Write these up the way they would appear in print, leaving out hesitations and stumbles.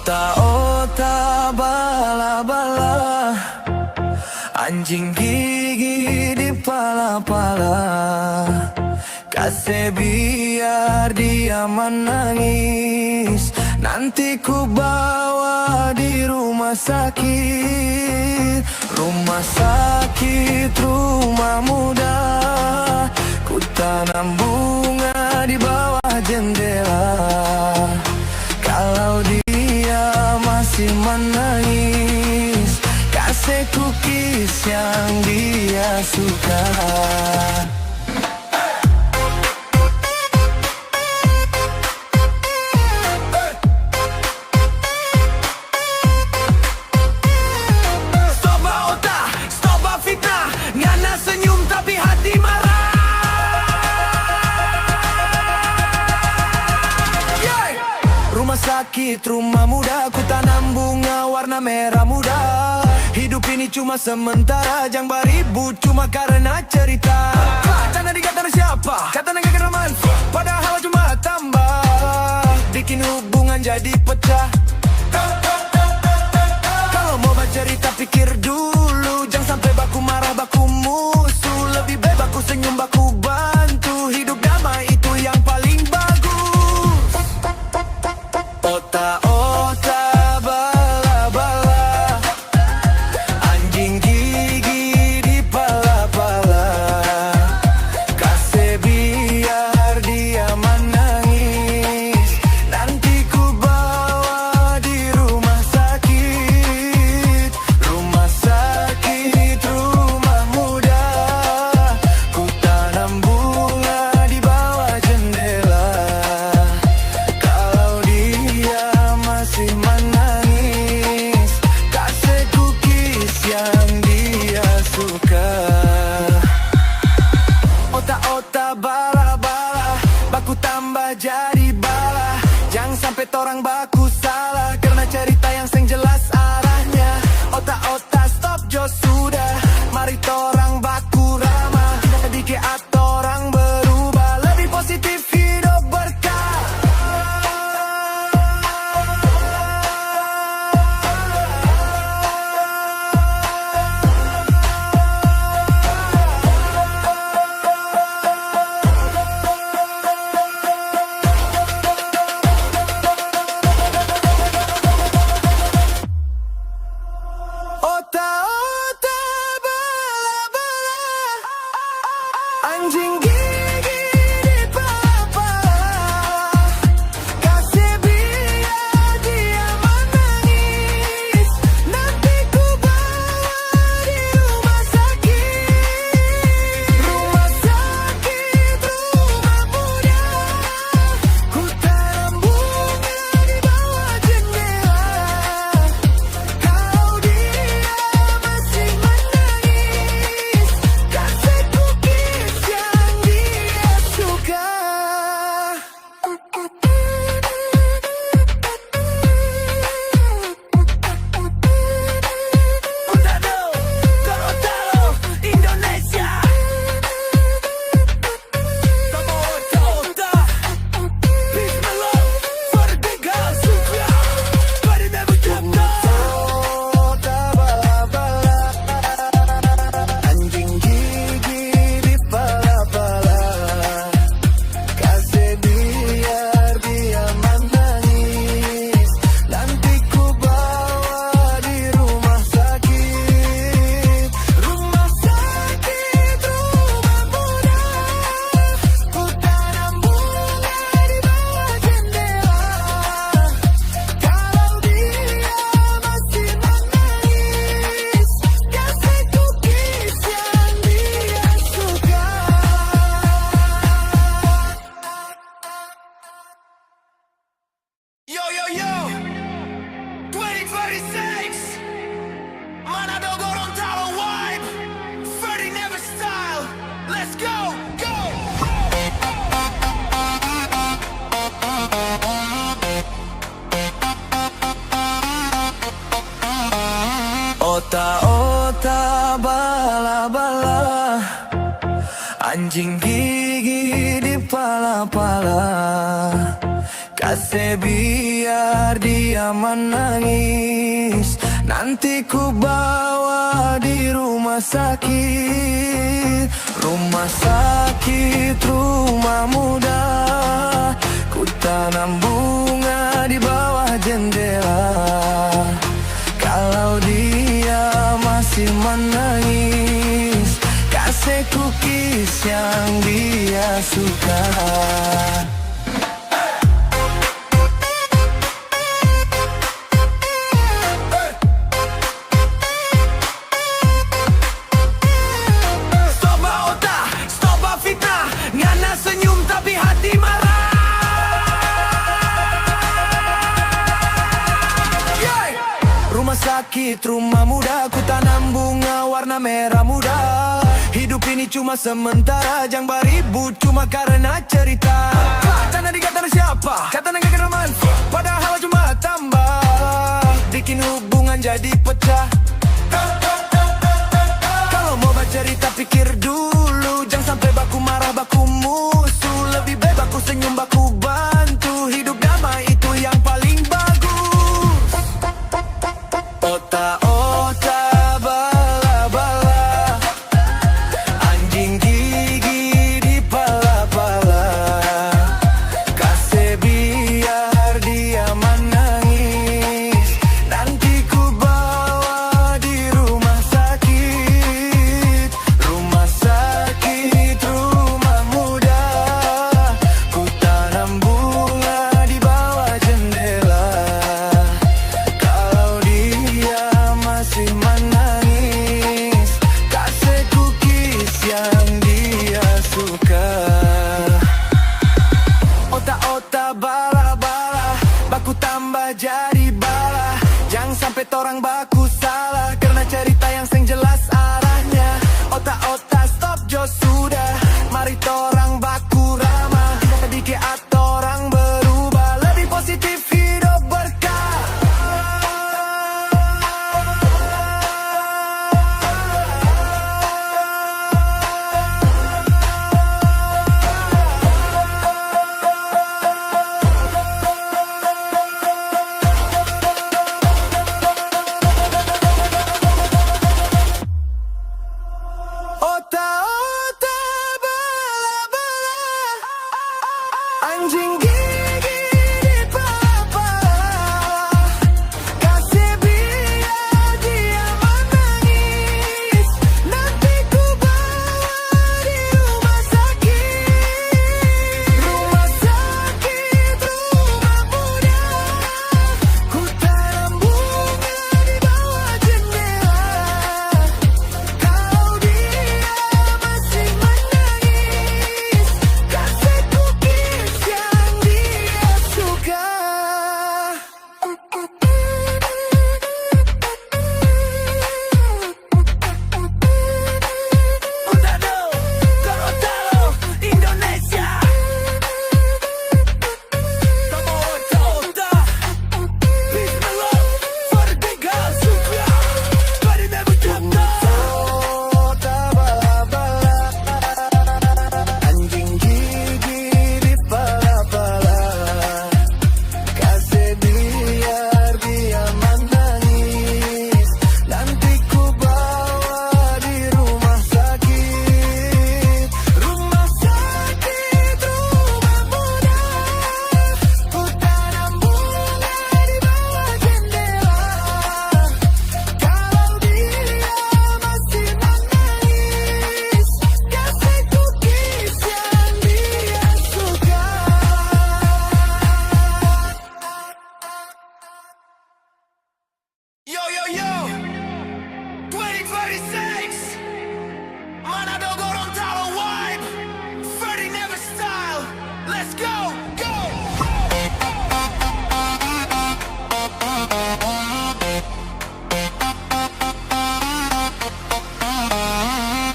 Ota-ota bala-bala, anjing gigi di pala-pala. Kasih biar dia menangis, nanti ku bawa di rumah sakit. Rumah sakit, rumah muda, ku tanam bunga di bawah jendela. Kalau dia masih menangis, kasih cookies yang dia suka. Sakit rumah muda, ku tanam bunga warna merah muda. Hidup ini cuma sementara, jangan beribut cuma karena cerita. Cana dikatakan siapa, kata gak kena manfaat, padahal cuma tambah bikin hubungan jadi pecah. Kalau mau bercerita pikir dulu, jangan sampai baku marah baku musuh. Lebih baik baku senyum baku bantu, hidup damai itu yang paling bagus. Ota-ota bala-bala, anjing gigi di pala-pala. Kasih biar dia menangis, nanti ku bawa di rumah sakit. Rumah sakit, rumah muda, ku tanam bunga di bawah jendela. Kalau dia masih menangis, kasih cookies yang dia suka. Ota-ota bala-bala, baku tambah jadi bala. Jangan sampai torang baku salah, karena cerita yang seng jelas arahnya. Ota-ota stop jo sudah, mari torang baku ramah. Sedikit atau orang berubah, lebih positif hidup berkah. Ota-ota bala-bala, anjing gigi di pala-pala. Kasih biar dia menangis, nanti ku bawa di rumah sakit. Rumah sakit, rumah muda, ku tanam bunga di bawah jendela. Kalau dia masih menangis, kasih cookies yang dia suka. Utado, Gorontalo, Indonesia. Sama ota-ota, peace and love for the big house, Sutra. But it never kept up. Ota bala-bala, anjing gigi di pala-pala. Kasih biar dia menangis, nanti ku bawa di rumah sakit. Rumah sakit, rumah muda, ku tanam bunga di bawah jendela. Kalau dia masih menangis, kasih cookies yang dia suka. Yo yo yo, 2026, Manado Gorontalo vibe, Ferdy Never style, let's go, go! Ota-ota bala-bala, anjing gigi di pala-pala. Kasih biar dia menangis, nanti ku bawa di rumah sakit. Rumah sakit, rumah muda, ku tanam bunga di bawah jendela. Kalau dia masih menangis, kasih cookies yang dia suka. Sakit rumah muda, ku tanam bunga warna merah muda. Hidup ini cuma sementara, jangan beribut cuma karena cerita. Tanah dikatakan siapa? Kata gak kenal manfaat, padahal cuma tambah bikin hubungan jadi pecah. Kalau mau bercerita pikir dulu, jangan sampai baku marah baku musuh. Lebih baik baku senyum baku bantu, hidup damai itu yang paling bagus. Otak-otak bala-bala, anjing gigi di pala-pala. Kasih biar dia menangis, nanti ku bawa di rumah sakit. Rumah sakit, rumah muda, ku tanam bunga di bawah jendela. Kalau dia masih menangis, kasih cookies yang dia suka. Otak-otak bala-bala, baku tambah jadi bala. Jangan sampai torang baku salah, karena cerita yang seng jelas arahnya. Otak-otak stop jo sudah, mari torang baku ramah. Sedikit atau orang berubah, lebih positif hidup berkah. Otak-otak bala-bala, anjing gigi di pala-pala. Kasih biar dia menangis, nanti ku bawa di rumah sakit. Rumah sakit, rumah muda, ku tanam bunga di bawah jendela. Kalau dia masih menangis, kasih cookies yang dia suka. Utado, Gorontalo, Indonesia. Sama otak-otak, peace and love for the big girls who cry, but it never dropped down. Otak bala-bala, anjing gigi di pala-pala. Kasih biar dia menangis, nanti ku bawa di rumah sakit. Rumah sakit, rumah muda, ku tanam bunga di bawah jendela. Kalau dia masih menangis, kasih cookies yang dia suka. Yo yo yo, 2026, Manado Gorontalo vibe, Ferdy Never style, let's go, go!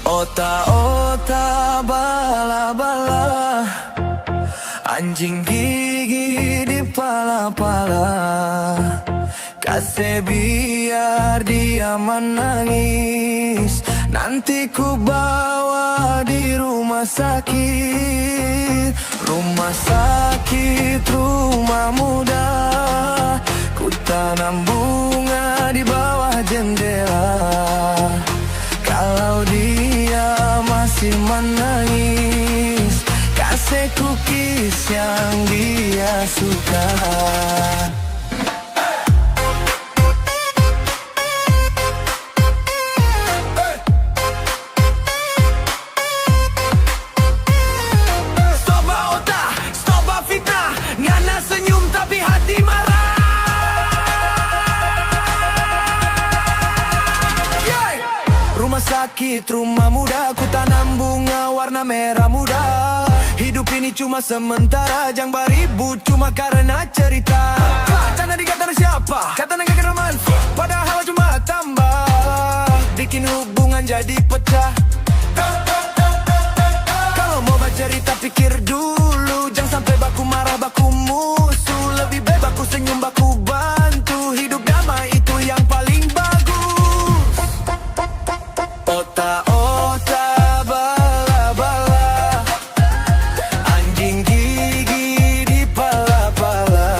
Otak-otak bala-bala, anjing gigi di pala-pala. Kasih biar dia menangis, nanti ku bawa di rumah sakit. Rumah sakit, rumah muda, ku tanam bunga di bawah jendela. Kalau dia masih menangis, kasih cookies yang dia suka. Rumah sakit, rumah muda, ku tanam bunga warna merah muda. Hidup ini cuma sementara, jangan beribut cuma karena cerita. Canda dikatakan siapa? Kata gak kena manfaat, padahal cuma tambah bikin hubungan jadi pecah. Kalau mau bercerita pikir dulu, jangan sampai baku marah, baku musuh. Lebih baik baku senyum, baku bantu. Hidup damai itu yang paling bagus. Otak-otak bala-bala, anjing gigi di pala-pala.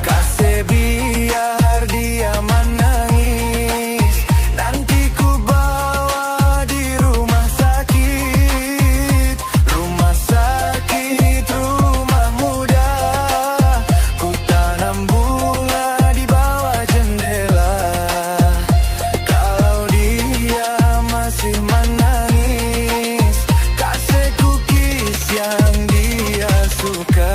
Kasih biar dia menangis, nanti ku bawa di rumah sakit. Rumah sakit, rumah muda, ku tanam bunga di bawah jendela. Kalau dia masih menangis, kasih cookies yang dia suka.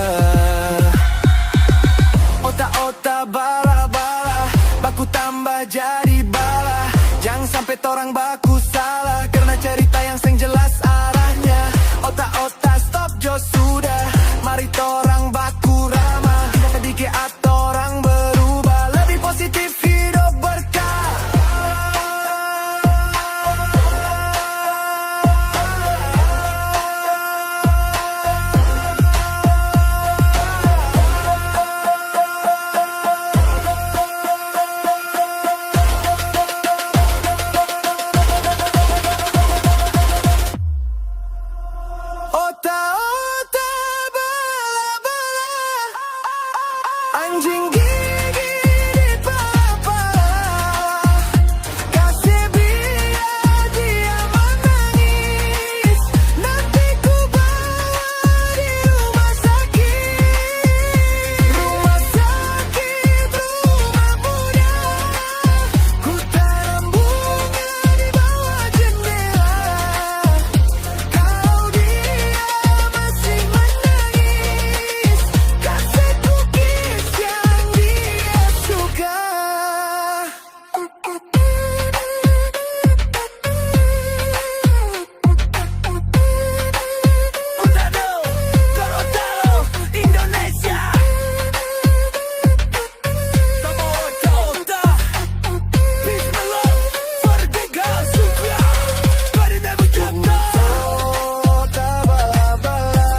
Otak-otak bala-bala, baku tambah jadi bala. Jangan sampai torang baku salah, karena cerita yang seng jelas arahnya. Otak-otak stop jo sudah, mari torang baku ramah. Tidak sedikit atau orang berubah, lebih positif hidup berkah. Otak-otak bala-bala, anjing gigi di pala-pala. Kasih biar dia menangis, nanti ku bawa di rumah sakit. Rumah sakit, rumah muda, ku tanam bunga di bawah jendela. Kalau dia masih menangis, kasih cookies yang dia suka. Utado, Gorontalo, Indonesia. Sama otak-otak, peace and love for the big girls who cry, but it never dropped off. Otak bala-bala,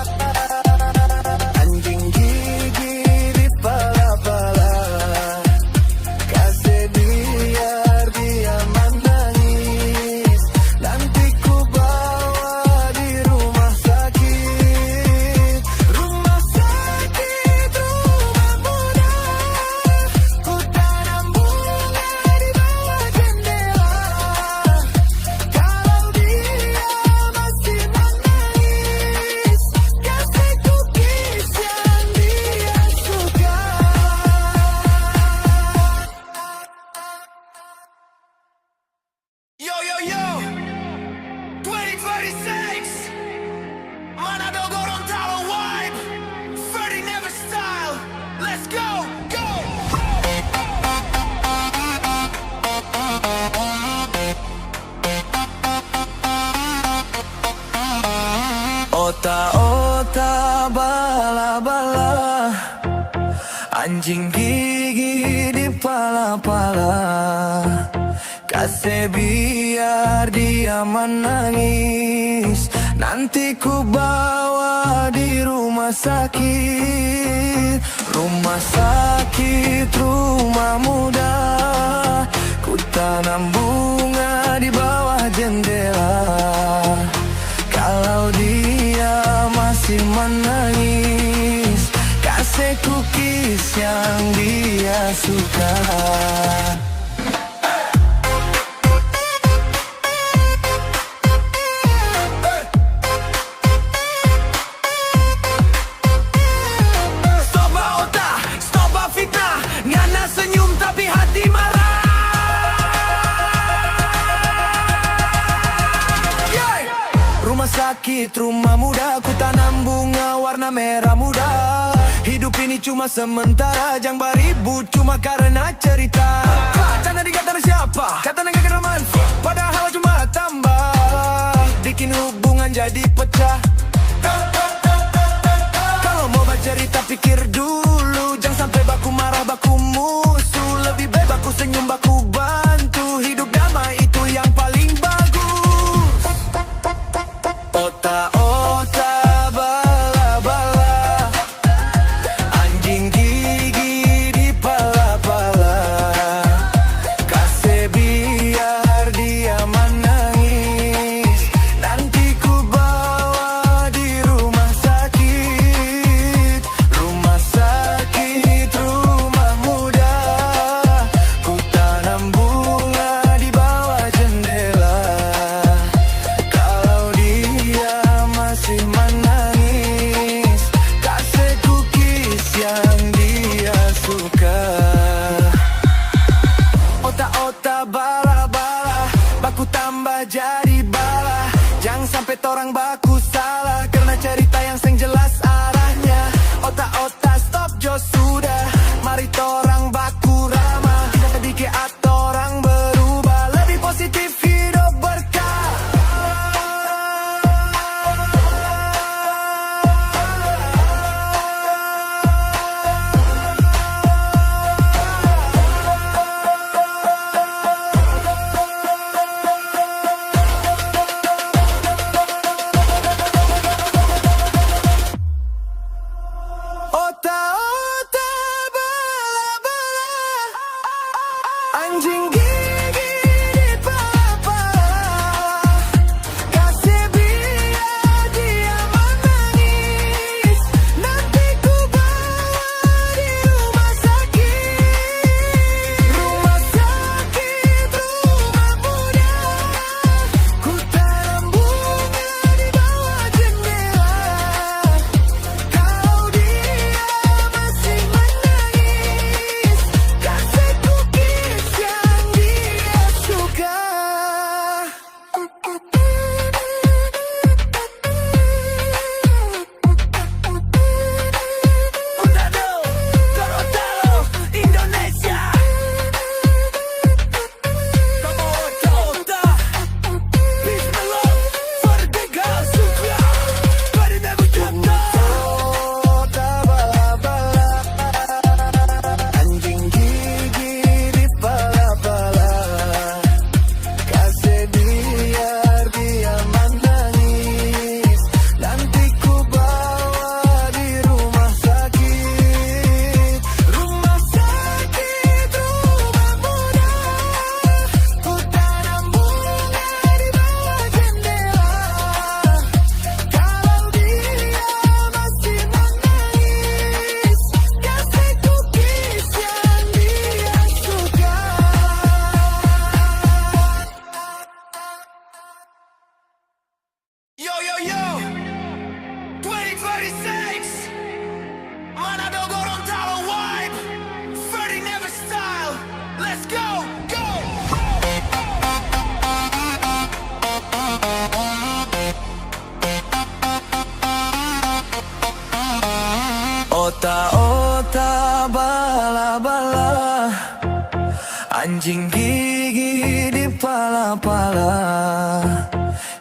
anjing gigi di pala-pala. Kasih biar dia menangis, nanti ku bawa di rumah sakit. Rumah sakit, rumah muda, ku tanam bunga di bawah jendela. Kalau dia masih menangis, kasih cookies yang dia suka. Yo yo yo, 2026, Manado Gorontalo vibe, Ferdy Never style, let's go, go. Otak-otak bala-bala, anjing gigi di pala-pala. Kasih biar dia menangis, nanti ku bawa di rumah sakit. Rumah sakit, rumah muda, ku tanam bunga di bawah suka. Stop otak, stop fitnah, ngana senyum tapi hati marah. Rumah sakit, rumah muda, ku tanam bunga warna merah muda. Hidup ini cuma sementara, jangan beribut cuma karena cerita. Canda dikata siapa? Kata gak kena manfaat, padahal cuma tambah bikin hubungan jadi pecah. Kalau mau bercerita pikir dulu, jangan sampai baku marah, baku musuh. Lebih baik baku senyum, baku bantu. Hidup damai itu yang paling bagus. Otak-otak bala-bala, anjing gigi di pala-pala. Kasih biar dia menangis, nanti ku bawa di rumah sakit. Rumah sakit, rumah muda. Ku tanam bunga di bawah jendela. Kalau dia masih menangis, kasih cookies yang dia suka. Otak-otak bala-bala, baku tambah jadi bala. Jangan sampai torang baku salah, karena cerita yang seng jelas arahnya. Otak-otak stop jo sudah, mari torang baku ramah. Tidak sedikit atau orang berubah, lebih positif hidup berkah. Otak-otak bala-bala, anjing gigi di pala-pala. Kasih biar dia menangis, nanti ku bawa di rumah sakit. Rumah sakit, rumah muda. Ku tanam bunga di bawah jendela. Kalau dia masih menangis, kasih cookies yang dia suka. Untado, Gorontalo, Indonesia. Kamu otak-otak, peace and love for the big house suka. Pada dagu cinta. Otak bala-bala, anjing gigi di pala-pala. Kasih biar dia menangis, nanti ku bawa di rumah sakit. Rumah sakit, rumah muda. Ku tanam bunga di bawah jendela. Kalau dia masih menangis, kasih cookies yang dia suka. Yo yo yo, 2026, Manado Gorontalo vibe, Freddie Never style, let's go, go. Otak-otak bala-bala, anjing gigi di pala-pala.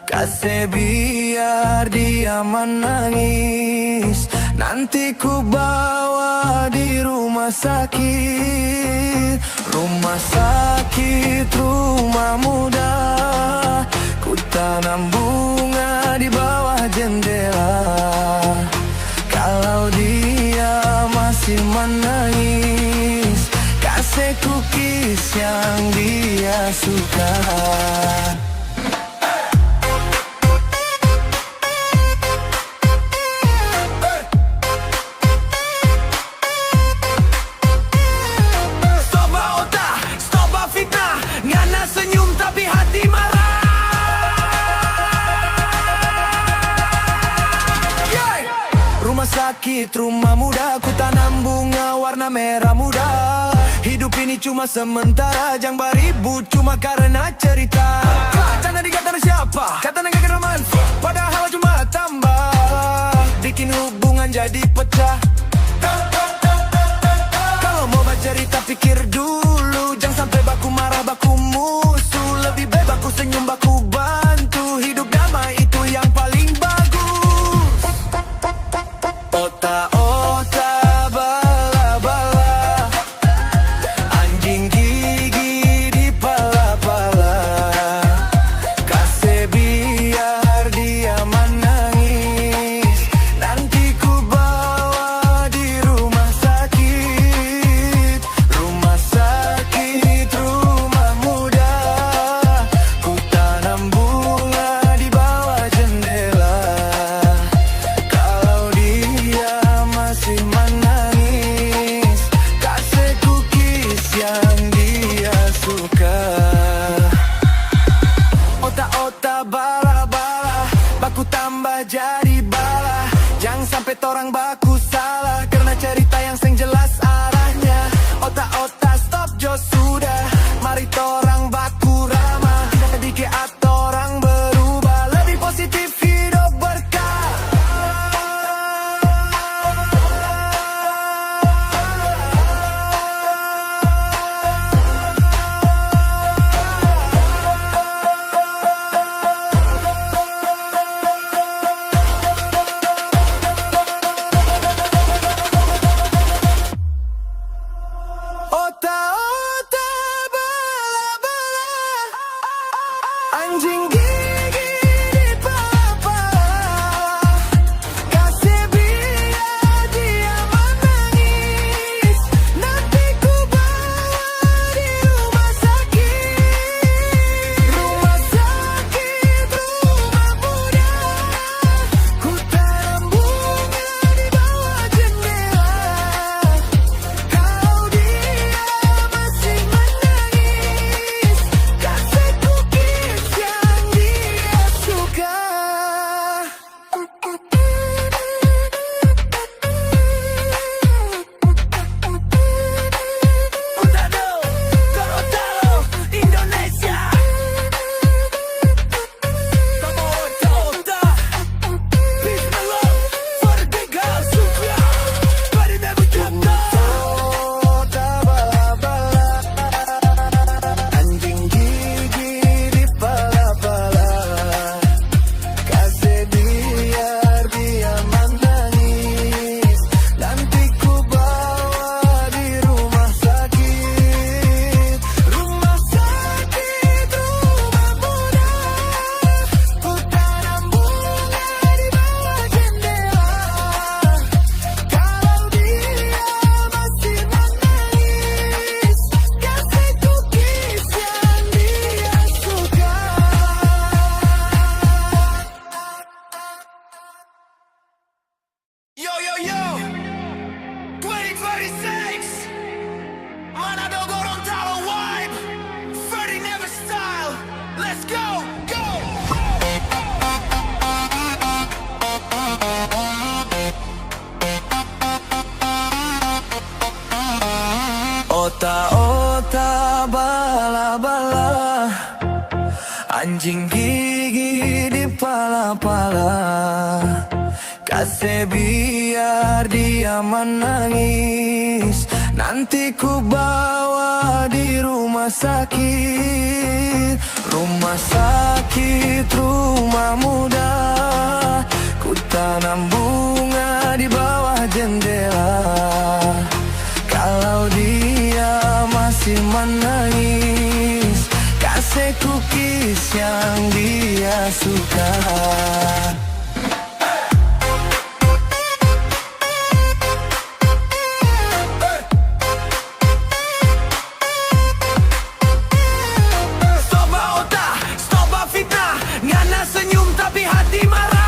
Kasih biar dia menangis, nanti ku bawa di rumah sakit. Rumah sakit, rumah muda. Ku tanam bunga di bawah jendela. Kalau dia masih menangis, kasih cookies yang dia suka. Stop sakit rumah muda, ku tanam bunga warna merah muda. Hidup ini cuma sementara, jangan beribut cuma karena cerita. Jangan dikatakan siapa, kata negara kena manfaat, padahal cuma tambah bikin hubungan jadi pecah. Kalau mau bercerita pikir dulu, jangan sampai baku marah baku musuh. Lebih baik baku senyum baku bantu, hidup damai itu yang paling bagus. Otak-otak bala-bala, anjing gigi di pala-pala, kasih biar dia menangis, nanti ku bawa di rumah sakit. Rumah sakit, rumah muda, ku tanam bunga di bawah jendela. Kalau dia masih menangis, kasih cookies yang dia suka. Otak-otak bala-bala, baku tambah jadi bala. Jangan sampai torang baku salah, karena cerita yang seng jelas arahnya. Otak-otak stop jo sudah, mari torang baku ramah. Dikit atau orang berubah, lebih positif hidup berkah. Otak-otak bala-bala, anjing gigi di pala-pala, kasih biar dia menangis, nanti ku bawa di rumah sakit. Rumah sakit, rumah muda, ku tanam bunga di bawah jendela. Kalau dia masih menangis, kasih cookies yang dia suka. Utado, Gorontalo, Indonesia. Kamu otak-otak, peace and love for the big house, Supra. Body never drop down. Otak bala-bala, anjing gigi di pala-pala, kasih biar dia menangis, nanti ku bawa di rumah sakit. Rumah sakit, rumah muda, ku tanam bunga di bawah jendela. Kalau dia masih menangis, kasih cookies yang dia suka. Yo yo yo, 2026, Manado Gorontalo vibe, Ferdy Never style, let's go, go. Otak-otak bala-bala, anjing gigi di pala-pala, kasih biar dia menangis, nanti ku bawa di rumah sakit. Rumah sakit, rumah muda, ku tanam bunga di bawah jendela. Kalau dia masih menangis, kasih cookies yang dia suka. Stop otak, stop fitnah, ngana senyum tapi hati marah.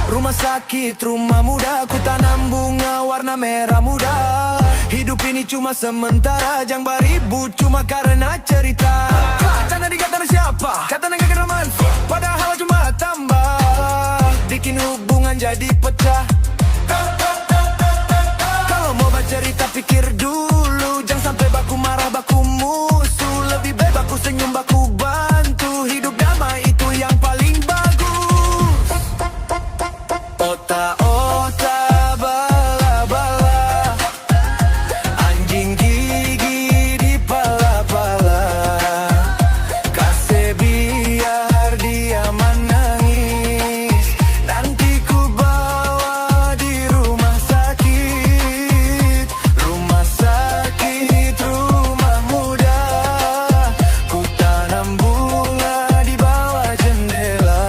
Rumah sakit, rumah muda, ku tanam bunga warna merah muda. Hidup Hidup ini cuma sementara, jangan beribu cuma karena cerita. Karena dikata siapa, kata negara kena manfaat, padahal cuma tambah bikin hubungan jadi pecah. Kalau mau bercerita pikir dulu, jangan sampai baku marah baku musuh. Lebih baik baku senyum baku bantu, hidup damai itu yang paling bagus. Otak-otak bala-bala, anjing gigi di pala-pala, kasih biar dia menangis, nanti ku bawa di rumah sakit. Rumah sakit, rumah muda, ku tanam bunga di bawah jendela.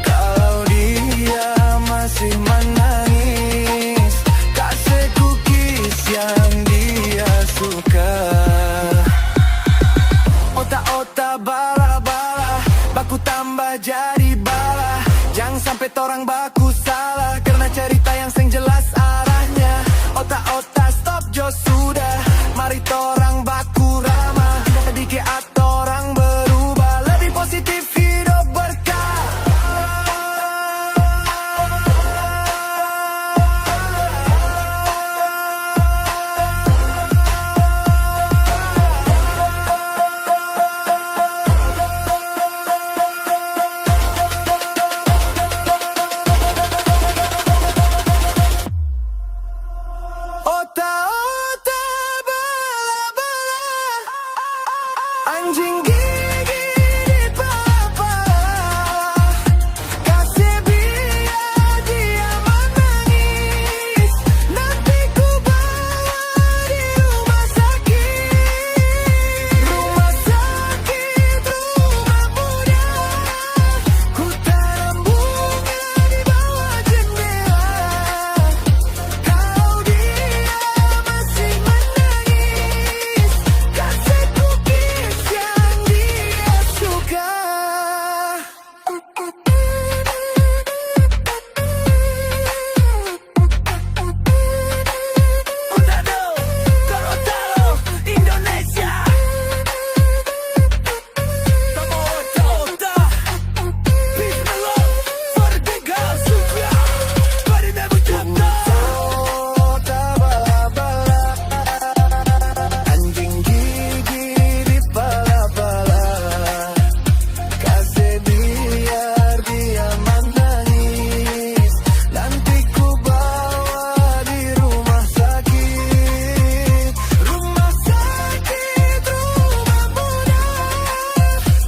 Kalau dia masih menangis, kasih cookies yang dia suka. Otak-otak bala-bala, baku tambah jadi bala. Jangan sampai torang baku salah, karena cerita yang seng jelas arahnya. Otak-otak stop jo sudah, mari torang baku ramah. Sedikit atau orang berubah, lebih positif hidup berkah. Otak-otak bala-bala, anjing gigi di pala-pala, kasih biar dia menangis, nanti ku bawa di rumah sakit. Rumah sakit, rumah muda, ku tanam bunga di bawah jendela. Kalau dia masih menangis, kasih cookies yang dia suka. Ondado, Gorontalo, Indonesia. Sama otak-otak, peace and love for the girls who cry, but it never dropped down. Otak bala-bala, anjing gigi di pala-pala, kasih biar dia menangis, nanti ku bawa di rumah sakit. Rumah sakit, rumah muda,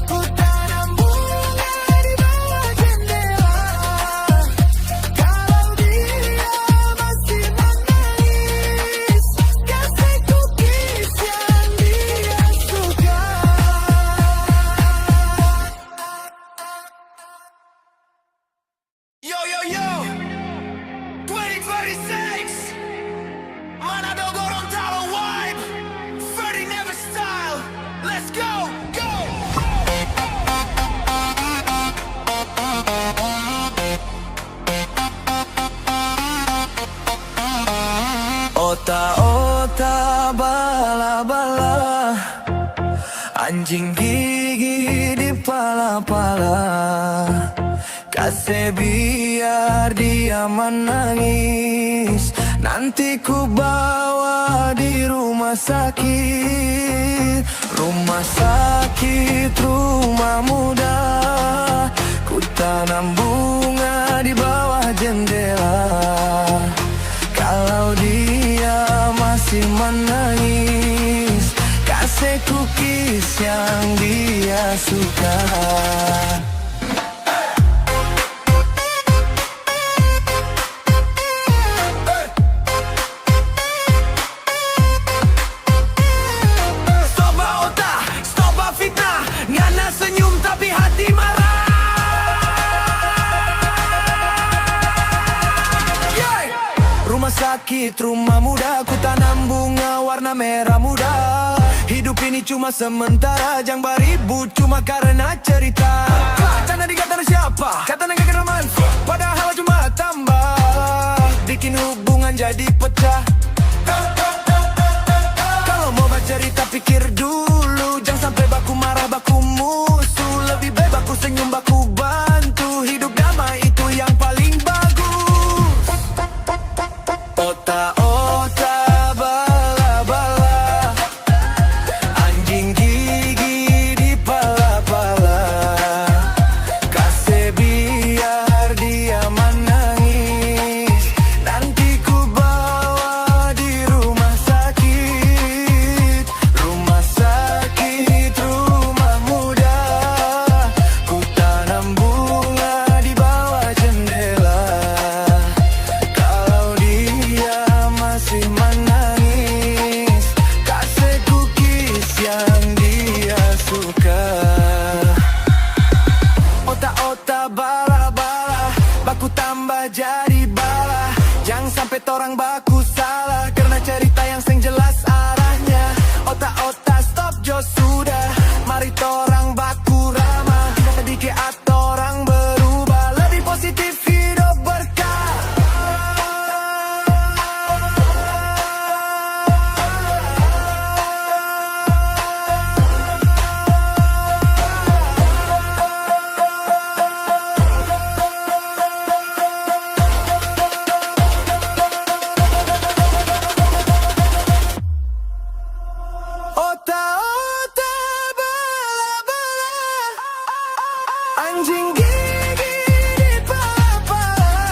ku tanam bunga di bawah jendela. Kalau dia masih menangis, kasih cookies yang dia suka. Yo yo yo, 2026, Manado Gorontalo vibe, Ferdy Never style, let's go, go. Otak-otak bala-bala, anjing gigi di pala-pala, kasih biar dia menangis, nanti ku bawa di rumah sakit. Rumah sakit, rumah muda, ku tanam bunga di bawah jendela. Kalau dia masih menangis, kasih cookies yang dia suka. Stop otak, stop fitnah, ngana senyum tapi hati marah. Yeah. Rumah sakit, rumah muda, ku tanam bunga warna merah muda. Hidup ini cuma sementara, jangan beribu cuma karena cerita. Karena dikata siapa, kata negara kena manfaat, padahal cuma tambah bikin hubungan jadi pecah. Kalau mau bercerita pikir dulu, jangan sampai baku marah baku musuh. Lebih baik baku senyum baku bantu, hidup damai itu yang paling bagus. Otak-otak bala-bala, anjing gigi di pala-pala, kasih biar dia menangis, nanti ku bawa di rumah sakit. Rumah sakit, rumah muda, ku tanam bunga di bawah jendela. Kalau dia masih menangis, kasih cookies yang dia suka. Otak-otak bala-bala, baku tambah jadi bala. Jangan sampai torang baku salah, karena cerita yang seng jelas arahnya. Otak-otak stop jo sudah, mari torang baku ramah. Sedikit atau orang berubah, lebih positif hidup berkah. Otak-otak bala-bala, anjing gigi di pala-pala,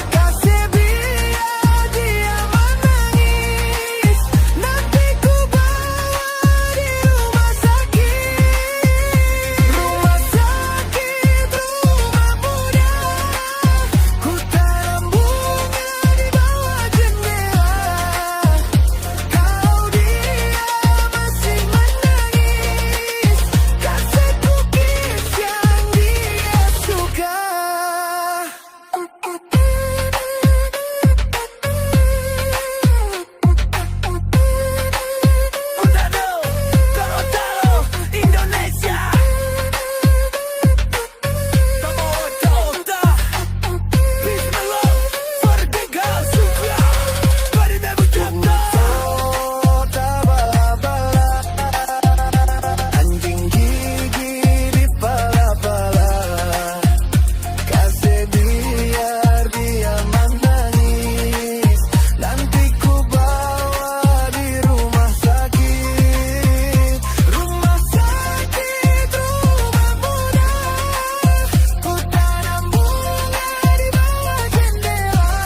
kasih biar dia menangis, nanti ku bawa di rumah sakit. Rumah sakit, rumah muda, ku tanam bunga di bawah jendela. Kalau dia masih menangis, kasih cookies yang dia suka. Utado, Gorontalo, Indonesia. Kamu otak-otak, peace and love, Merdeka suka. Bari never drop otak bala-bala, anjing gigi di pala-pala, kasih biar dia menangis, nanti ku bawa di rumah sakit. Rumah sakit, rumah muda, ku tanam bunga di bawah jendela.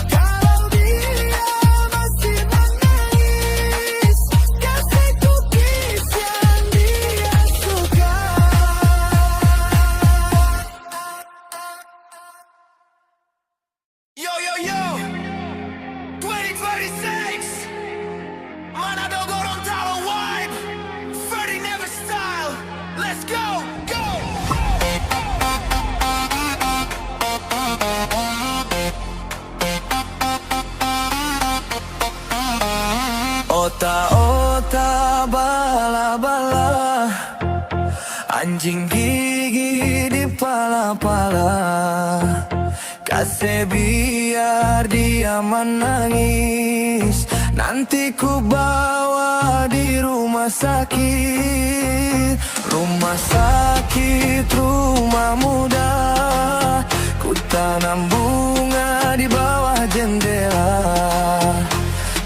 Kalau dia masih menangis, kasih cookies yang dia suka. Yo yo yo, 2026, Manado Gorontalo vibe, Ferdy Never style, let's go, go. Otak-otak bala-bala, anjing gigi di pala-pala, kasih biar dia menangis, nanti ku bawa di rumah sakit. Rumah sakit, rumah muda, ku tanam bunga di bawah jendela.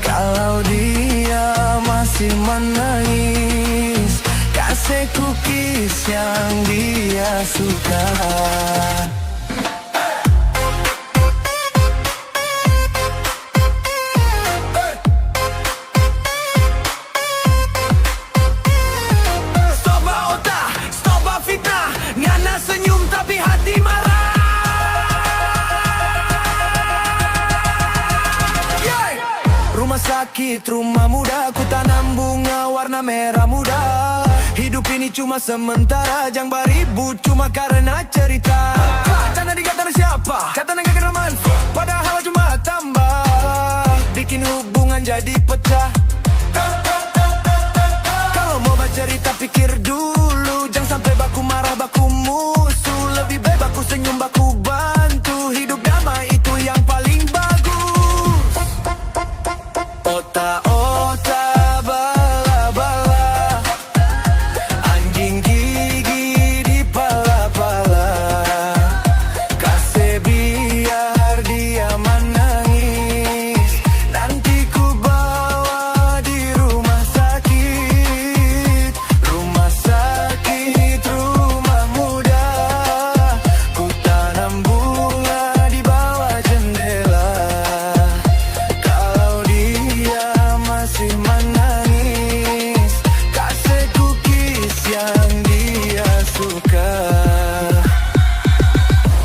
Kalau dia masih menangis, kasih cookies yang dia suka. Stop otak, stop fitnah, ngana senyum tapi hati marah. Yeah. Rumah sakit, rumah muda, ku tanam bunga warna merah muda. Hidup ini cuma sementara, jangan beribut cuma karena cerita. Canda dikata siapa? Kata gak kena manfaat, padahal cuma tambah bikin hubungan jadi pecah. Kalau mau bercerita pikir dulu, jangan sampai baku marah baku musuh. Lebih baik baku senyum baku bantu, hidup damai itu yang paling bagus. Otak-otak bala-bala, anjing gigi di pala-pala. Kasih biar dia menangis, nanti ku bawa di rumah sakit. Rumah sakit, rumah muda. Ku tanam bunga di bawah jendela. Kalau dia masih menangis, kasih cookies yang dia suka.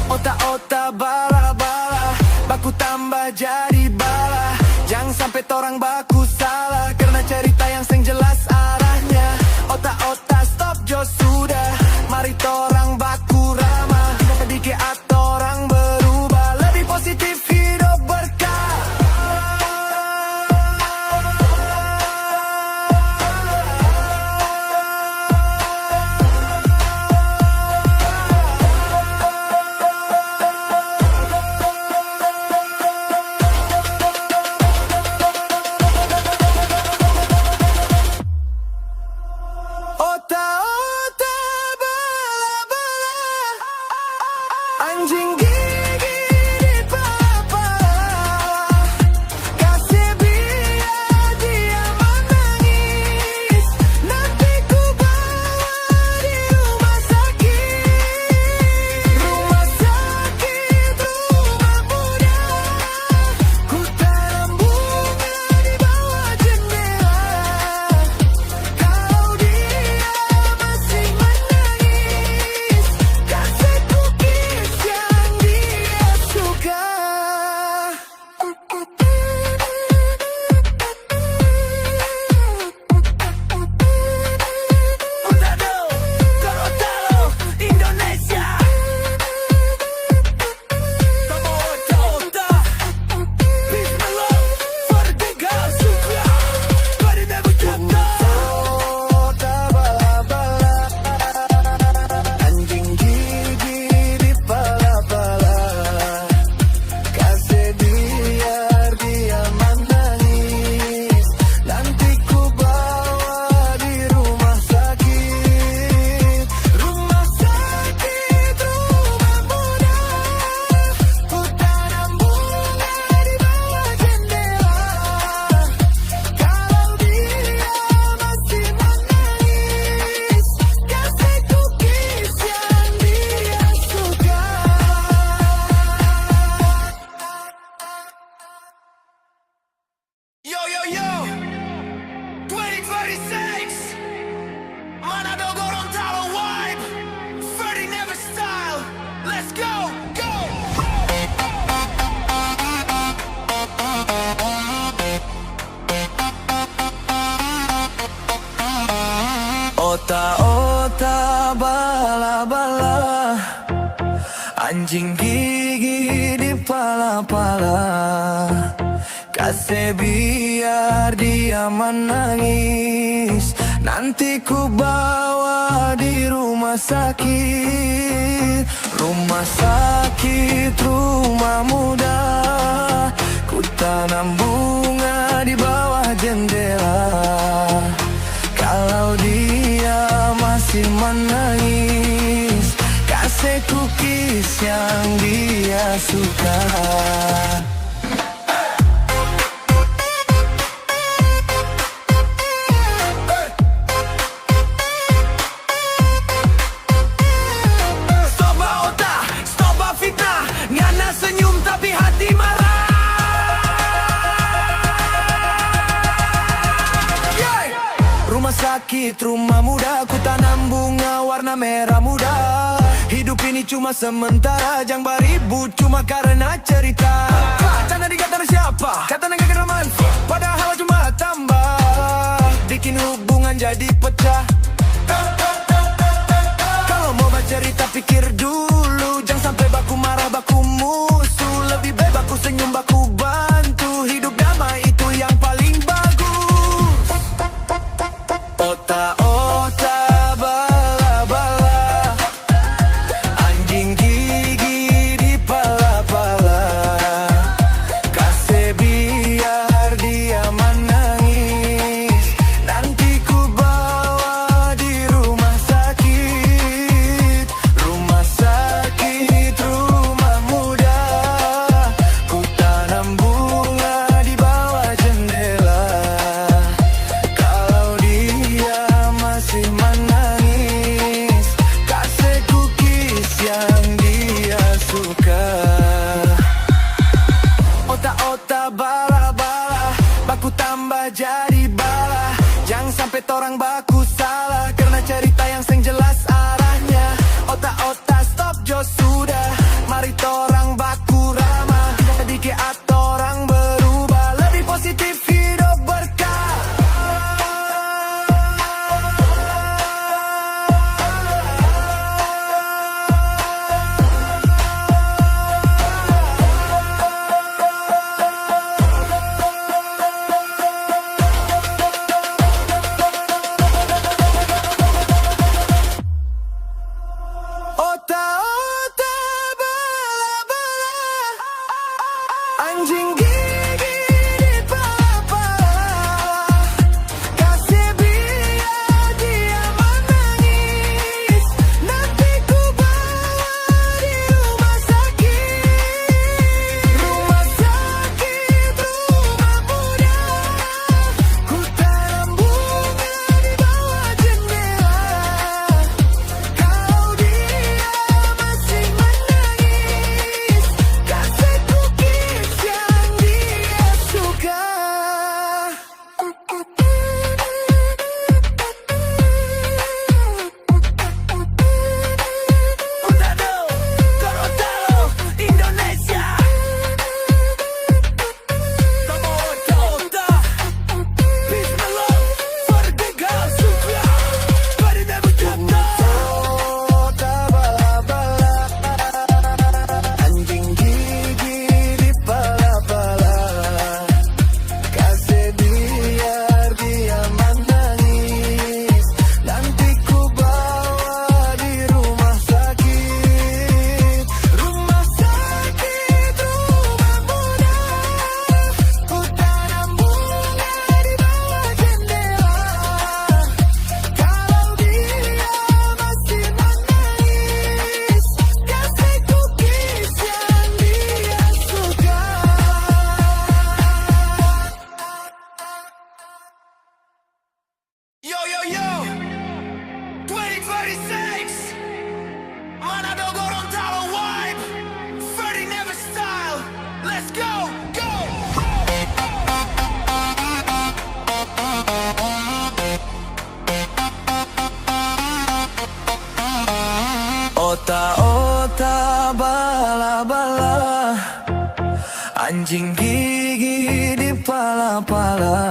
Otak-otak bala-bala, baku tambah jadi bala. Jangan sampai torang baku salah, karena cerita yang seng jelas arahnya. Otak-otak stop jo sudah, mari torang baku ramah. Sedikit atau orang berubah, lebih positif hidup berkah. Otak-otak bala-bala, anjing gigi di pala-pala. Kasih biar dia menangis, nanti ku bawa di rumah sakit. Rumah sakit, rumah muda. Ku tanam bunga di bawah jendela. Kalau dia masih menangis, kasih cookies yang dia suka. Utado, Gorontalo, Indonesia. Kamu otak-otak, Bismillah, Vertiga suka. Bari never jatuh. Otak bala-bala, anjing gigi di pala-pala. Kasih biar dia menangis, nanti ku bawa di rumah sakit. Rumah sakit, rumah muda. Ku tanam bunga di bawah jendela. Kalau dia masih menangis, kasih cookies yang dia suka. Yo yo yo, 2026, Manado Gorontalo vibe, Ferdy Never style, let's go, go. Otak-otak bala-bala, anjing gigi di pala-pala. Kasih biar dia menangis, nanti ku bawa di rumah sakit. Rumah sakit, rumah muda. Ku tanam bunga di bawah jendela. Kalau dia masih menangis, kasih cookies yang dia suka. Stop otak, stop fitnah, ngana senyum tapi hati marah. Yeay! Rumah sakit, rumah muda, ku tanam bunga warna merah muda. Hidup ini cuma sementara, jangan beribut cuma karena cerita. Canda dikata siapa? Kata gak kena manfaat, padahal cuma tambah bikin hubungan jadi pecah. Kalau mau bercerita pikir dulu, jangan sampai baku marah, baku musuh. Lebih baik baku senyum, baku bantu. Hidup damai itu yang paling bagus. Otak-otak bala-bala, anjing gigi di pala-pala. Kasih biar dia menangis, torang baku salah karena cerita yang seng jelas arahnya. Otak-otak stop jo sudah, mari torang baku ramah. Sedikit orang berubah, lebih positif hidup berkah. Otak-otak bala-bala, anjing gigi di pala-pala. Kasih biar dia menangis, nanti ku bawa di rumah sakit. Rumah sakit, rumah muda. Ku tanam bunga di bawah jendela. Kalau dia masih menangis, kasih cookies yang dia suka. Utado, Gorontalo, Indonesia. Sama otak-otak, peace and love for the girls who cry, but it never got otak bala-bala, anjing gigi di pala-pala. Kasih biar dia menangis, nanti ku bawa di rumah sakit. Rumah sakit, rumah muda. Ku tanam bunga di bawah jendela. Kalau dia masih menangis, kasih cookies yang dia suka. Yo yo yo, 2026, Manado Gorontalo vibe, Ferdy Never style, let's go, go! Otak-otak bala-bala, anjing gigi di pala-pala.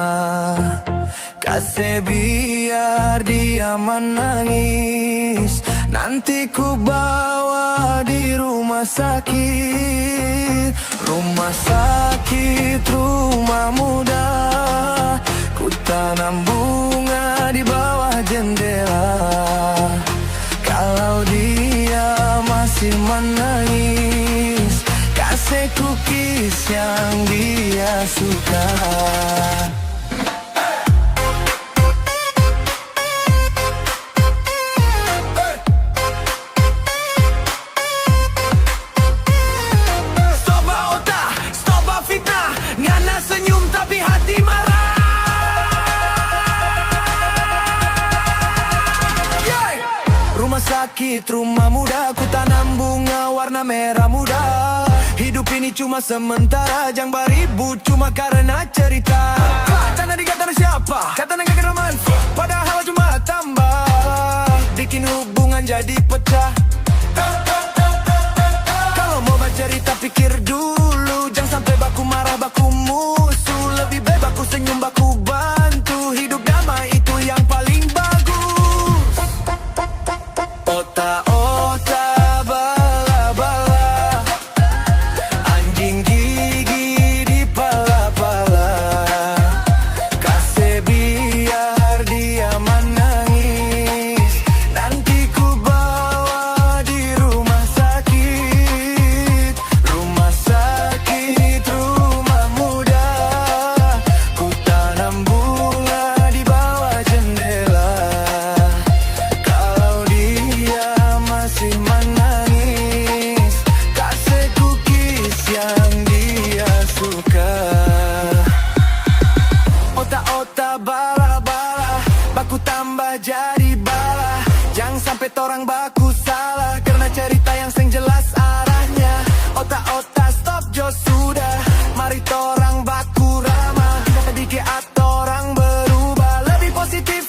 Kasih biar dia menangis, nanti ku bawa di rumah sakit. Rumah sakit, rumah muda. Ku tanam bunga di bawah jendela. Kalau dia masih menangis, kasih cookies yang dia suka. Stop otak, stop fitnah, ngana senyum tapi hati marah. Yeah. Rumah sakit, rumah muda, ku tanam bunga warna merah muda. Hidup ini cuma sementara, jangan beribut cuma karena cerita. Tanah dikatakan siapa? Kata negara manfaat, padahal cuma tambah, bikin hubungan jadi pecah. Kalau mau bercerita pikir dulu, jangan sampai baku marah, baku musuh. Lebih baik baku senyum, baku bantu. Hidup damai itu yang paling bagus. Otak-otak bala-bala, anjing gigi di pala-pala. Kasih biar dia menangis, nanti ku bawa di rumah sakit. Rumah sakit, rumah muda. Ku tanam bunga di bawah jendela. Kalau dia masih menangis, kasih cookies yang dia suka. Otak-otak bala-bala, baku tambah jadi bala. Jangan sampai torang baku salah karena cerita yang seng jelas arahnya. Otak-otak stop jo sudah, mari torang baku ramah. Sedikit orang berubah, lebih positif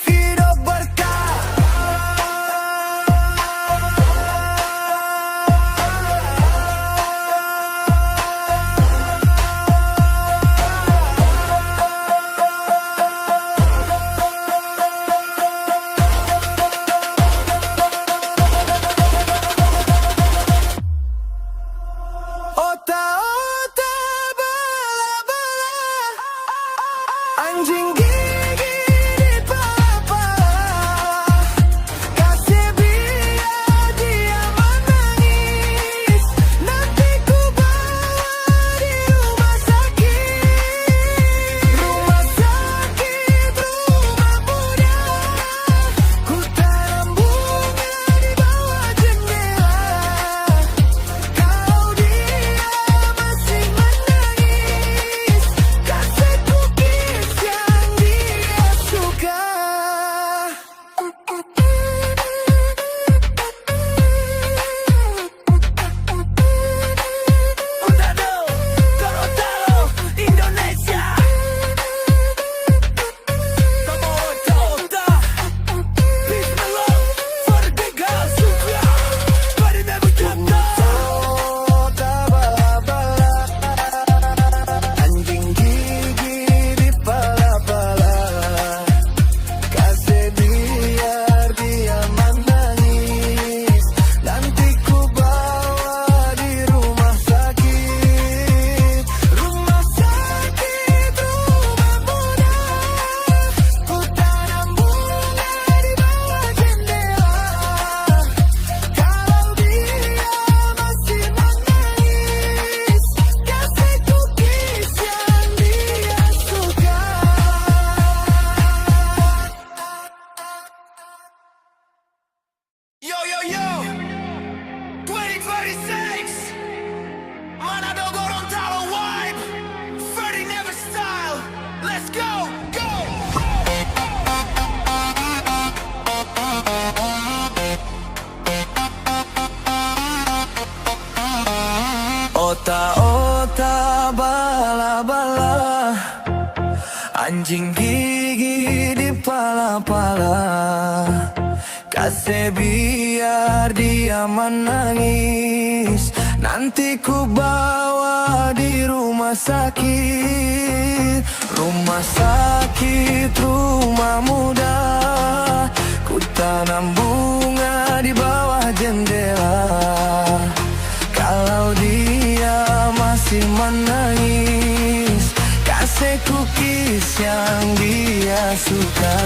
Ota-ota bala-bala, anjing gigi di pala-pala. Kasih biar dia menangis, nanti ku bawa di rumah sakit. Rumah sakit, rumah muda, ku tanam bunga di bawah jendela. Kalau dia masih menangis, kasih cookies yang dia suka.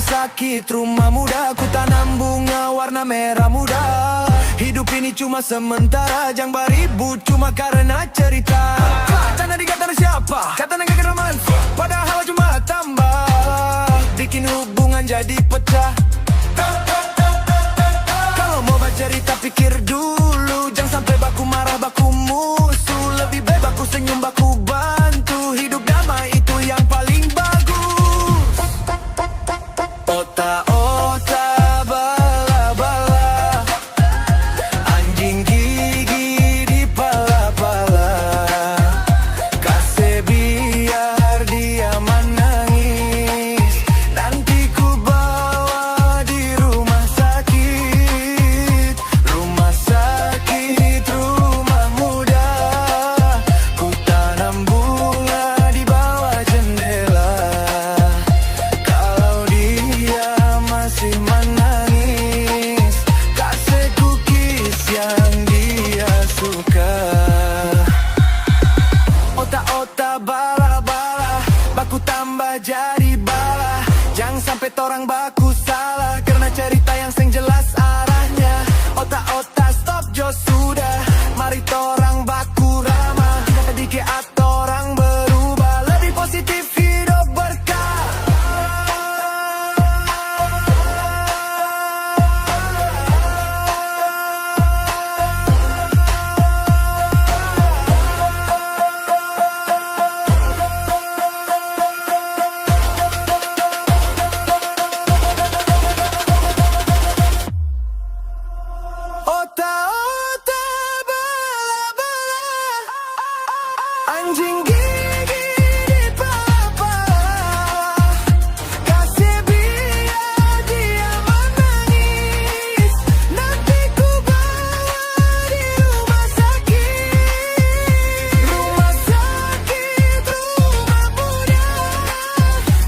Sakit rumah muda, ku tanam bunga warna merah muda. Hidup ini cuma sementara, jangan beribut cuma karena cerita. Tanah dikatakan siapa? Kata gak kena manfaat, padahal cuma tambah bikin hubungan jadi pecah. Kalau mau bercerita pikir dulu, jangan sampai baku marah baku musuh. Lebih baik baku senyum baku bantu, hidup damai itu yang paling bagus. Ota-ota bala-bala, anjing gigi di pala-pala. Kasih biar dia menangis, nanti ku bawa di rumah sakit. Rumah sakit, rumah muda, ku tanam bunga di bawah jendela. Kalau dia masih menangis, kasih cookies yang dia suka. Ota-ota bala-bala, baku tambah jadi bala. Jangan sampai torang baku salah, karena cerita yang seng jelas arahnya. Ota-ota stop jo sudah, mari torang baku ramah. Sedikit atau orang berubah, lebih positif hidup berkah. Ota-ota bala-bala, anjing gigi di pala-pala. Kasih biar dia menangis, nanti ku bawa di rumah sakit. Rumah sakit, rumah muda,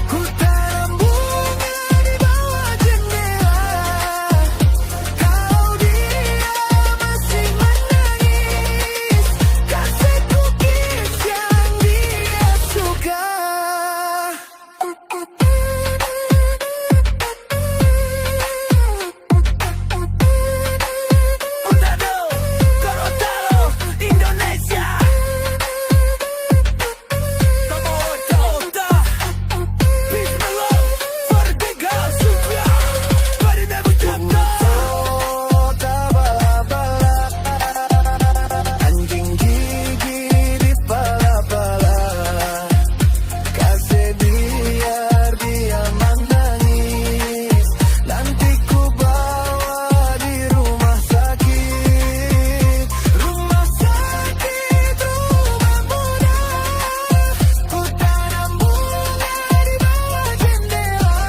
ku tanam bunga di bawah jendela. Kalau dia masih menangis, kasih cookies yang dia suka. Utado, Gorontalo, Indonesia. Como ota-ota, peace and love for the big house, Supra. But it never dropped off. Ota bala-bala, anjing gigi di pala-pala. Kasih biar dia menangis, nanti ku bawa di rumah sakit. Rumah sakit, rumah muda, ku tanam bunga di bawah jendela.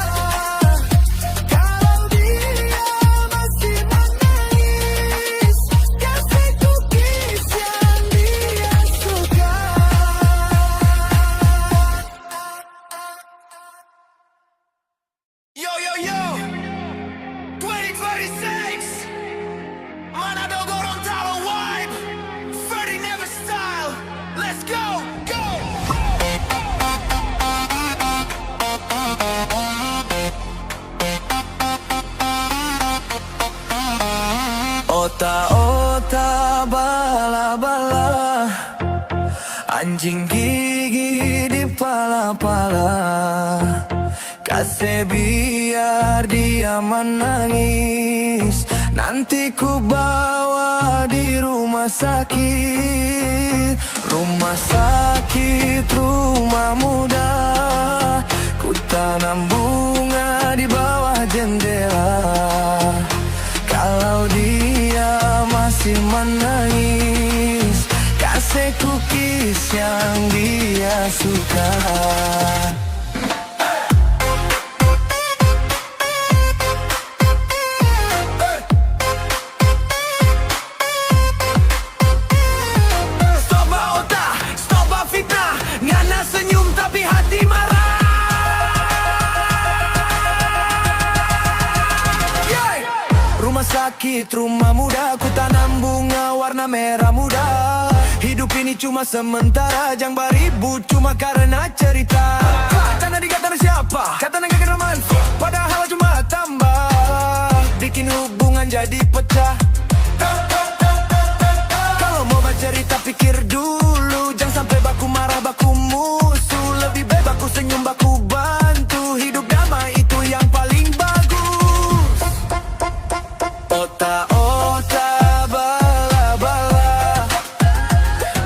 Kalau dia masih menangis, kasih cookies yang dia suka. Yo yo yo, 2026, Manado Gorontalo vibe, Ferdy Never style, let's go, go. Ota-ota bala-bala, anjing gigi di pala-pala. Kasih biar dia menangis, nanti ku bawa di rumah sakit. Rumah sakit, rumah muda, ku tanam bunga di bawah jendela. Kalau dia masih menangis, kasih cookies yang dia suka. Sakit rumah muda, ku tanam bunga warna merah muda. Hidup ini cuma sementara, jangan beribut cuma karena cerita. Karena dikatakan siapa, kata gak kena manfaat, padahal cuma tambah bikin hubungan jadi pecah. Kalau mau bercerita pikir dulu, jangan sampai baku marah baku musuh. Lebih baik baku senyum baku bantu, hidup damai itu yang paling bagus. Otak-otak bala-bala,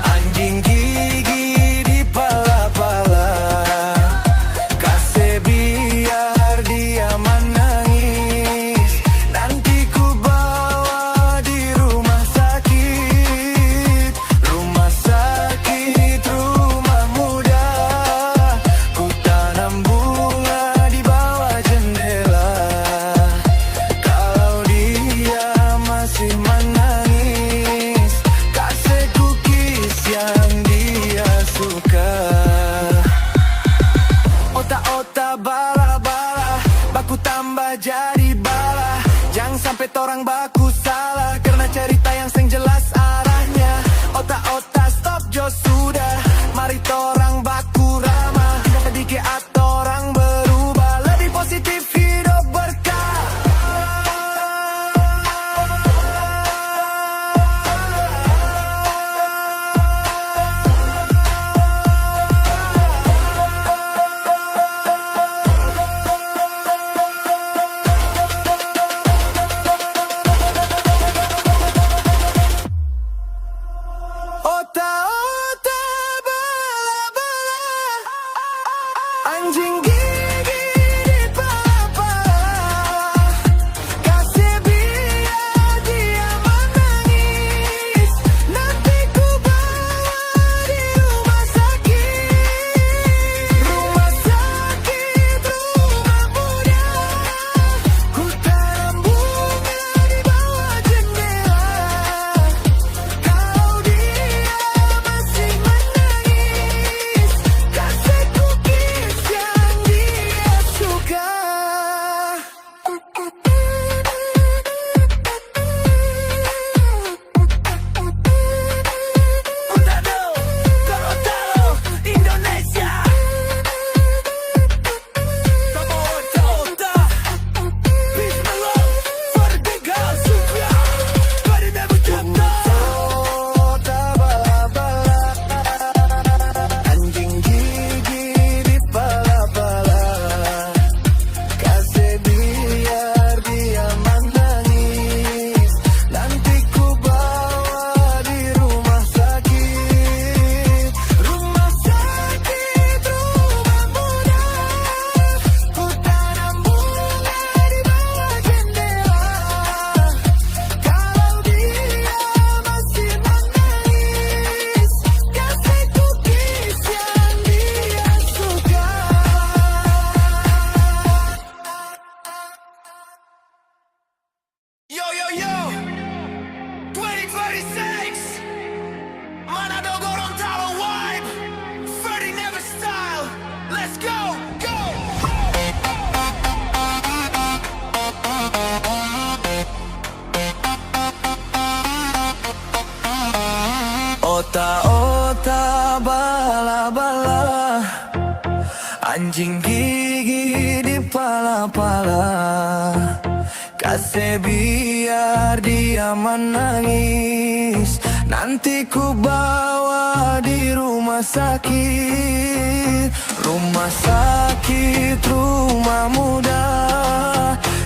anjing gigi di pala-pala. Kasih biar dia menangis, nanti ku bawa di rumah sakit. Rumah sakit, rumah muda, ku tanam bunga di bawah jendela. Kalau dia masih menangis, kasih cookies yang dia suka. Otak-otak bala-bala, baku tambah jadi bala. Jangan sampai torang baku salah, karena cerita yang seng jelas arahnya. Otak-otak stop jo sudah, mari torang baku ramah. Tidak sedikit atau orang berubah, lebih positif hidup berkah. Otak-otak bala-bala, anjing gigi di pala-pala. Kasih biar dia menangis, nanti ku bawa di rumah sakit. Rumah sakit, rumah muda, ku tanam bunga di bawah jendela. Kalau dia masih menangis, kasih cookies yang dia suka. Untado, Gorontalo, Indonesia. Come on, otak-otak, peace and love for the big house. Body never jump otak bala-bala, anjing gigi di pala-pala. Kasih biar dia menangis, nanti ku bawa di rumah sakit. Rumah sakit, rumah muda, ku tanam bunga di bawah jendela. Kalau dia masih menangis, kasih cookies yang dia suka. Yo, yo, yo, 2026, Manado Gorontalo vibe, Ferdy Never style, let's go, go! Otak-otak bala-bala, anjing gigi di pala-pala. Kasih biar dia menangis, nanti ku bawa di rumah sakit. Rumah sakit, rumah muda,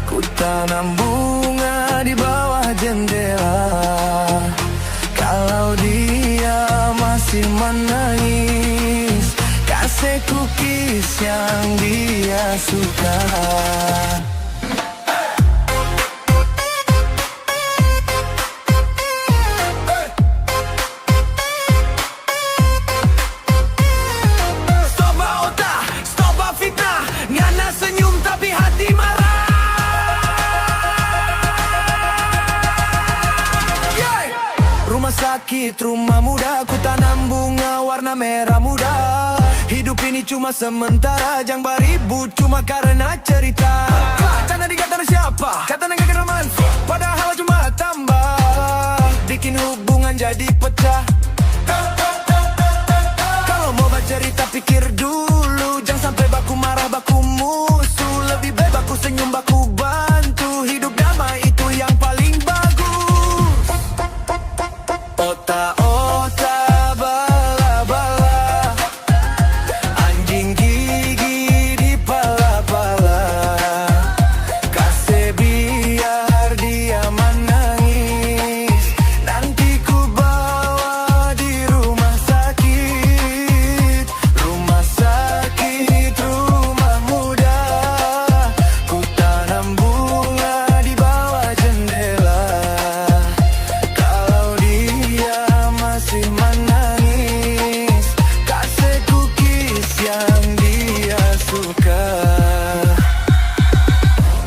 ku tanam bunga di bawah jendela. Kalau dia masih menangis, kasih cookies yang dia suka. Rumah sakit, rumah muda, ku tanam bunga warna merah muda. Hidup ini cuma sementara, jangan beribut cuma karena cerita. Karena dikatakan siapa, kata gak kena manfaat, padahal cuma tambah bikin hubungan jadi pecah. Kalau mau bercerita pikir dulu, jangan sampai baku marah, baku musuh. Lebih baik baku senyum, baku bantu. Hidup damai itu yang paling bagus. Otak-otak bala-bala, anjing gigi di pala-pala, kasih biar dia menangis, nanti ku bawa di rumah sakit. Rumah sakit, rumah muda, ku tanam bunga di bawah jendela. Kalau dia masih menangis, kasih cookies yang dia suka.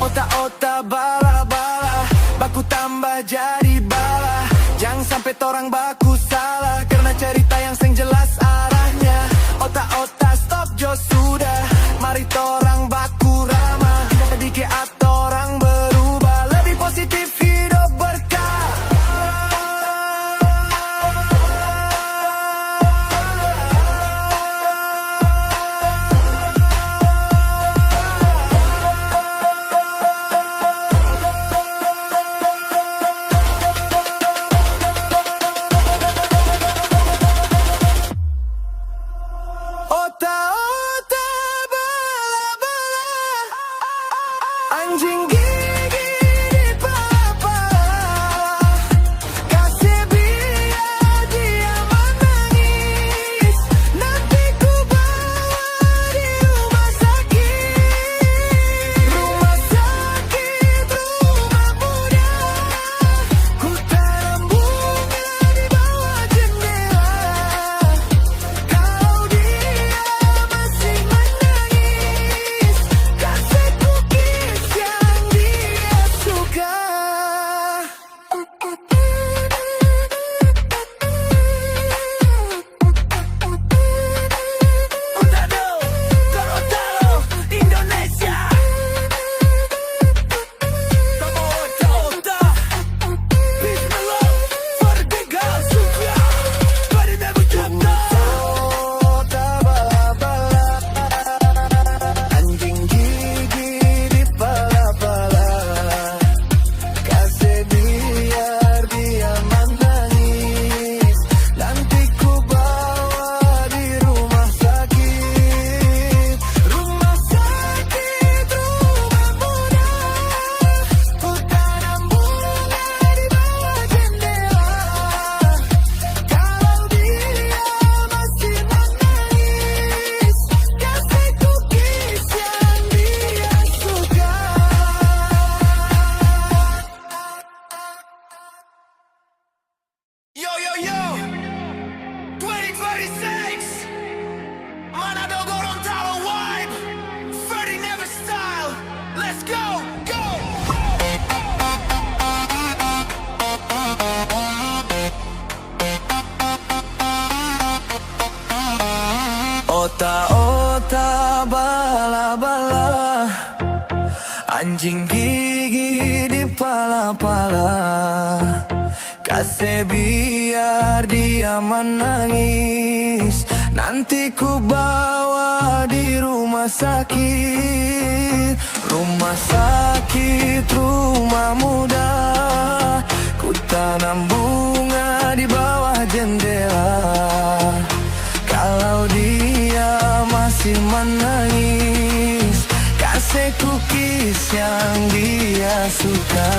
Otak-otak bala-bala, baku tambah jadi bala. Jangan sampai torang baku salah, karena cerita yang seng jelas arahnya. Otak-otak stop jo sudah, mari torang baku ramah. Sedikit atau orang berubah, lebih positif hidup berkah. Otak-otak bala-bala, anjing gigi di pala-pala, kasih biar dia menangis, nanti ku bawa di rumah sakit. Rumah sakit, rumah muda, ku tanam bunga di bawah jendela. Kalau dia masih menangis, kasih cookies yang dia suka. Untado, Gorontalo, Indonesia. Como otak-otak, peace and love for the big girls who cry, but it never dropped down. Otak bala-bala, anjing gigi di pala-pala, kasih biar dia menangis, nanti ku bawa di rumah sakit. Rumah sakit, rumah muda, ku tanam bunga di bawah jendela. Kalau dia masih menangis, kasih cookies yang dia suka. Yo, yo, yo, 2026, Manado Gorontalo vibe, Ferdy Never style, let's go, go! Otak-otak bala-bala, anjing gigi di pala-pala, kasih biar dia menangis, nanti ku bawa di rumah sakit. Rumah sakit, rumah muda, ku tanam bunga di bawah jendela. Kalau dia masih menangis, kasih cookies yang dia suka.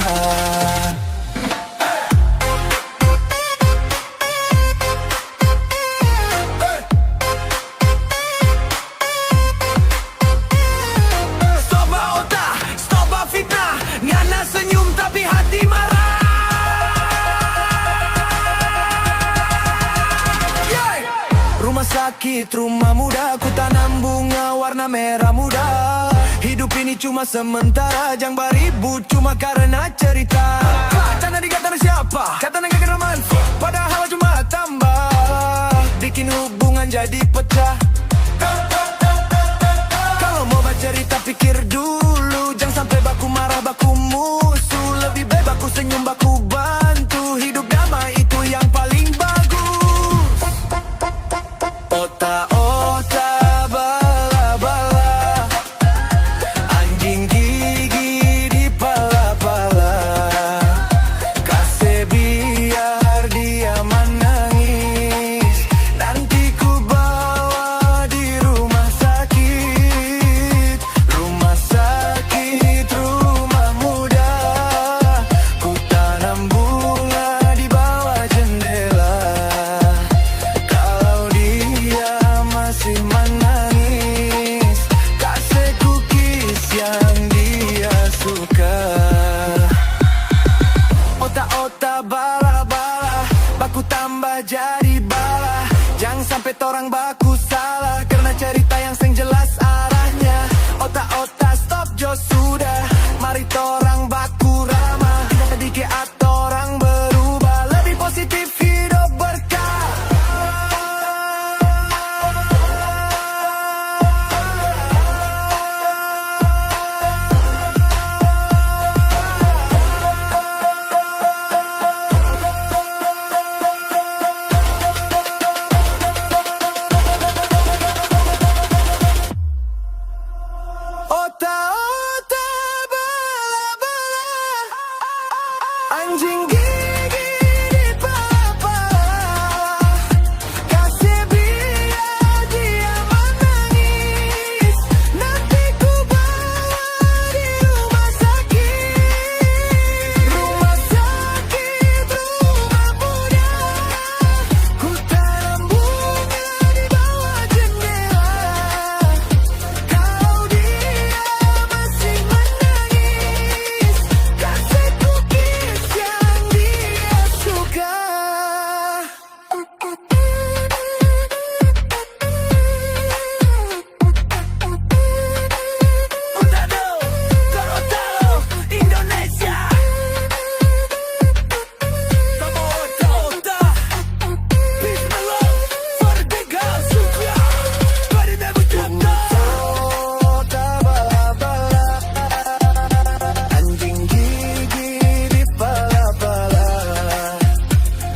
Senyum tapi hati marah. Rumah sakit, rumah muda, ku tanam bunga warna merah muda. Hidup ini cuma sementara, jangan beribut cuma karena cerita. Canda dikatakan siapa? Kata nggak kena manfaat, padahal cuma tambah bikin hubungan jadi pecah. Kalau mau bercerita pikir dulu, jangan sampai baku marah baku musuh. Lebih baik baku senyum baku bantu, hidup damai itu yang paling bagus. Ota-ota bala-bala, anjing gigi di pala-pala. Kasih biar dia menangis, nanti ku bawa di rumah sakit. Rumah sakit, rumah muda, ku tanam bunga di bawah jendela. Kalau dia masih menangis, kasih cookies yang dia suka. Otak-otak bala-bala, baku tambah jadi bala. Jangan sampai torang baku salah, karena cerita yang seng jelas arahnya. Otak-otak stop jo sudah, mari torang baku ramah. Sedikit atau orang berubah, lebih positif hidup berkah. Otak-otak bala-bala, anjing gigi di pala-pala. Kasih biar dia menangis, nanti ku bawa di rumah sakit. Rumah sakit, rumah muda, ku tanam bunga di bawah jendela. Kalau dia masih menangis, kasih cookies yang dia suka. Utado, Gorontalo, Indonesia. Kamu otak-otak, peace and love for the girls who cry, but it never dropped down. Otak bala-bala, anjing gigi di pala-pala.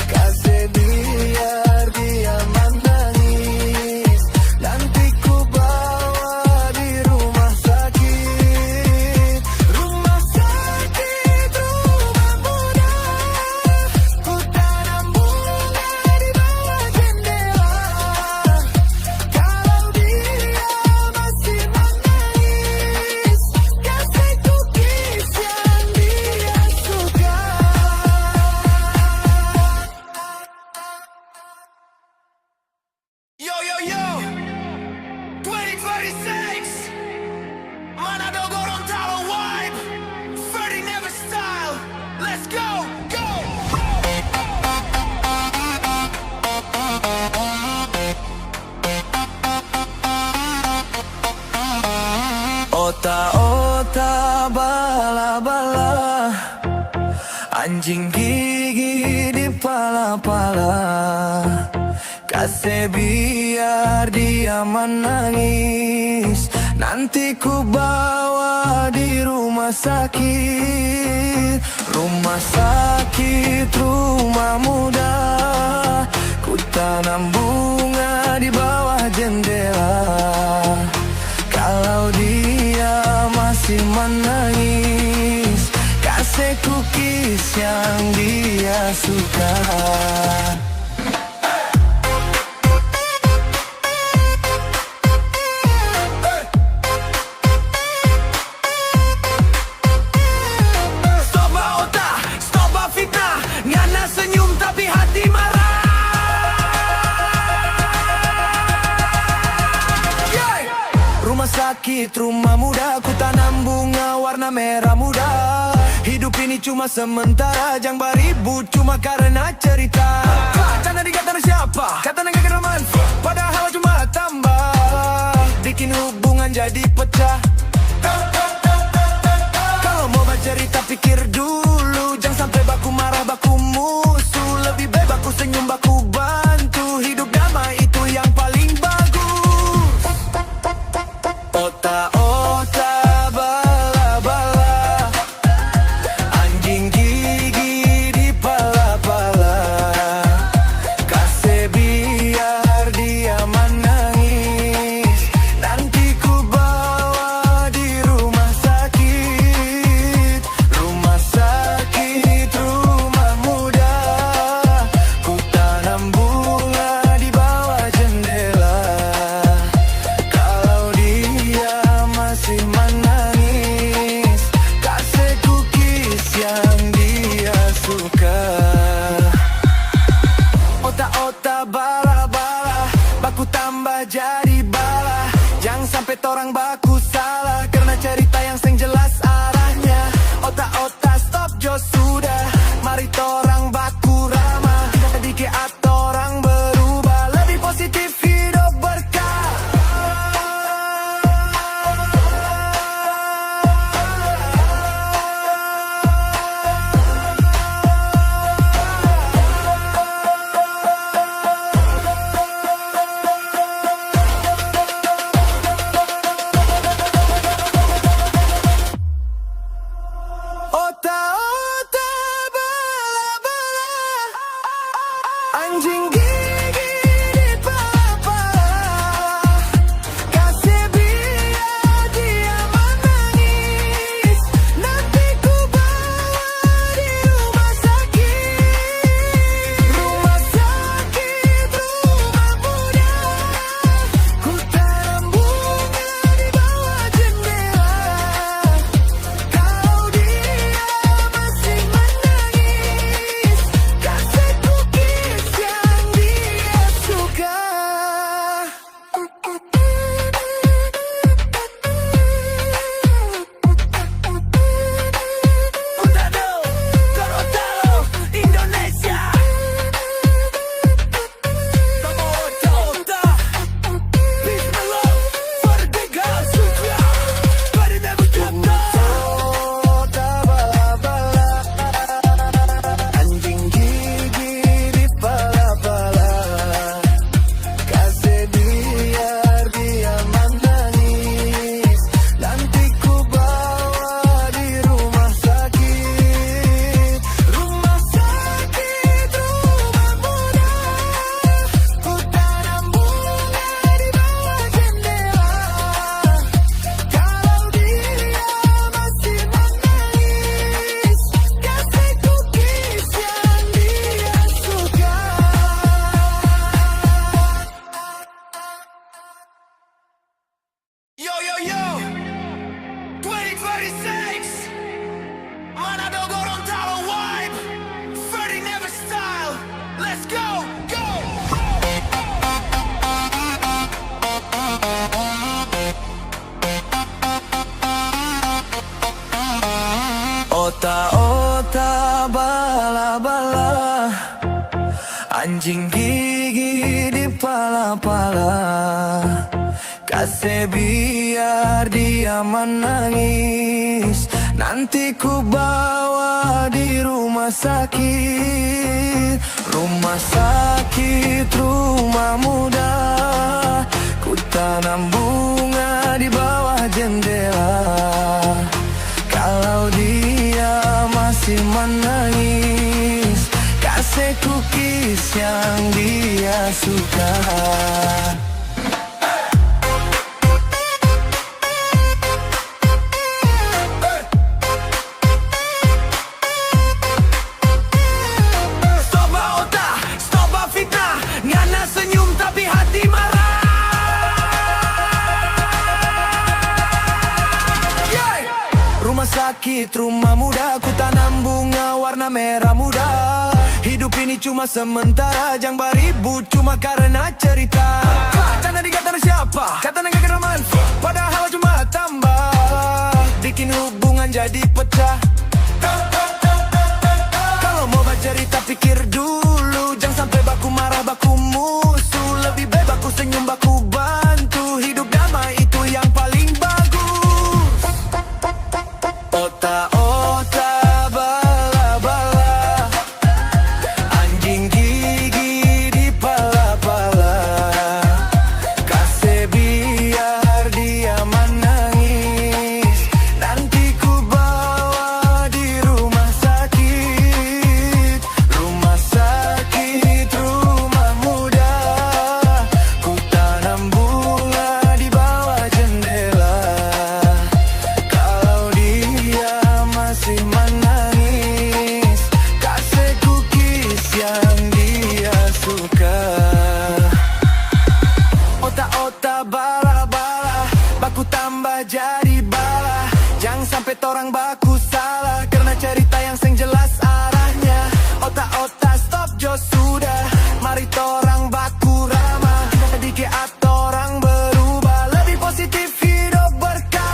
Kasih biar dia menangis, nanti ku bawa di rumah sakit. Rumah sakit, rumah muda, ku tanam bunga di bawah jendela. Kalau dia masih menangis, kasih cookies yang dia suka. Yo yo yo, 2026, Manado Gorontalo vibe, Ferdy Never style, let's go, go. Otak-otak bala-bala, anjing gigi di pala-pala. Kasih biar dia menangis, nanti ku bawa di rumah sakit. Rumah sakit, rumah muda, ku tanam bunga di bawah jendela. Kalau dia masih menangis, kasih cookies yang dia suka. Senyum tapi hati marah. Rumah sakit, rumah muda, ku tanam bunga warna merah muda. Hidup ini cuma sementara, jangan beribut cuma karena cerita. Canda dikata siapa? Kata gak kena manfaat, padahal cuma tambah bikin hubungan jadi pecah. Kalau mau bercerita pikir dulu, jangan sampai baku marah, baku musuh. Lebih baik baku senyum, baku bantu. Hidup damai itu yang paling bagus. Ota-ota bala-bala, anjing gigi di pala-pala. Kasih biar dia menangis, nanti ku bawa di rumah sakit. Rumah sakit, rumah muda, ku tanam bunga di bawah jendela. Kalau dia masih menangis, kasih cookies yang dia suka. Ota-ota bala-bala, baku tambah jadi bala. Jangan sampai torang baku salah, karena cerita yang seng jelas arahnya. Ota-ota stop jo sudah, mari torang baku ramah. Sedikit atau orang berubah, lebih positif hidup berkah. Ota-ota bala-bala, anjing gigi di pala-pala. Kasih biar dia menangis, nanti ku bawa di rumah sakit. Rumah sakit, rumah muda, ku tanam bunga di bawah jendela. Kalau dia masih menangis, kasih cookies yang dia suka. Utado, Gorontalo, Indonesia. Sama ota-ota, peace and love for the girls who cry, but it never comes down. Ota bala-bala, anjing gigi di pala-pala. Kasih biar dia menangis, nanti ku bawa di rumah sakit. Rumah sakit, rumah muda, ku tanam bunga di bawah jendela. Kalau dia masih menangis, kasih cookies yang dia suka. Yo yo yo, 2026, Manado Gorontalo vibe, Ferdy Never style, let's go, go. Ota-ota bala-bala, anjing gigi di pala-pala. Kasih biar dia menangis, nanti ku bawa di rumah sakit. Rumah sakit, rumah muda, ku tanam bunga di bawah jendela. Kalau dia masih menangis, kasih cookies yang dia suka. sakit, rumah muda. Ku tanam bunga warna merah muda. Hidup ini cuma sementara, jangan beribut cuma karena cerita. Jangan dikata siapa, kata gak kena manfaat, padahal cuma tambah bikin hubungan jadi pecah. Kalau mau bercerita pikir dulu, jangan sampai baku marah, baku musuh. Lebih baik baku senyum, baku bantu. Hidup damai itu yang paling bagus. Otak-otak bala-bala, anjing gigi di pala-pala. Kasih biar dia menangis, nanti ku bawa di rumah sakit. Rumah sakit, rumah muda. Ku tanam bunga di bawah jendela. Kalau dia masih menangis, kasih cookies yang dia suka. Otak-otak bala-bala, baku tambah jadi bala. Jangan sampai torang baku salah, karena cerita yang seng jelas arahnya. Otak-otak stop jo sudah, mari torang baku ramah. Sedikit atau orang berubah, lebih positif hidup berkah.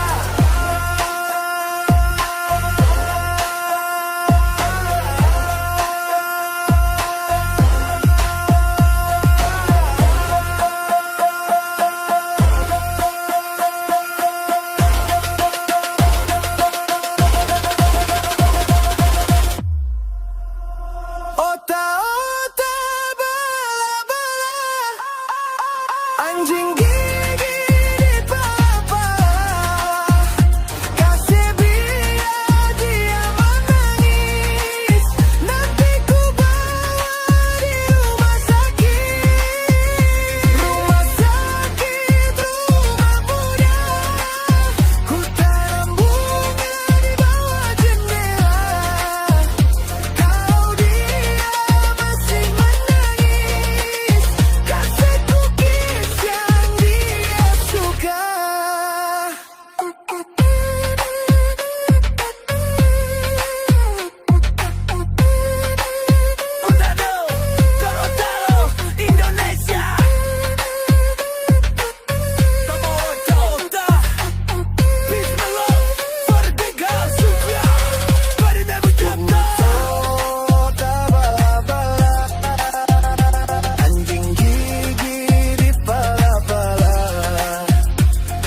Otak-otak bala-bala, anjing gigi di pala-pala. Kasih biar dia menangis, nanti ku bawa di rumah sakit. Rumah sakit, rumah muda. Ku tanam bunga di bawah jendela. Kalau dia masih menangis, kasih cookies yang dia suka. Utado, Gorontalo, Indonesia. Kamu otak-otak, peace and love for the girls suka. Pada never jumpa. Otak bala-bala, anjing gigi di pala-pala.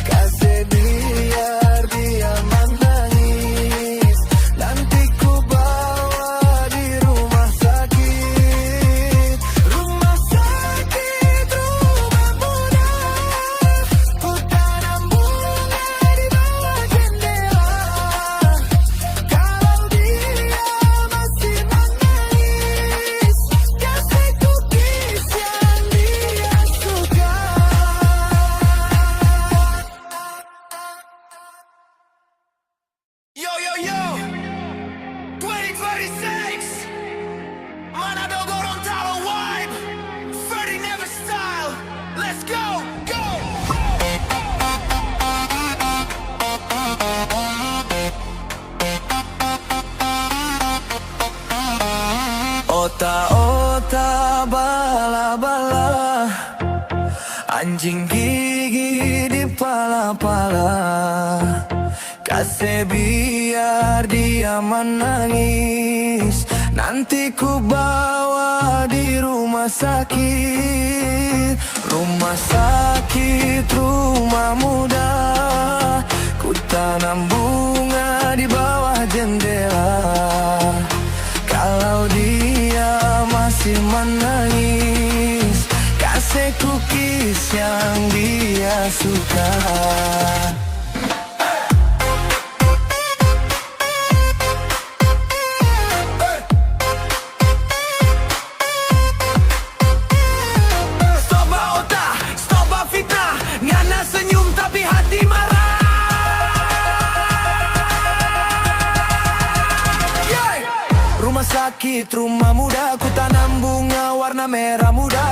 Kasih biar dia menangis, nanti ku bawa di rumah sakit. Rumah sakit, rumah muda. Ku tanam bunga di bawah jendela. Kalau dia masih menangis, kasih cookies yang dia suka. Yo yo yo, 2026, Manado Gorontalo vibe, Ferdy Never style, let's go, go. Otak-otak bala-bala, anjing gigi di pala-pala. Kasih biar dia menangis, nanti ku bawa di rumah sakit. Rumah sakit, rumah muda. Ku tanam bunga di bawah jendela. Kalau dia masih menangis, kasih cookies yang dia suka. Stop otak, stop fitnah, ngana senyum tapi hati marah. Yeah. Rumah sakit, rumah muda. Ku tanam bunga warna merah muda.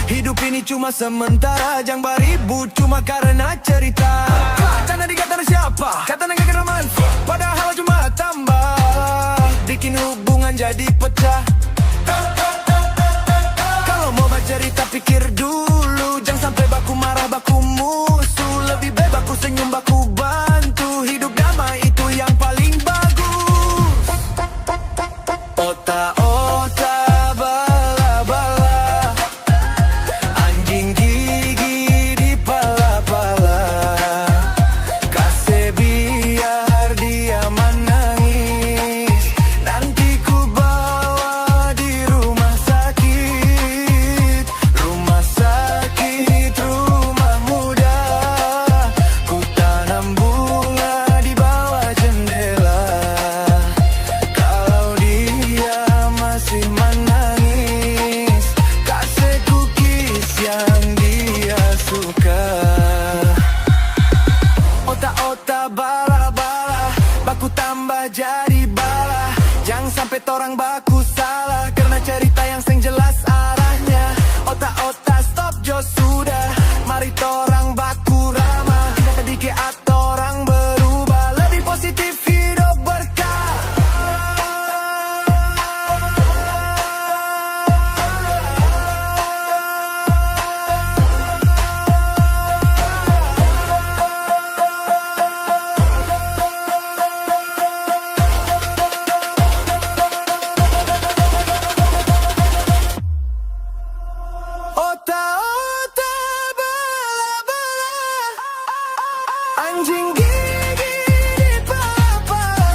Hidup Hidup ini cuma sementara, jangan beribut cuma karena cerita. Karena dikata siapa, kata gak kena manfaat, padahal cuma tambah bikin hubungan jadi pecah. Kalau mau bercerita pikir dulu, jangan sampai baku marah, baku musuh. Lebih baik baku senyum, baku bantu. Hidup damai itu yang paling bagus. Otak-otak bala-bala, anjing gigi di pala-pala. Kasih biar dia menangis, nanti ku bawa di rumah sakit. Rumah sakit, rumah muda. Ku tanam bunga di bawah jendela. Kalau dia masih menangis, kasih cookies yang dia suka. Otak-otak bala-bala, baku tambah jadi bala. Jangan sampai torang baku salah, karena cerita yang seng jelas arahnya. Otak-otak stop jo sudah, mari torang baku ramah. Sedikit atau orang berubah, lebih positif hidup berkah. Otak-otak bala-bala, anjing gigi di pala-pala.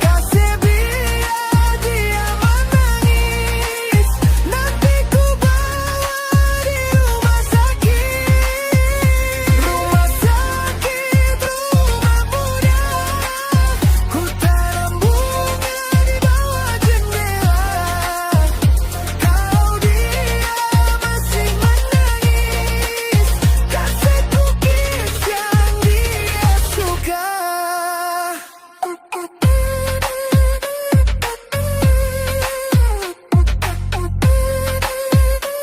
Kasih biar dia menangis, nanti ku bawa di rumah sakit. Rumah sakit, rumah muda. Ku tanam bunga di bawah jendela. Kalau dia masih menangis, kasih cookies yang dia suka.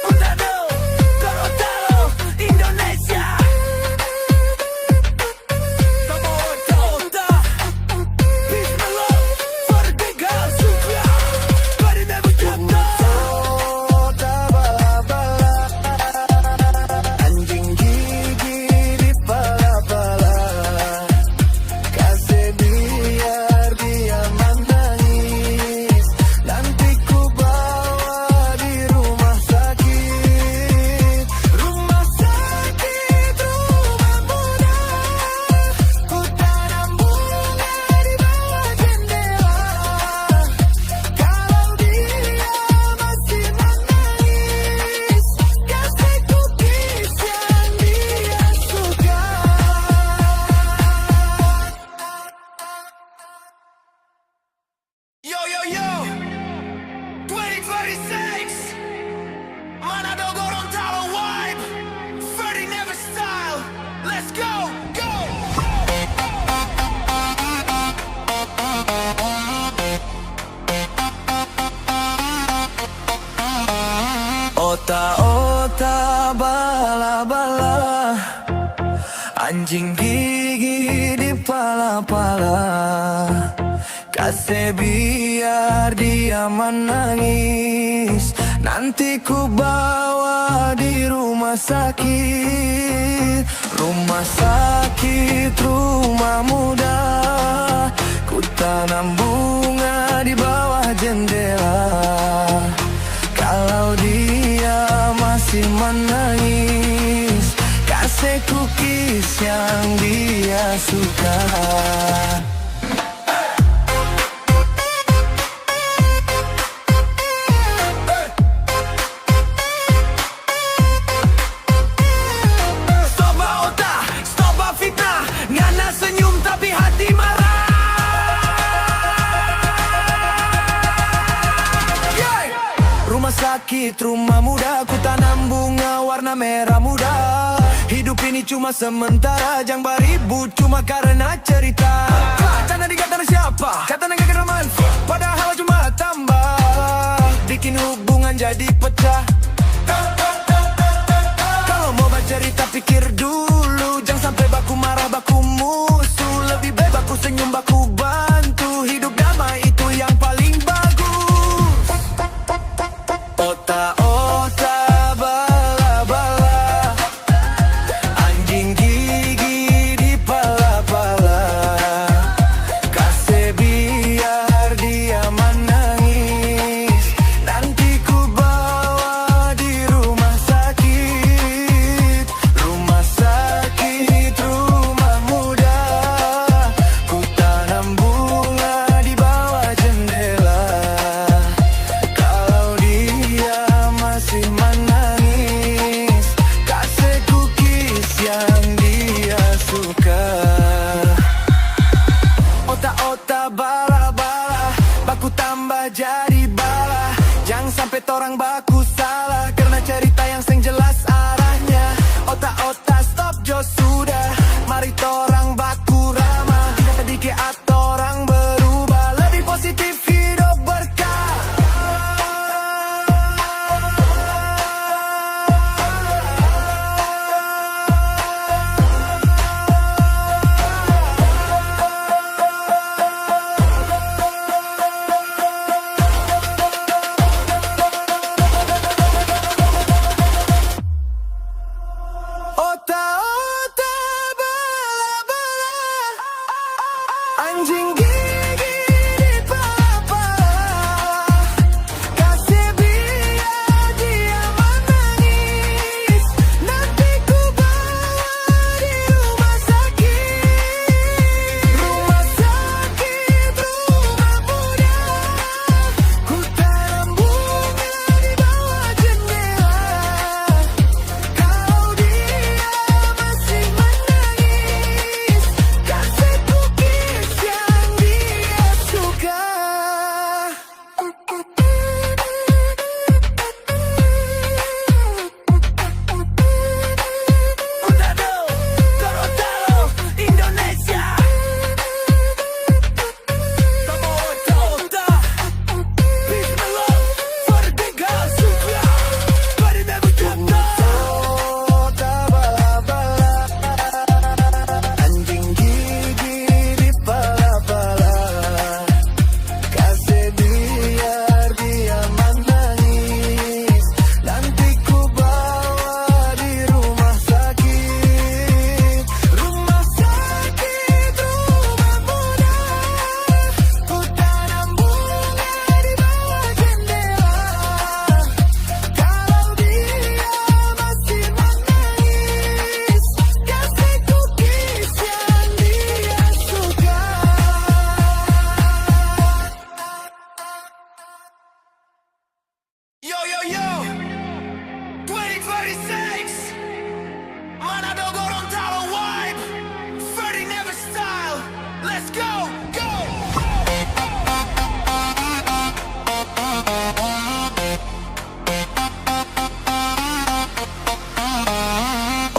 Utado, Gorontalo, Indonesia. Sama otak-otak, peace and love for the big girls who cry, but it never dropped off. Otak bala-bala, anjing gigi di pala-pala. Kasih biar dia menangis, nanti ku bawa di rumah sakit. Rumah sakit, rumah muda. Ku tanam bunga di bawah jendela. Kalau dia masih menangis, kasih cookies yang dia suka. Yo yo yo, 2026, Manado Gorontalo vibe, Ferdy Never style, let's go, go. Otak-otak bala-bala, anjing gigi di pala-pala. Kasih biar dia menangis, nanti ku bawa di rumah sakit. Rumah sakit, rumah muda. Ku tanam bunga di bawah jendela. Kalau dia masih menangis, kasih cookies yang dia suka. Stop otak, stop fitnah, ngana senyum tapi hati marah. Yeah. Rumah sakit, rumah muda, ku tanam bunga warna merah muda. Hidup ini cuma sementara, jangan beribut cuma karena cerita. Karena dikata siapa, kata gak kena manfaat, padahal cuma tambah bikin hubungan jadi pecah.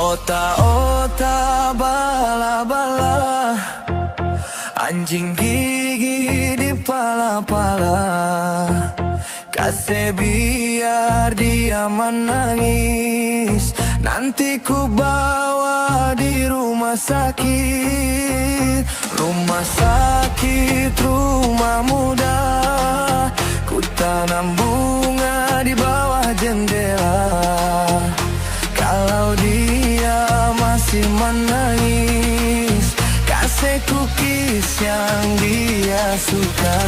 Otak-otak bala-bala, anjing gigi di pala-pala. Kasih biar dia menangis, nanti ku bawa di rumah sakit. Rumah sakit, rumah muda, ku tanam bunga di bawah jendela. Kalau dia masih menangis, kasih cookies yang dia suka.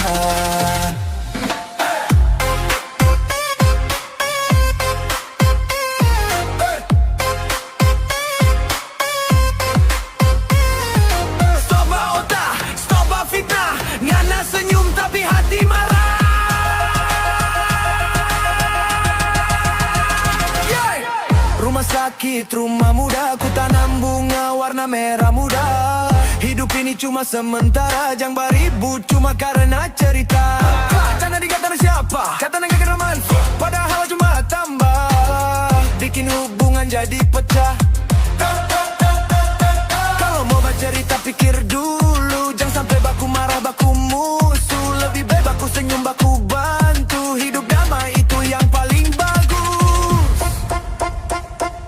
Rumah muda, ku tanam bunga warna merah muda. Hidup ini cuma sementara, jangan beribut cuma karena cerita. Karena dikatakan siapa, kata gak kena manfaat, padahal cuma tambah bikin hubungan jadi pecah. Kalau mau bercerita pikir dulu, jangan sampai baku marah baku musuh. Lebih baik baku senyum baku bantu, hidup damai itu yang paling bagus.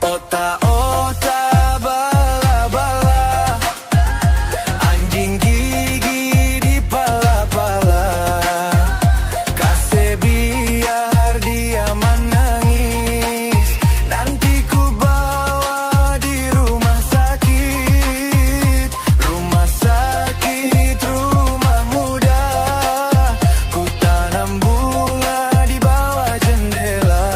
Otak-otak bala-bala, anjing gigi di pala-pala. Kasih biar dia menangis, nanti ku bawa di rumah sakit. Rumah sakit, rumah muda, ku tanam bunga di bawah jendela.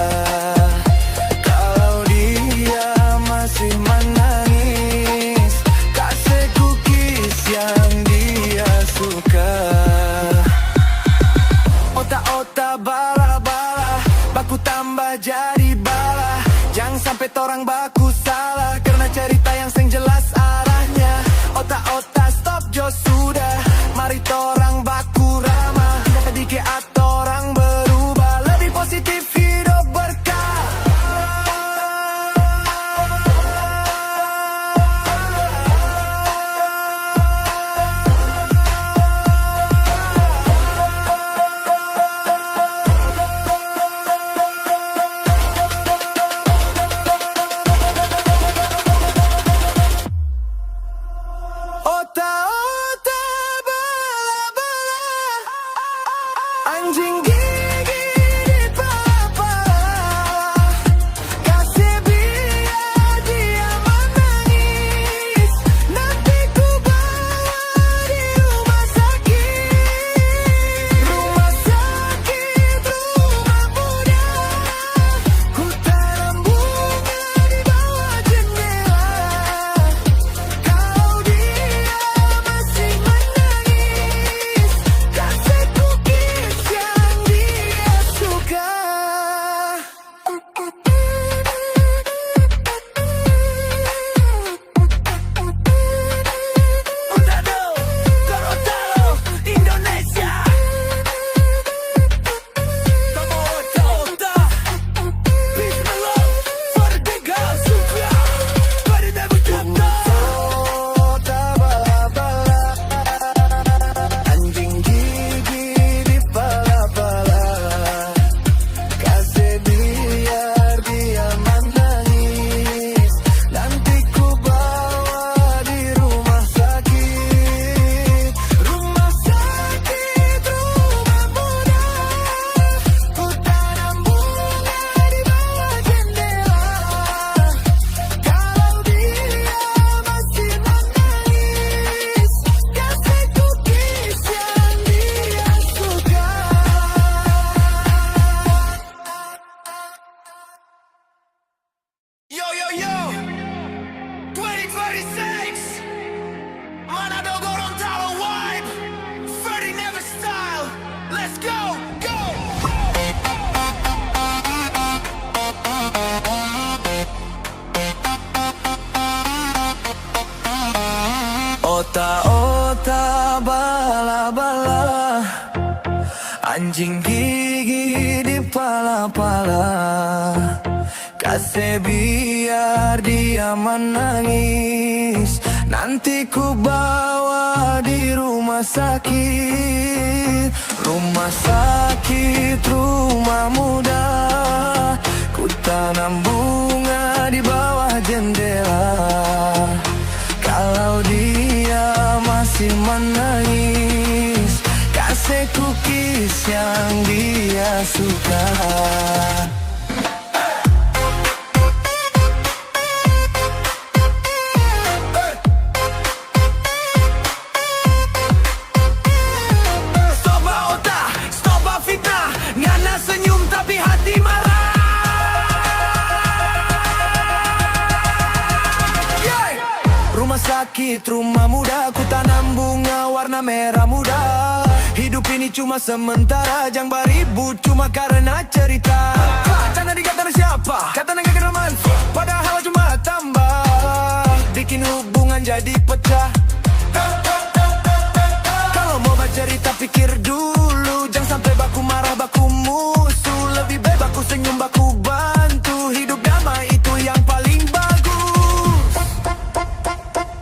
Kalau dia masih menangis, kasih cookies yang dia suka. Otak-otak bala-bala, baku tambah jadi bala. Jangan sampai torang baku salah, karena cerita yang seng jelas arahnya. Otak-otak stop jo sudah, mari torang baku ramah. Sedikit atau orang berubah, lebih positif hidup berkah. Otak-otak bala-bala, anjing gigi di pala-pala. Kasih biar dia menangis, nanti ku bawa di rumah sakit. Rumah sakit, rumah muda, ku tanam bunga di bawah jendela. Kalau dia masih menangis, kasih cookies yang dia suka. Utado, Gorontalo, Indonesia. Kamu otak-otak, peace and love for the big girls who cry, but it never dropped off. Otak bala-bala, anjing gigi di pala-pala. Kasih biar dia menangis, nanti ku bawa di rumah sakit. Rumah sakit, rumah muda, ku tanam bunga di bawah jendela. Kalau dia masih menangis, kasih cookies yang dia suka. Yo yo yo, 2026, Manado Gorontalo vibe, Ferdy Never style, let's go, go! Otak-otak bala-bala, anjing gigi di pala-pala. Kasih Kasih biar dia menangis, nanti ku bawa di rumah sakit. Rumah sakit, rumah muda, ku tanam bunga di bawah jendela. Kalau dia masih menangis, kasih cookies yang dia suka. Sakit rumah muda, ku tanam bunga warna merah muda. Hidup ini cuma sementara, jangan beribut cuma karena cerita. Jangan dikatakan siapa, kata gak kenal manfaat, padahal cuma tambah bikin hubungan jadi pecah. Kalau mau bercerita pikir dulu, jangan sampai baku marah baku musuh. Lebih baik baku senyum baku bantu, hidup damai itu yang paling bagus.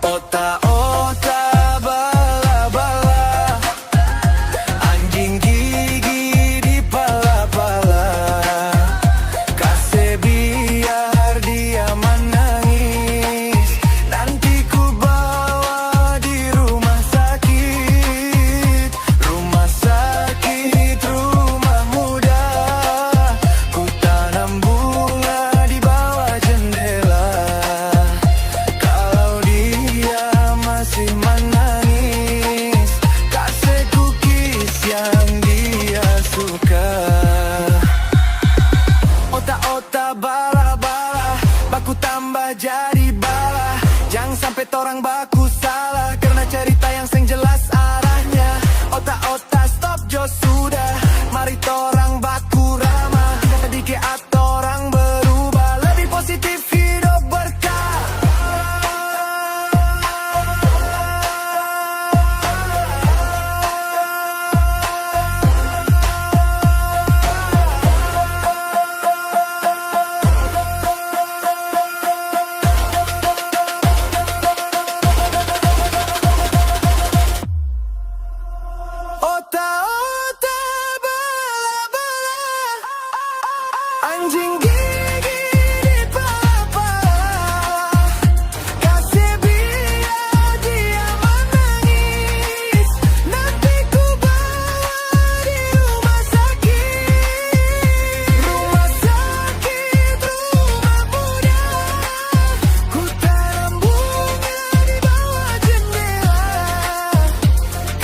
Otak-otak bala-bala, anjing gigi di pala-pala. Kasih biar dia menangis, nanti ku bawa di rumah sakit. Rumah sakit, rumah muda, ku tanam bunga di bawah jendela. Kalau dia masih menangis, kasih cookies yang dia suka. Otak-otak bala-bala, baku tambah jadi bala. Jangan sampai torang baku salah, karena cerita yang seng jelas arahnya. Otak-otak stop jo sudah, mari torang baku ramah. Sedikit atau orang berubah, lebih positif hidup berkah. Otak-otak bala-bala, anjing gigi di pala-pala. Kasih biar dia menangis, nanti ku bawa di rumah sakit. Rumah sakit, rumah muda, ku tanam bunga di bawah jendela.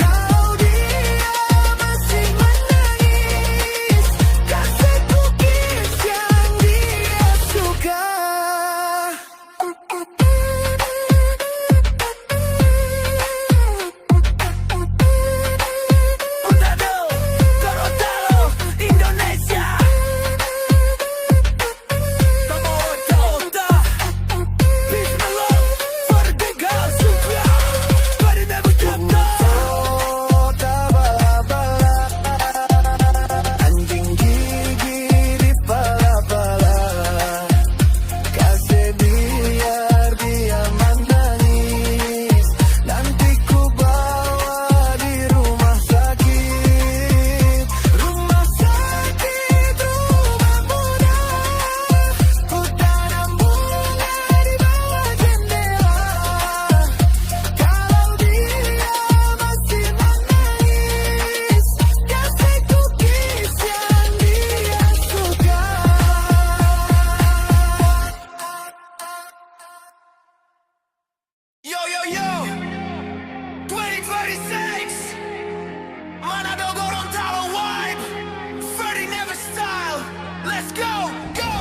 Kalau dia masih menangis, kasih cookies yang dia suka. Utado, Gorontalo, Indonesia. Sama otak-otak, peace and love for the big house juga. Pada never drop otak bala-bala, anjing gigi di pala-pala. Kasih biar dia menangis, nanti ku bawa di rumah sakit. Rumah sakit, rumah muda, ku tanam bunga di bawah jendela. Kalau dia masih menangis, kasih cookies yang dia suka. Yo yo yo, 2026, Manado Gorontalo vibe, Freddie Never style, let's go, go.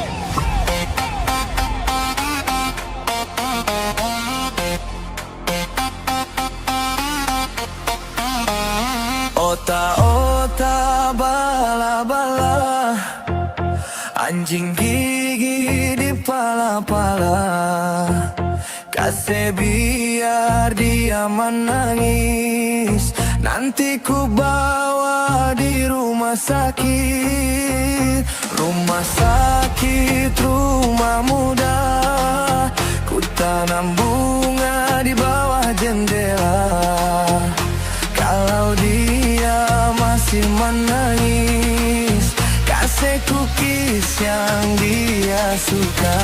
Otak-otak bala-bala, anjing gigi di pala-pala. Kasih biar dia menangis, nanti ku bawa di rumah sakit. Rumah sakit, rumah muda, ku tanam bunga di bawah jendela. Kalau dia masih menangis, kasih cookies yang dia suka.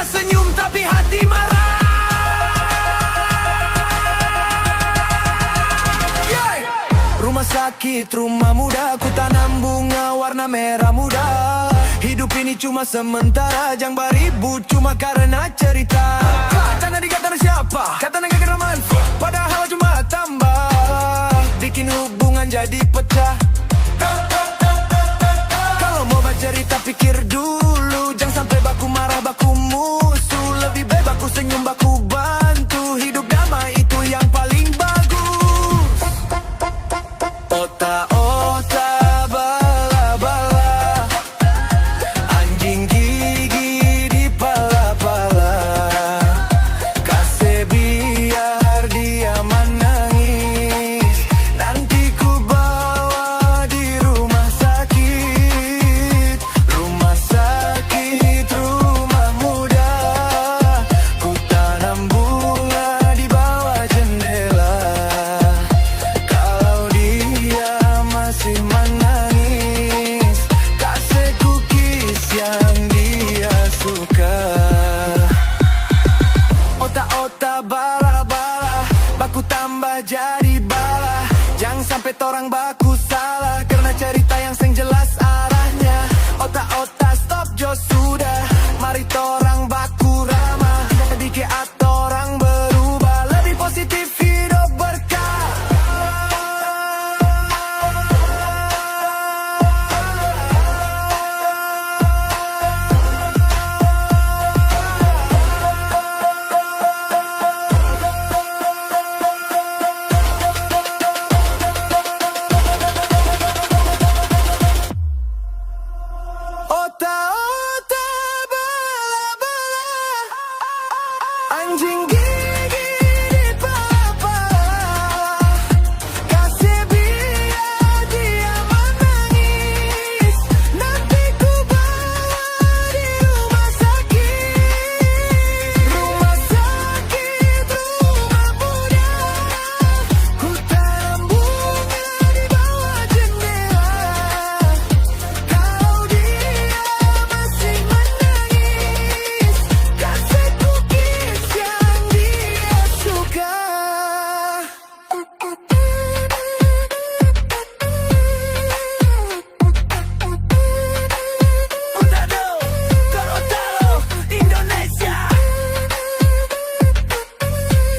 Senyum tapi hati marah. Rumah sakit, rumah muda, ku tanam bunga warna merah muda. Hidup ini cuma sementara, jangan beribut cuma karena cerita. Karena dikatakan siapa, katanya gak kena manfaat, padahal cuma tambah bikin hubungan jadi pecah. Kalau mau bercerita pikir dulu, jangan sampai baku marah, baku musuh. Lebih baik baku senyum, baku bantu. Hidup damai itu yang paling bagus. Ota-ota, bala-bala, anjing gigi di pala-pala, kasih biar dia menangis, nanti ku bawa di rumah sakit. Rumah sakit, rumah muda, ku tanam bunga di bawah jendela. Kalau dia masih menangis, kasih cookies yang dia suka. Otak-otak, bala-bala, baku tambah jadi bala. Jangan sampai torang baku salah, karena cerita yang seng jelas arahnya. Otak-otak stop jo sudah, mari torang baku ramah. Sedikit atau orang berubah, lebih positif hidup berkah. Otak-otak, bala-bala, anjing gigi di pala-pala, kasih biar dia menangis, nanti ku bawa di rumah sakit. Rumah sakit, rumah muda, ku tanam bunga di bawah jendela. Kalau dia masih menangis, kasih cookies yang dia suka. Untado, Gorontalo, Indonesia.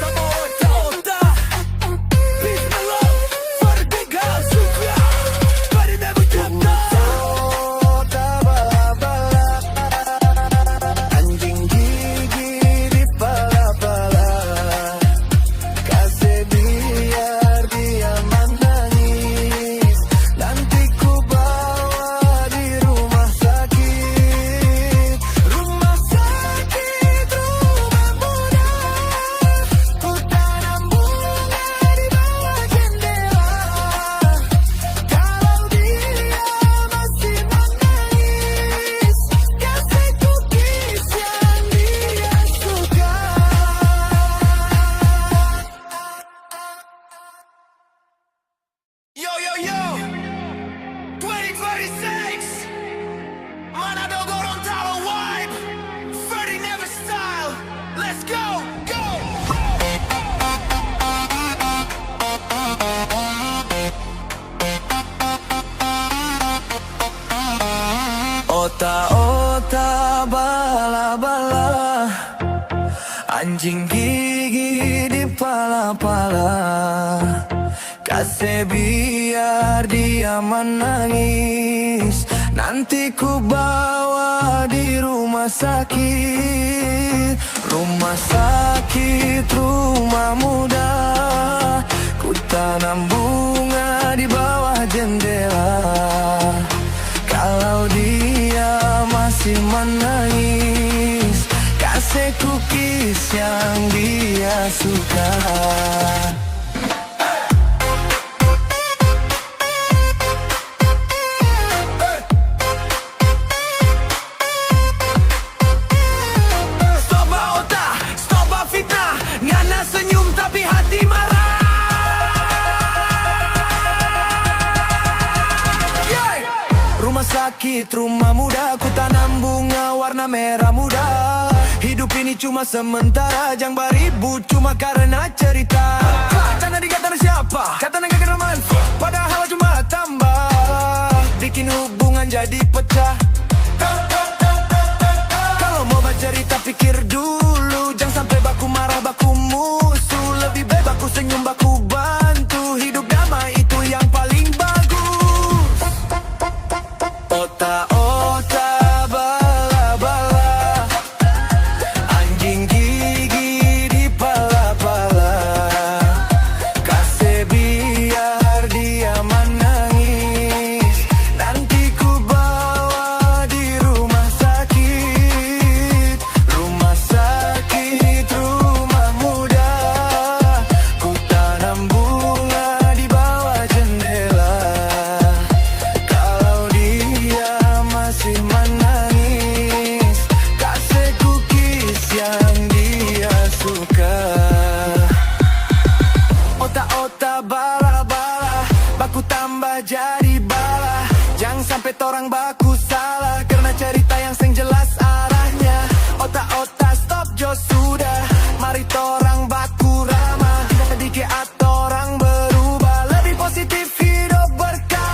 Kamu otak-otak, peace and love for the big house. Bari never jump. Otak-otak, bala-bala, anjing gigi di pala-pala, kasih biar dia menangis, nanti ku bawa di rumah sakit. Rumah sakit, rumah muda, ku tanam bunga di bawah jendela. Kalau dia masih menangis, kasih cookies yang dia suka. Yo, yo, yo, 2026, Manado Gorontalo vibe, Ferdy Never style, let's go, go! Otak-otak, bala-bala, anjing gigi di pala-pala, kasih biar dia menangis, nanti ku bawa di rumah sakit. Rumah sakit, rumah muda, ku tanam bunga di bawah yang dia suka. Senyum tapi hati marah. Rumah sakit, rumah muda, ku tanam bunga warna merah muda. Hidup ini cuma sementara, jangan beribut cuma karena cerita. Karena dikatakan siapa, kata negara kena manfaat, padahal cuma tambah bikin hubungan jadi pecah. Kalau mau bercerita pikir dulu, jangan sampai baku marah, baku musuh. Lebih baik baku senyum, baku bantu. Hidup damai itu yang paling bagus. Otak-otak bala-bala, anjing gigi di pala-pala. Kasih biar dia menangis, nanti ku bawa di rumah sakit. Rumah sakit, rumah muda, ku tanam bunga di bawah jendela. Kalau dia masih menangis, kasih cookies yang dia suka. Otak-otak bala-bala, baku tambah jadi bala. Jangan sampai torang baku salah, karena cerita yang seng jelas arahnya. Otak-otak stop jo sudah, mari torang baku ramah. Tidak sedikit atau orang berubah, lebih positif hidup berkah.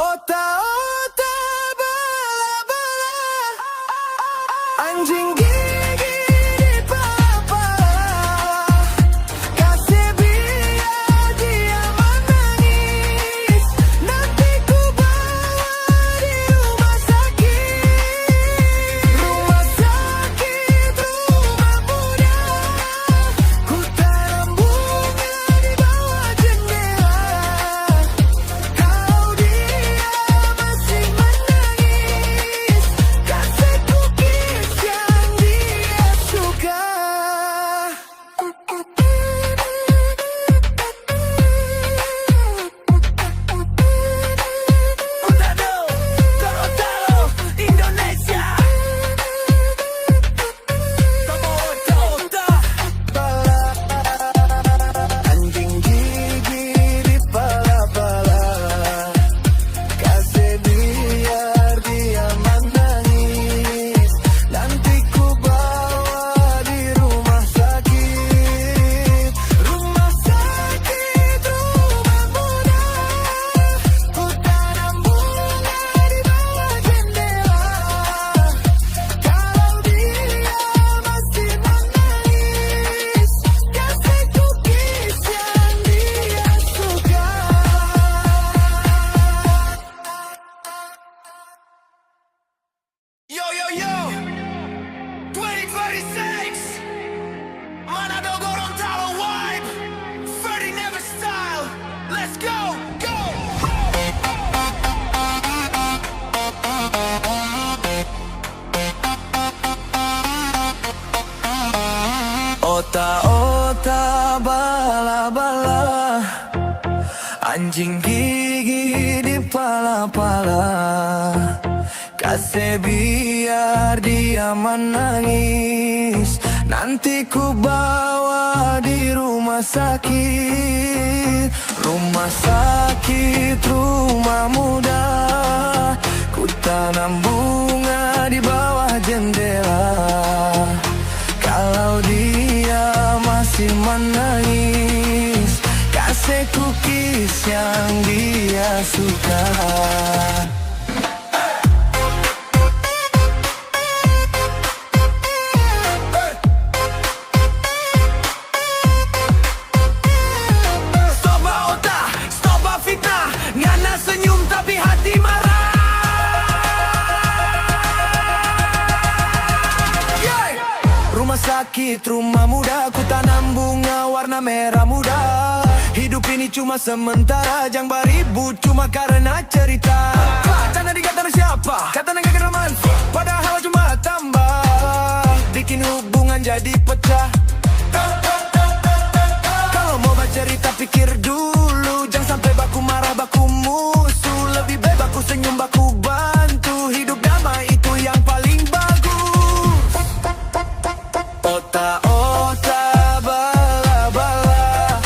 Otak-otak bala-bala, anjing gigi di pala-pala. Kasih biar dia menangis, nanti ku bawa di rumah sakit. Rumah sakit, rumah muda, ku tanam bunga di bawah jendela. Kalau dia masih menangis, kasih cookies yang dia suka. Utado, Gorontalo, Indonesia. Otak-otak bala, anjing gigi di pala-pala. Kasih biar dia menangis, nanti ku bawa di rumah sakit. Rumah sakit, rumah muda, ku tanam bunga di bawah jendela. Kalau dia masih menangis, kasih cookies yang dia suka. Yo yo yo, 2026, Manado Gorontalo vibe, Ferdy Never style, let's go, go. Otak-otak bala-bala, anjing gigi di pala-pala. Kasih biar dia menangis, nanti ku bawa di rumah sakit. Rumah sakit, rumah muda, ku tanam bunga di bawah jendela. Kalau dia masih menangis, kasih cookies yang dia suka. Stop fitnah, ngana senyum tapi hati marah. sakit rumah muda, ku tanam bunga warna merah muda. Hidup ini cuma sementara, jangan beribut cuma karena cerita. Jangan dikatakan siapa, kata gak kena manfaat, padahal cuma tambah bikin hubungan jadi pecah. Kalau mau bercerita pikir dulu, jangan sampai baku marah baku musuh. Lebih baik baku senyum baku bantu, hidup damai itu yang paling bagus. Otak-otak bala-bala,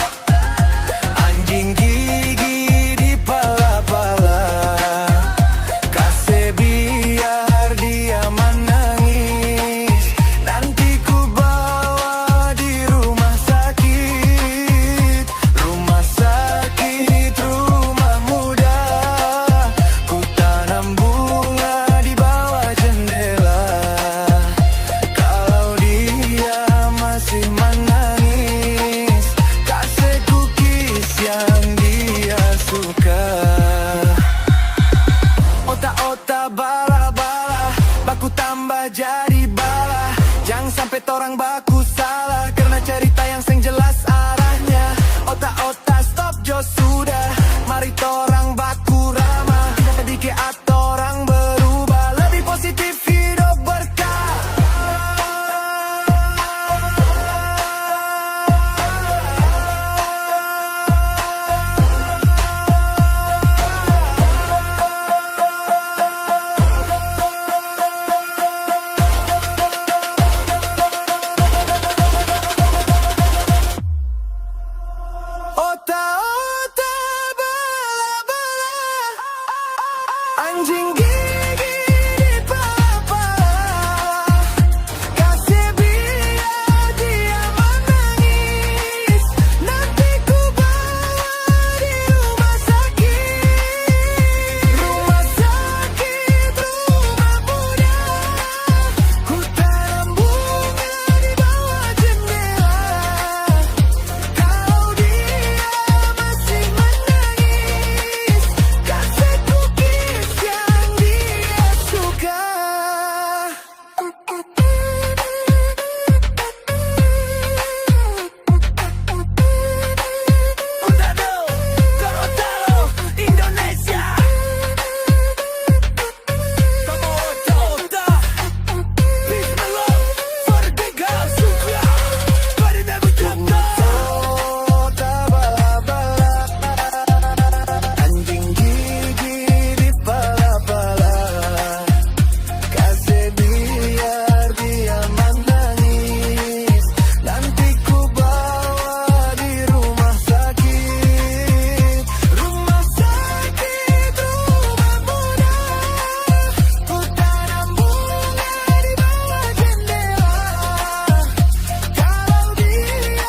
anjing gigi di pala-pala. Kasih biar dia menangis, nanti ku bawa di rumah sakit. Rumah sakit, rumah muda, ku tanam bunga di bawah jendela. Kalau dia masih menangis, kasih cookies yang dia suka. Otak-otak bala-bala, baku tambah jadi bala. Jangan sampai torang baku salah, karena cerita yang seng jelas arahnya. Otak-otak stop jo sudah, mari torang baku ramah. Sedikit atau orang berubah, lebih positif hidup berkah. Otak-otak bala-bala, anjing gigi di pala-pala. Kasih biar dia menangis, nanti ku bawa di rumah sakit. Rumah sakit, rumah muda, ku tanam bunga di bawah jendela. Kalau dia masih menangis, kasih cookies yang dia suka. Utado, Gorontalo, Indonesia. Kamu otak-otak, peace and love for the big girls who cry, but it never dropped off. Otak bala-bala, anjing gigi di pala-pala. Kasih biar dia menangis, nanti ku bawa di rumah sakit. Rumah sakit, rumah muda, ku tanam bunga di bawah jendela. Kalau dia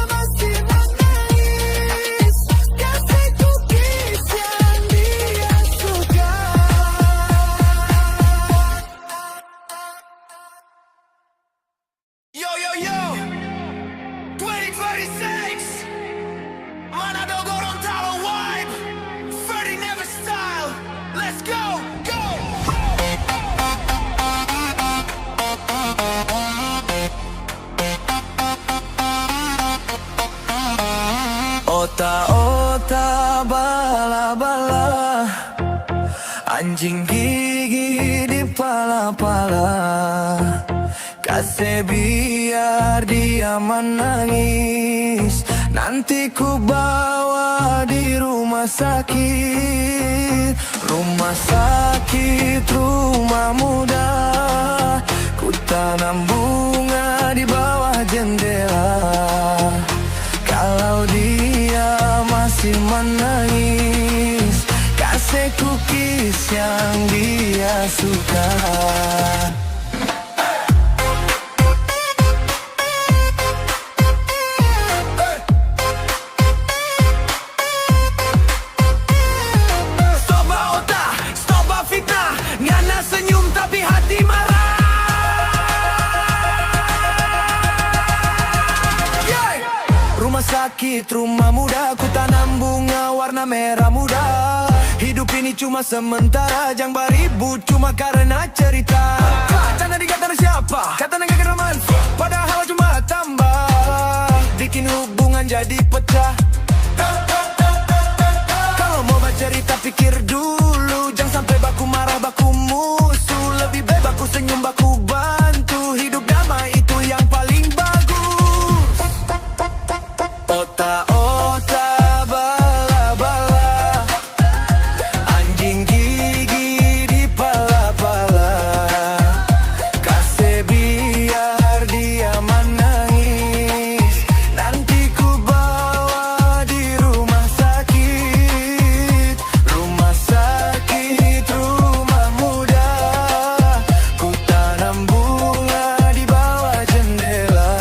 masih menangis, kasih cookies yang dia suka. Yo yo yo, 2026, Manado Gorontalo vibe, Ferdy Never style, let's go, go! Otak-otak bala-bala, anjing gigi di pala-pala. Kasih biar dia menangis, nanti ku bawa di rumah sakit. Rumah sakit, rumah muda, ku tanam bunga di bawah jendela. Kalau dia masih menangis, kasih cookies yang dia suka. Stop otak, stop fitnah, ngana senyum tapi hati marah. Rumah sakit, rumah muda, ku tanam bunga warna merah muda. Hidup ini cuma sementara, jangan beribut cuma karena cerita. Jangan dikatakan siapa, kata gak kena manfaat, padahal cuma bikin hubungan jadi pecah. Kalau mau bercerita pikir dulu, jangan sampai baku marah baku musuh. Lebih baik baku senyum baku bantu, hidup damai itu yang paling bagus. Otak-otak bala-bala, anjing gigi di pala-pala. Kasih biar dia menangis, nanti ku bawa di rumah sakit. Rumah sakit, rumah muda. Ku tanam bunga di bawah jendela.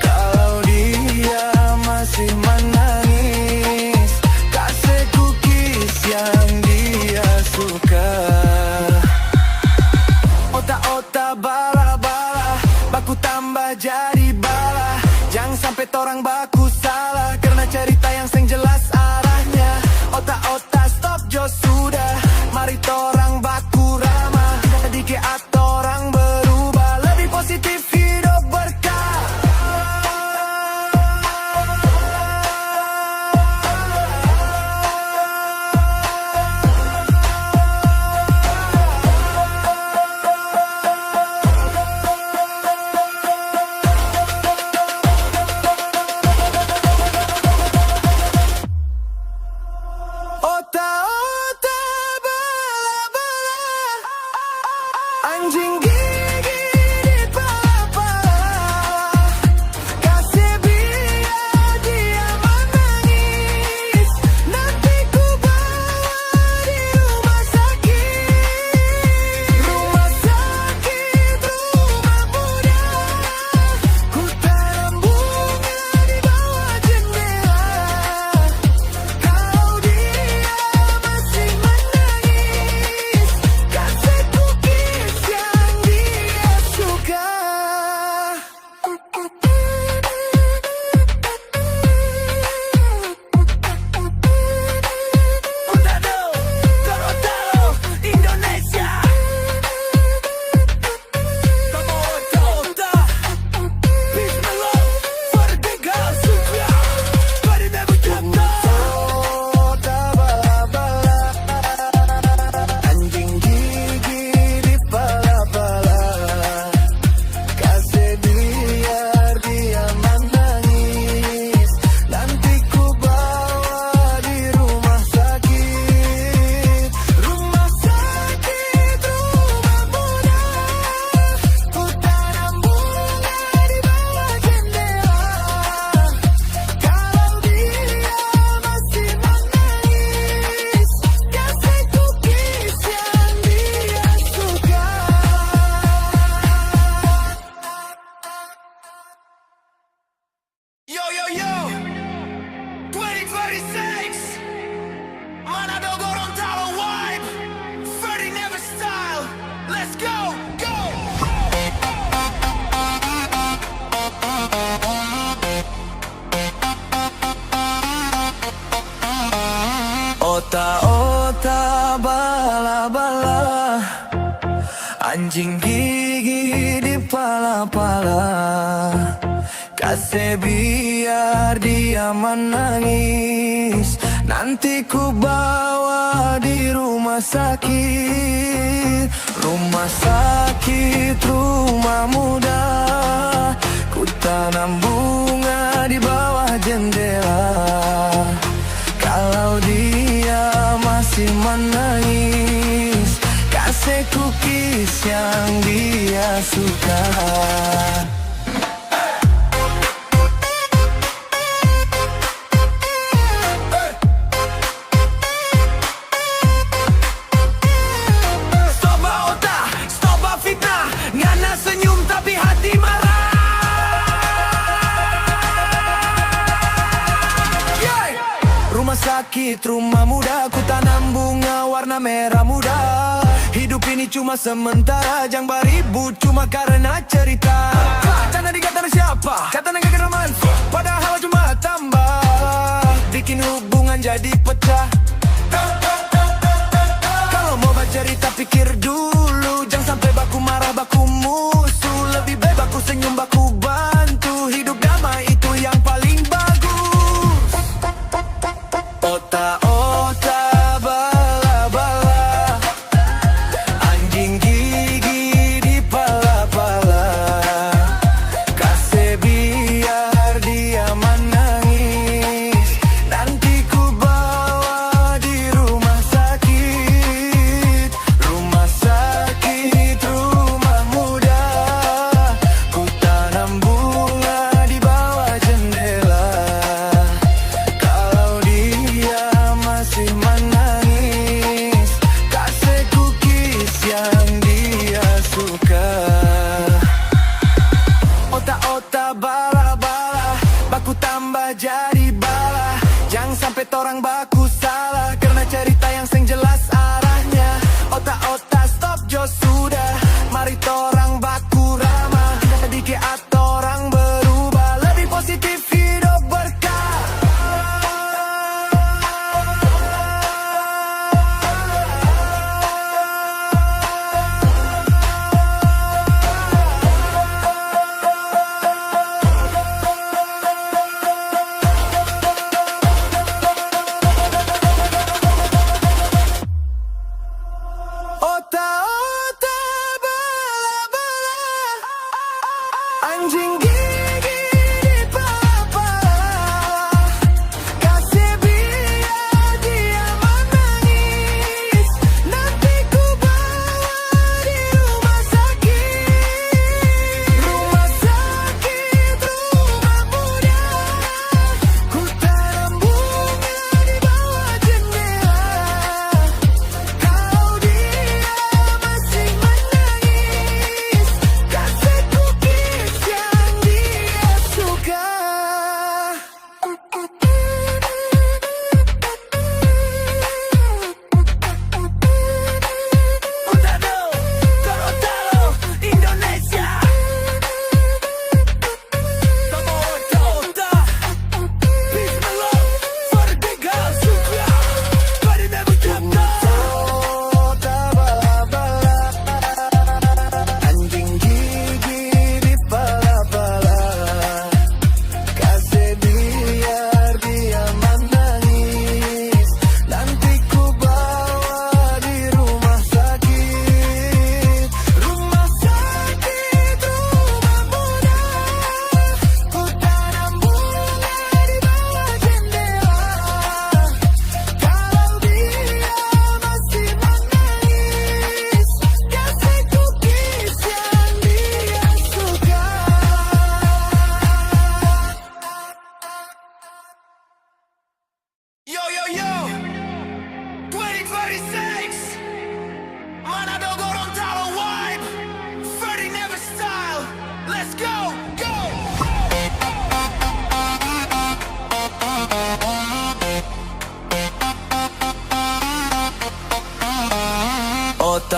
Kalau dia masih menangis, kasih cookies yang dia suka. Otak-otak bala-bala, baku tambah jadi bala. Jangan sampai torang baku salah, karena cerita yang seng jelas arahnya. Otak-otak stop jo sudah, mari torang baku ramah. Sedikit atau orang berubah, lebih positif hidup berkah. Otak-otak bala-bala, anjing gigi di pala-pala. Kasih biar dia menangis, nanti ku bawa di rumah sakit. Rumah sakit, rumah muda. Ku tanam bunga di bawah jendela. Kalau dia masih menangis, kasih cookies yang dia suka. Utado, Gorontalo, Indonesia. Kamu otak-otak, peace and love for the big house, Sutra. But it never dropped off. Otak bala-bala, anjing gigi di pala-pala. Kasih biar dia menangis, nanti ku bawa di rumah sakit. Rumah sakit, rumah muda. Ku tanam bunga di bawah jendela. Kalau dia masih menangis, kasih cookies yang dia suka. Yo yo yo, 2026, Manado Gorontalo vibe, Ferdy Never style, let's go, go. Otak-otak bala-bala, anjing gigi di pala-pala. Kasih biar dia menangis, nanti ku bawa di rumah sakit. Rumah sakit, rumah muda. Ku tanam bunga di bawah jendela. Kalau dia masih menangis, kasih cookies yang dia suka. Stop otak, stop fitnah, ngana senyum tapi hati marah. Rumah sakit, rumah muda. Ku tanam bunga warna merah muda. Hidup ini cuma sementara, jangan beribut cuma karena cerita. Canda dikatakan siapa? Kata gak kena manfaat, padahal cuma tambah bikin hubungan jadi pecah. Kalau mau bercerita pikir dulu, jangan sampai baku marah baku musuh. Lebih baik baku senyum baku bantu, hidup damai itu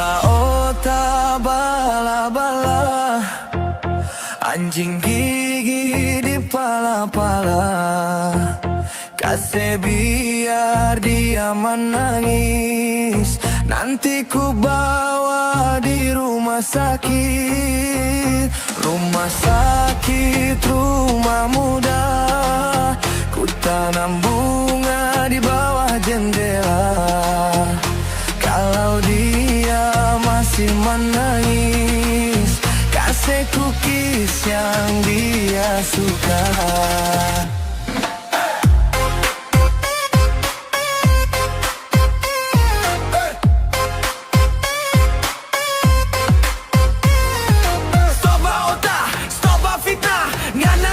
Otak-otak bala-bala, anjing gigi di pala-pala. Kasih biar dia menangis, nanti ku bawa di rumah sakit. Rumah sakit, rumah muda, ku tanam bunga di bawah jendela. Kalau dia masih menangis, kasih cookies yang dia suka.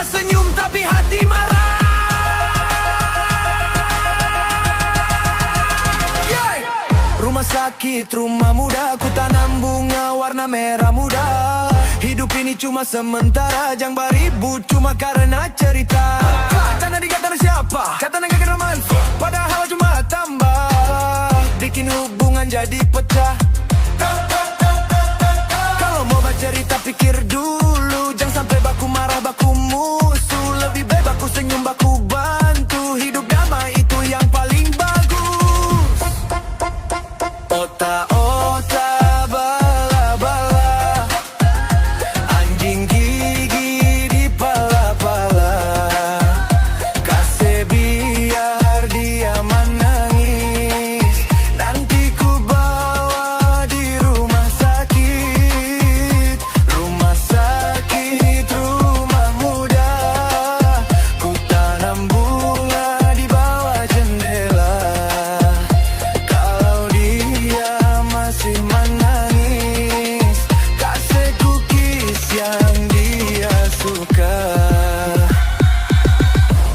Senyum tapi hati marah. Rumah sakit, rumah muda, ku tanam bunga warna merah muda. Hidup ini cuma sementara, jangan beribut cuma karena cerita. Tanah dikatakan siapa? Kata gak kena manfaat, padahal cuma tambah bikin hubungan jadi pecah. Kalau mau bercerita pikir dulu, jangan sampai baku marah, baku musuh. Lebih baik baku senyum, baku bantu. Hidup damai itu yang paling bagus. Otak-otak bala-bala, anjing gigi di pala-pala. Kasih biar dia menangis, nanti ku bawa di rumah sakit. Rumah sakit, rumah muda, ku tanam bunga di bawah jendela. Kalau dia masih menangis, kasih cookies yang dia suka.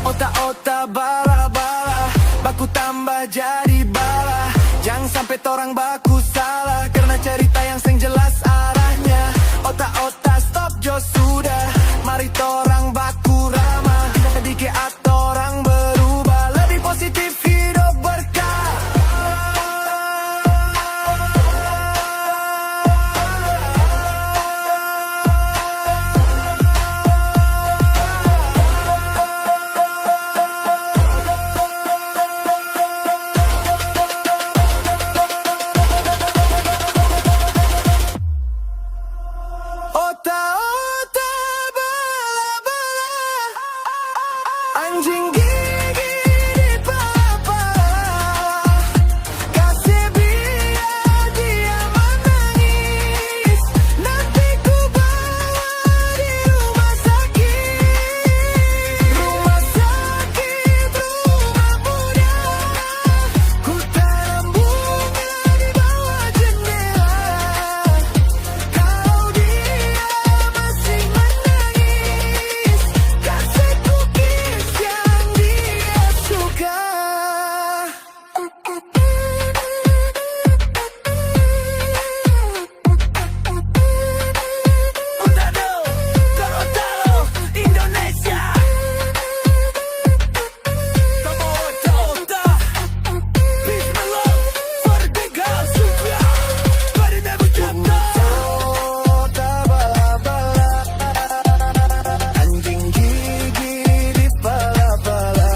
Otak-otak bala-bala, baku tambah jadi bala. Jangan sampai torang baku salah, karena cerita yang seng jelas arahnya. Otak-otak stop jo sudah, mari torang baku ramah. Sedikit atau orang berubah, lebih positif hidup berkah. Otak-otak bala-bala, anjing gigi di pala-pala. Kasih biar dia menangis, nanti ku bawa di rumah sakit. Rumah sakit, rumah muda, ku tanam bunga di bawah jendela. Kalau dia masih menangis, kasih cookies yang dia suka. Untado, Gorontalo, Indonesia. Come on, otak-otak, peace and love for the big house. But it never dropped off. Otak bala-bala, anjing gigi di pala-pala.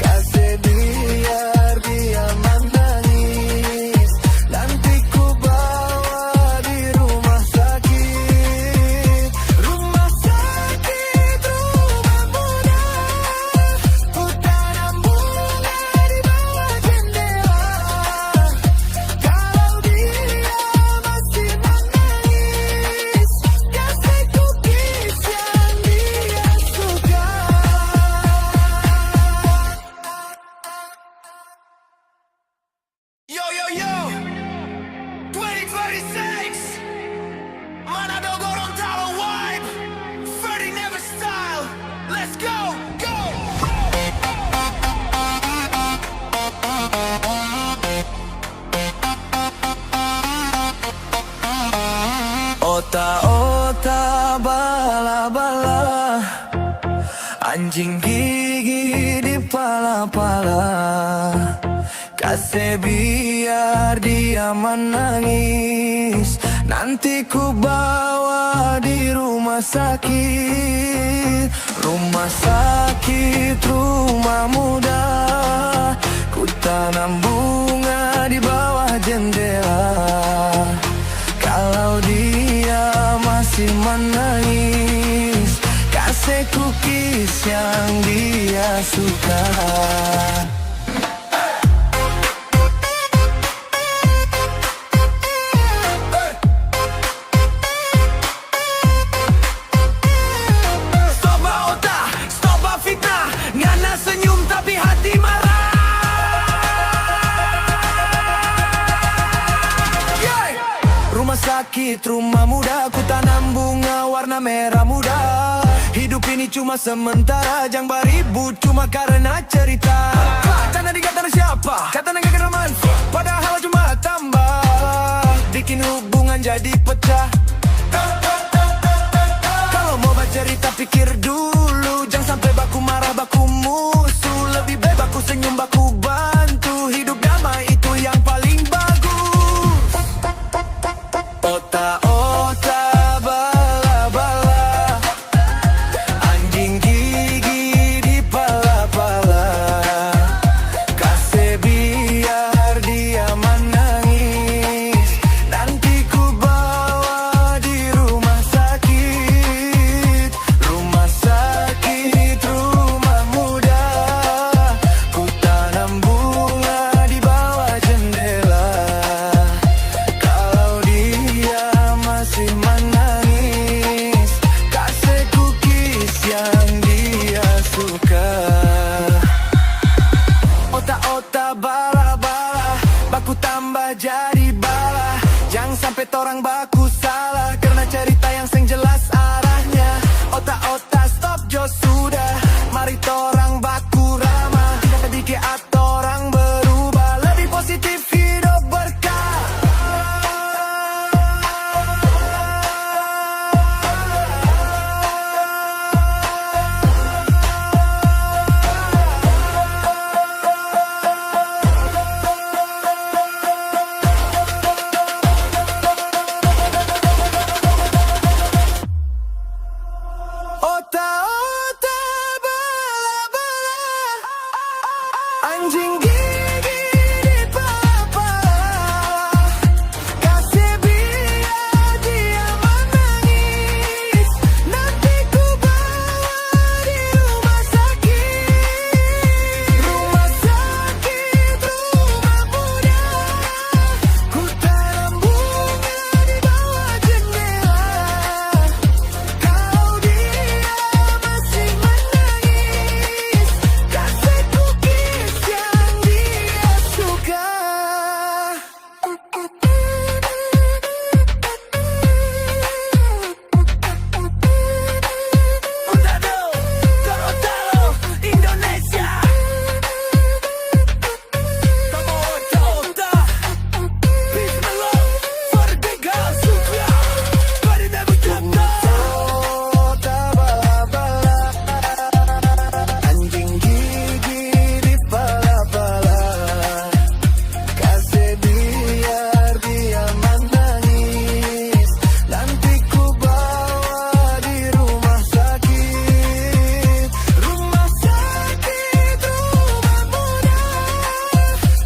Kasih biar dia menangis, nanti ku bawa di rumah sakit. Rumah sakit, rumah muda, ku tanam bunga di bawah jendela. Kalau dia masih menangis, kasih cookies yang dia suka. Yo, yo, yo, 2026, Manado Gorontalo vibe, Ferdy Never style, let's go, go! Otak-otak bala-bala, anjing gigi di pala-pala. kasih biar dia menangis. Nanti ku bawa di rumah sakit. Rumah sakit, rumah muda. Ku tanam bunga di bawah jendela. Kalau dia masih menangis, kasih cookies yang dia suka. Senyum tapi hati marah. Rumah sakit, rumah muda. Ku tanam bunga warna merah muda. Hidup ini cuma sementara. Jangan beribut cuma karena cerita. Canda dikatakan siapa? Kata gak kena manfaat, padahal cuma tambah bikin hubungan jadi pecah. Kalau mau bercerita pikir dulu. Jangan sampai baku marah, baku musuh. Lebih baik baku senyum, baku bantu. Hidup damai itu yang paling bagus. Ota-ota, bala-bala, anjing gigi di pala-pala. Kasih biar dia menangis. Nanti ku bawa di rumah sakit. Rumah sakit, rumah muda. Ku tanam bunga di bawah jendela. Kalau dia masih menangis, kasih cookies yang dia suka. Otak-otak, bala-bala, baku tambah jadi bala. Jangan sampai torang baku salah, karena cerita yang seng jelas arahnya. Otak-otak stop jo sudah, mari torang baku ramah. Sedikit atau orang berubah, lebih positif hidup berkah. Otak-otak, bala-bala, anjing gigi di pala-pala. Kasih biar dia menangis. Nanti ku bawa di rumah sakit. Rumah sakit, rumah muda. Ku tanam bunga di bawah jendela. Kalau dia masih menangis, kasih cookies yang dia suka. Untado, Gorontalo, Indonesia. Kamu otak-otak, peace and love for the big house. Body never Otak, bala-bala, anjing gigi di pala-pala. Kasih biar dia menangis. Nanti ku bawa di rumah sakit. Rumah sakit, rumah muda.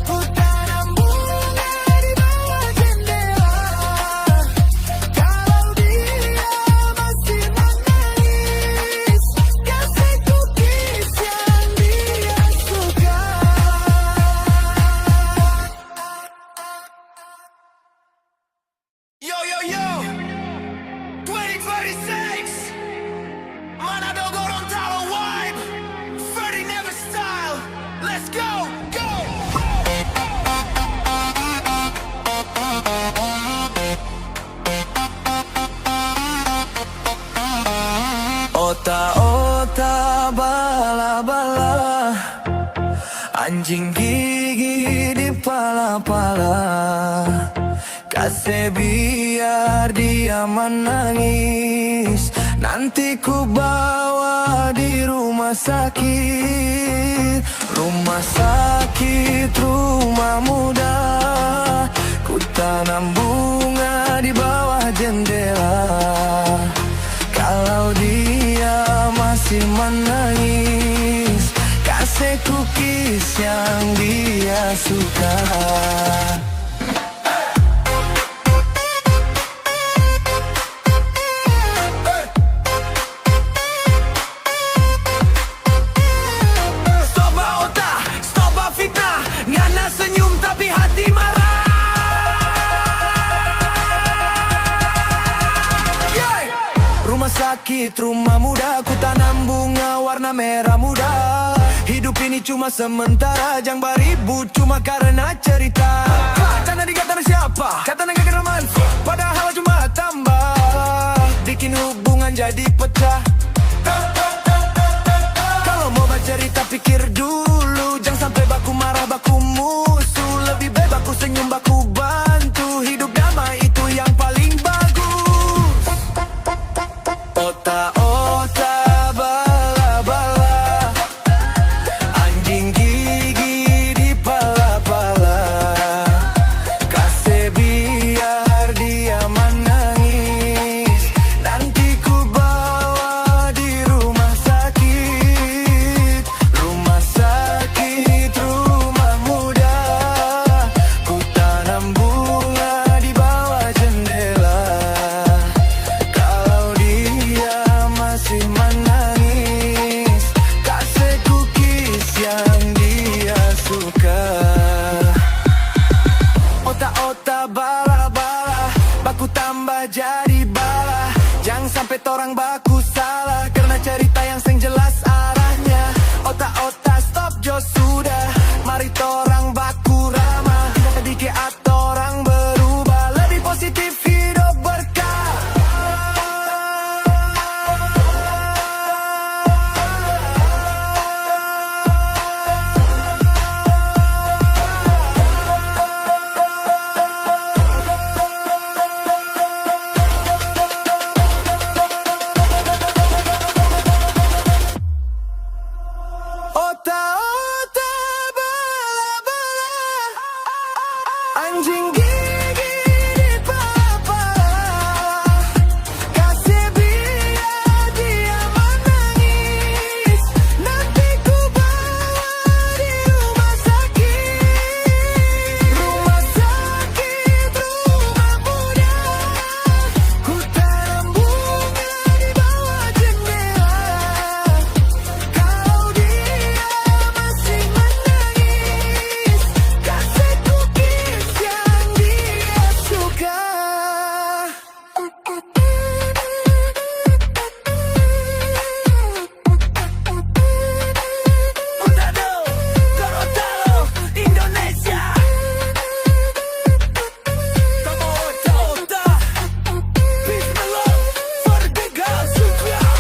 Ku tanam bunga di bawah jendela. Kalau dia masih menangis, kasih cookies yang dia suka. Yo, yo, yo, 2036, Manado Gorontalo vibe, Ferdy Never style, let's go, go! Otak-otak, bala-bala, anjing gigi di pala-pala. Kasih biar dia menangis. nanti ku bawa di rumah sakit. Rumah sakit, rumah muda, ku tanam bunga di bawah jendela. Kalau dia masih menangis, kasih cookies yang dia suka. Senyum tapi hati marah. Rumah sakit, rumah muda, ku tanam bunga warna merah muda. Hidup ini cuma sementara, jangan beribut cuma karena cerita. Karena dikatakan siapa? Kata negara romantis, padahal cuma tambah bikin hubungan jadi pecah. Kalau mau bercerita pikir dulu, jangan sampai baku marah, baku musuh. Lebih baik baku senyum, baku bantu. Hidup damai itu yang paling bagus. Ota-ota, bala-bala, anjing gigi di pala-pala. Kasih biar dia menangis, nanti ku bawa di rumah sakit. Rumah sakit, rumah muda, ku tanam bunga di bawah jendela. Kalau dia masih menangis, kasih cookies yang dia suka. Otak-otak, bala-bala, baku tambah jadi bala. Jangan sampai torang baku salah, karena cerita yang seng jelas arahnya. Otak-otak stop jo sudah, mari torang baku ramah. Sedikit atau orang berubah, lebih positif hidup berkah. Otak-otak, bala-bala, anjing gigi di pala-pala. Kasih biar dia menangis, nanti ku bawa di rumah sakit. Rumah sakit, rumah muda, ku tanam bunga di bawah jendela. Kalau dia masih menangis, kasih cookies yang dia suka. Utado, Gorontalo, Indonesia. Kamu otak-otak, peace and love for the girls who cry,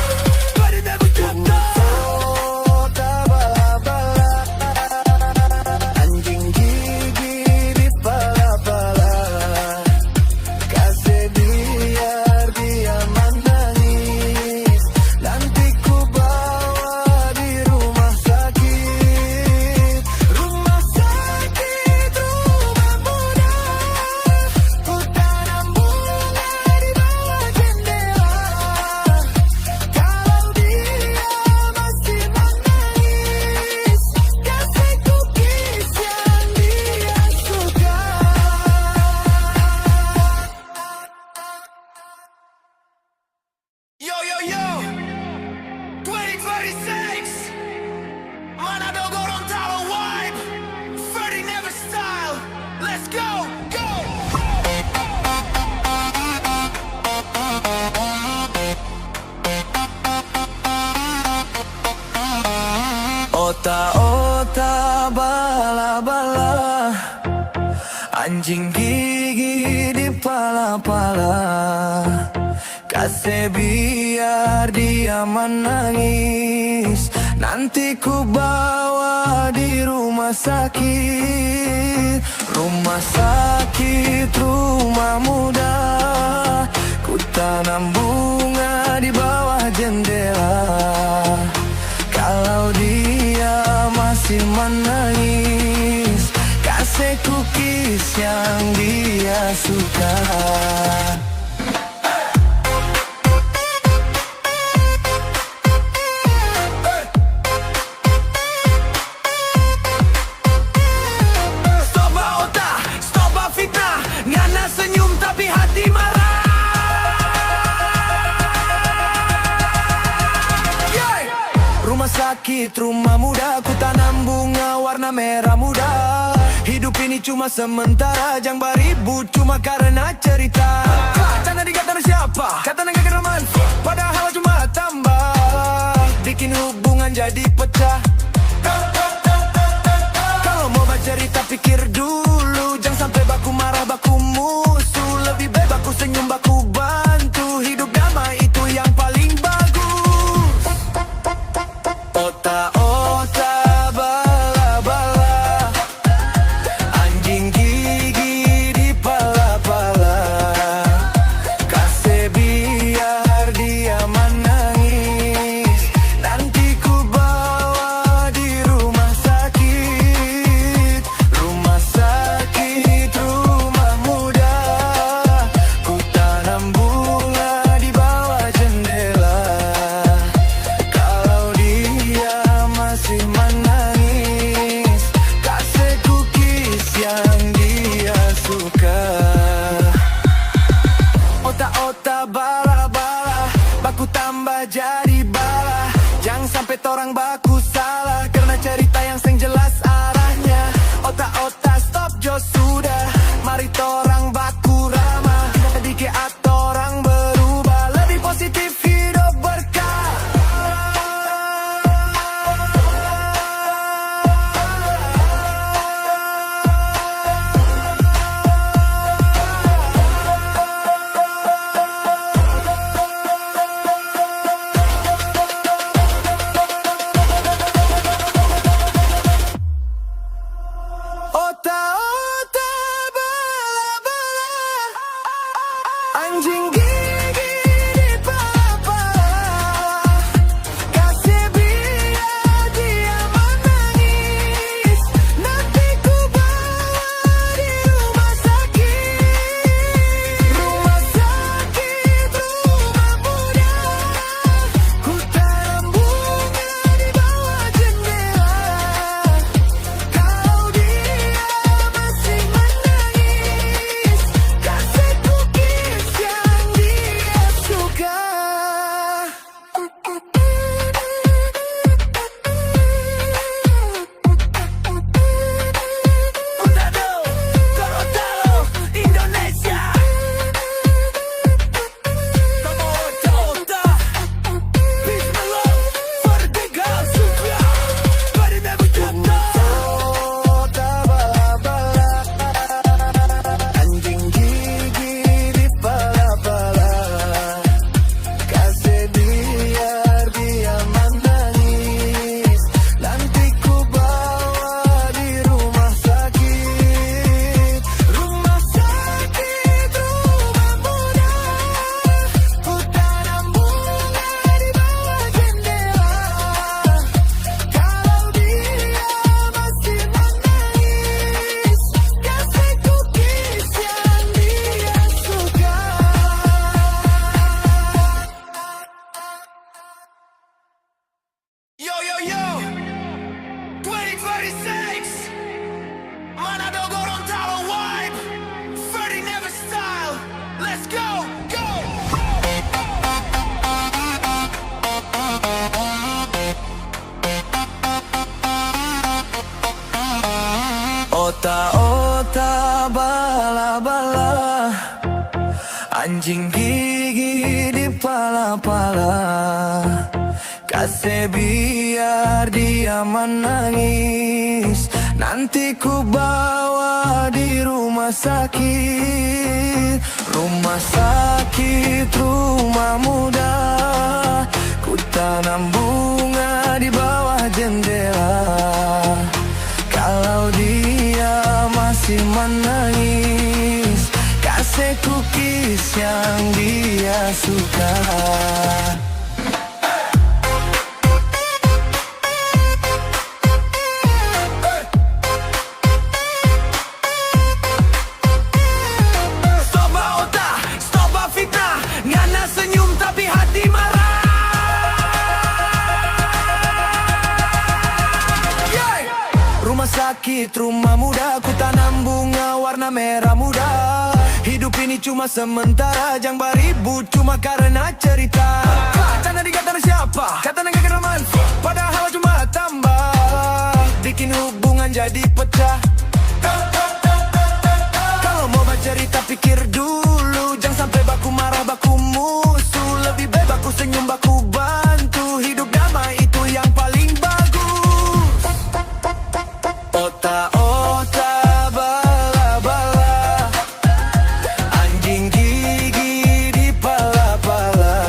but it never dropped off. Otak, bala-bala, anjing gigi di pala-pala. Kasih biar dia menangis, nanti ku bawa di rumah sakit. Rumah sakit, rumah muda, ku tanam bunga di bawah jendela. Kalau dia masih menangis, kasih cookies yang dia suka. Yo, yo, yo, 2026, Manado Gorontalo vibe, Ferdy Never style, let's go, go! Otak-otak, bala-bala, anjing gigi di pala-pala. Kasih biar dia menangis, nanti ku bawa di rumah sakit. Rumah sakit, rumah muda, ku tanam bunga di bawah sakit, rumah muda. Ku tanam bunga warna merah muda. Hidup ini cuma sementara, jangan beribut cuma karena cerita. Canda dikata siapa, kata negara kena manfaat, padahal cuma tambah bikin hubungan jadi pecah. Kalau mau bercerita pikir dulu, jangan sampai baku marah, baku musuh. Lebih baik baku senyum, baku bantu. Hidup damai itu yang paling bagus. Otak-otak bala-bala, anjing gigi di pala-pala. Kasih biar dia menangis, nanti ku bawa di rumah sakit. Rumah sakit, rumah muda. Ku tanam bunga di bawah jendela. Kalau dia masih menangis, kasih cookies yang dia suka. Otak-otak bala-bala, baku tambah jadi bala. Jangan sampai torang baku salah, karena cerita yang seng jelas arahnya. Otak-otak stop jo sudah, mari torang baku ramah. Sedikit atau orang berubah, lebih positif hidup berkah. Otak-otak bala-bala, anjing gigi di pala-pala. Kasih biar dia menangis, nanti ku bawa di rumah sakit. Rumah sakit, rumah muda. Ku tanam bunga di bawah jendela. Kalau dia masih menangis, kasih cookies yang dia suka. Utado, Gorontalo, Indonesia. Kamu otak-otak, peace and love for the girls suka. Bari never jump. Otak bala-bala, anjing gigi di pala-pala. Kasih biar dia menangis, nanti ku bawa di rumah sakit. Rumah sakit, rumah muda. Ku tanam bunga di bawah jendela. Kalau dia masih menangis, kasih cookies yang dia suka. Yo yo yo, 2026, Manado Gorontalo vibe, Ferdy Never style. Let's go, go. Otak-otak bala-bala, anjing gigi di pala-pala. Kasih biar dia menangis, nanti ku bawa di rumah sakit. Rumah sakit, rumah muda. Ku tanam bunga di bawah jendela. Kalau dia masih menangis, kasih cookies yang dia suka. Stop otak, stop fitnah, ngana senyum tapi hati marah. Yeah. Rumah sakit, rumah muda. Ku tanam bunga warna merah muda. Hidup ini ini cuma sementara, jangan beribut cuma karena cerita. Canda dikata siapa, kata gak kena manfaat, padahal cuma tambah bikin hubungan jadi pecah. Kalau mau bercerita pikir dulu, jangan sampai baku marah baku musuh. Lebih baik baku senyum baku bantu, hidup damai itu yang paling bagus. Otak-otak bala-bala, anjing gigi di pala-pala,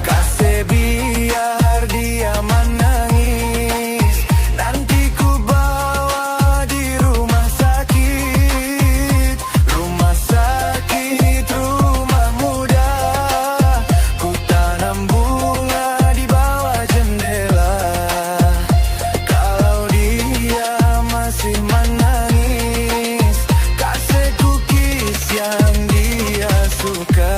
kasih biar dia menangis, nanti ku bawa di rumah sakit. Rumah sakit, rumah muda, ku tanam bunga di bawah jendela. Kalau dia masih menangis, kasih cookies yang dia suka.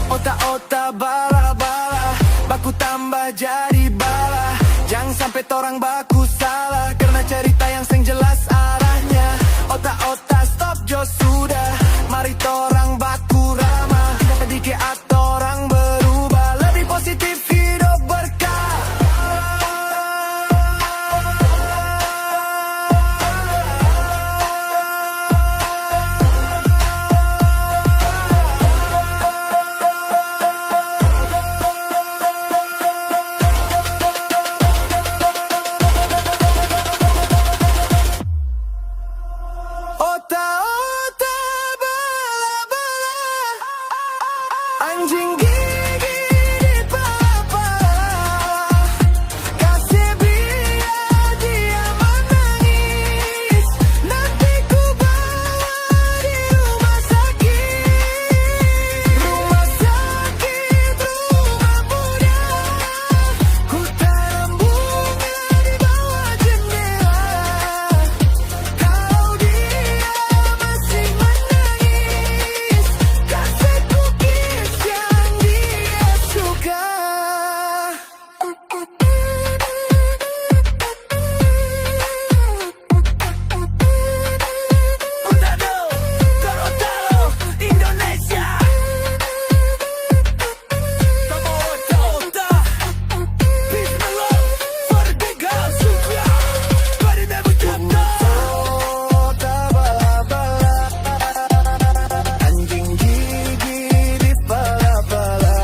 Otak-otak bala-bala, baku tambah jadi bala. Jangan sampai torang baku salah, karena cerita yang seng jelas arahnya. Otak-otak stop jo sudah, mari torang baku ramah. Sedikit atau orang berubah, lebih positif hidup berkah. Otak-otak bala-bala, anjing gigi di pala-pala, kasih biar dia menangis, nanti ku bawa di rumah sakit. Rumah sakit, rumah muda, ku tanam bunga di bawah jendela. Kalau dia masih menangis, kasih cookies yang dia suka. Utado, Gorontalo, Indonesia. Come on, otak-otak, peace and love for the big house, Sutra. Body never drop down. Otak bala-bala, anjing gigi di pala-pala,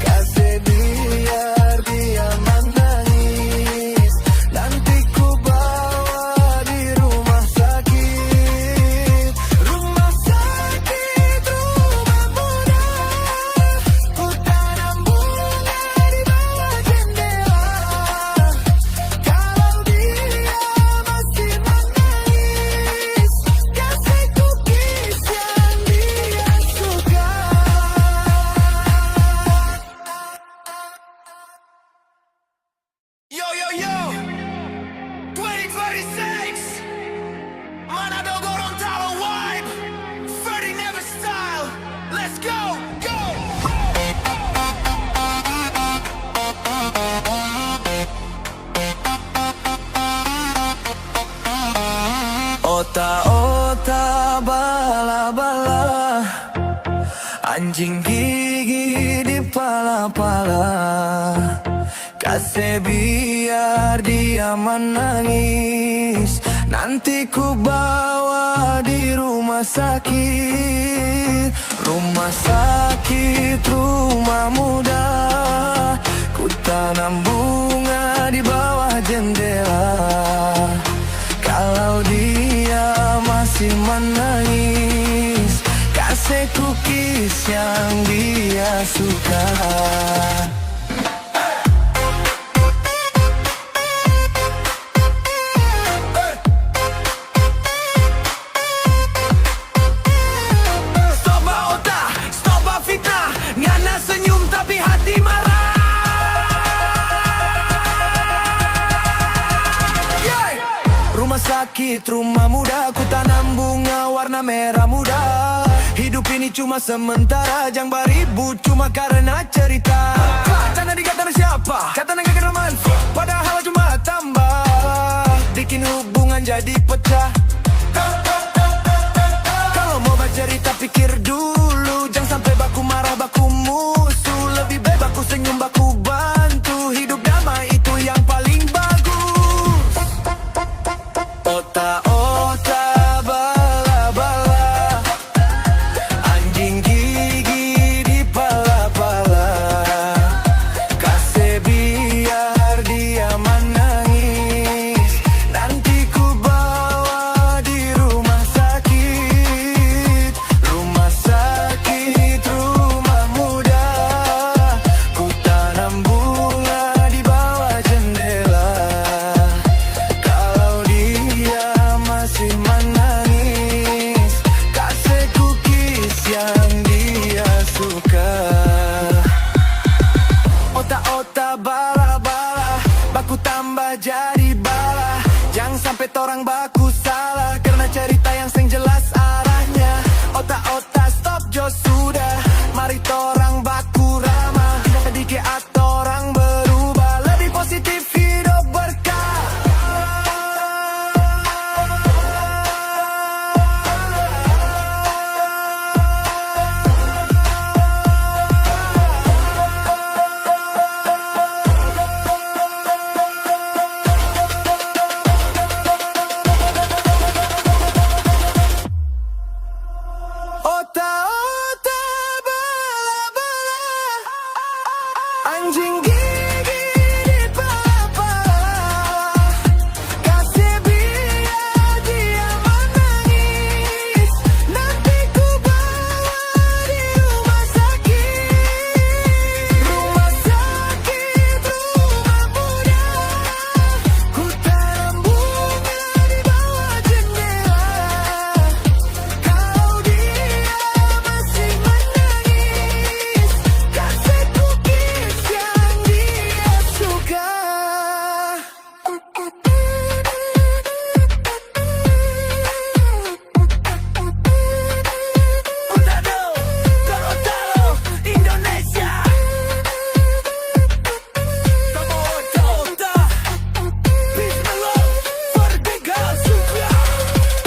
kasih biar dia menangis, nanti ku bawa di rumah sakit. Rumah sakit, rumah muda, ku tanam bunga di bawah jendela. Kalau dia masih menangis, kasih cookies yang dia suka. Yo yo yo, 2026, Manado Gorontalo vibe, Ferdy Never style, let's go, go. Otak-otak bala-bala, anjing gigi di pala-pala, kasih biar dia menangis, nanti ku bawa di rumah sakit. Rumah sakit, rumah muda, ku tanam bunga di bawah jendela. Kalau dia masih menangis, kasih cookies yang dia suka. Stop otak, stop fitnah, ngana senyum tapi hati marah. Rumah sakit, rumah muda, ku tanam bunga warna merah muda. Hidup ini cuma sementara, jangan beribut cuma karena cerita. Canda dikata siapa, kata gak kena manfaat, padahal cuma tambah bikin hubungan jadi pecah. pikir dulu. Jangan sampai baku marah, baku musuh. Lebih baik baku senyum, baku bantu. Hidup damai itu yang paling bagus. Otak-otak bala-bala, anjing gigi di pala-pala. Kasih biar dia menangis, nanti ku bawa di rumah sakit. Rumah sakit, rumah muda. Ku tanam bunga di bawah jendela. Kalau dia masih menangis, kasih cookies yang dia suka. Otak-otak bala-bala, baku tambah jadi bala. Jangan sampai torang baku salah, karena cerita yang seng jelas arahnya. Otak-otak stop jo sudah, mari torang baku ramah. Sedikit atau orang berubah, lebih positif hidup berkah. Otak-otak bala-bala, anjing gigi di pala-pala. Kasih biar dia menangis, nanti ku bawa di rumah sakit. Rumah sakit, rumah muda. Ku tanam bunga di bawah jendela. Kalau dia masih menangis, kasih cookies yang dia suka. Utado, Gorontalo, Indonesia. Kamu otak-otak, peace and love for the big girls who cry.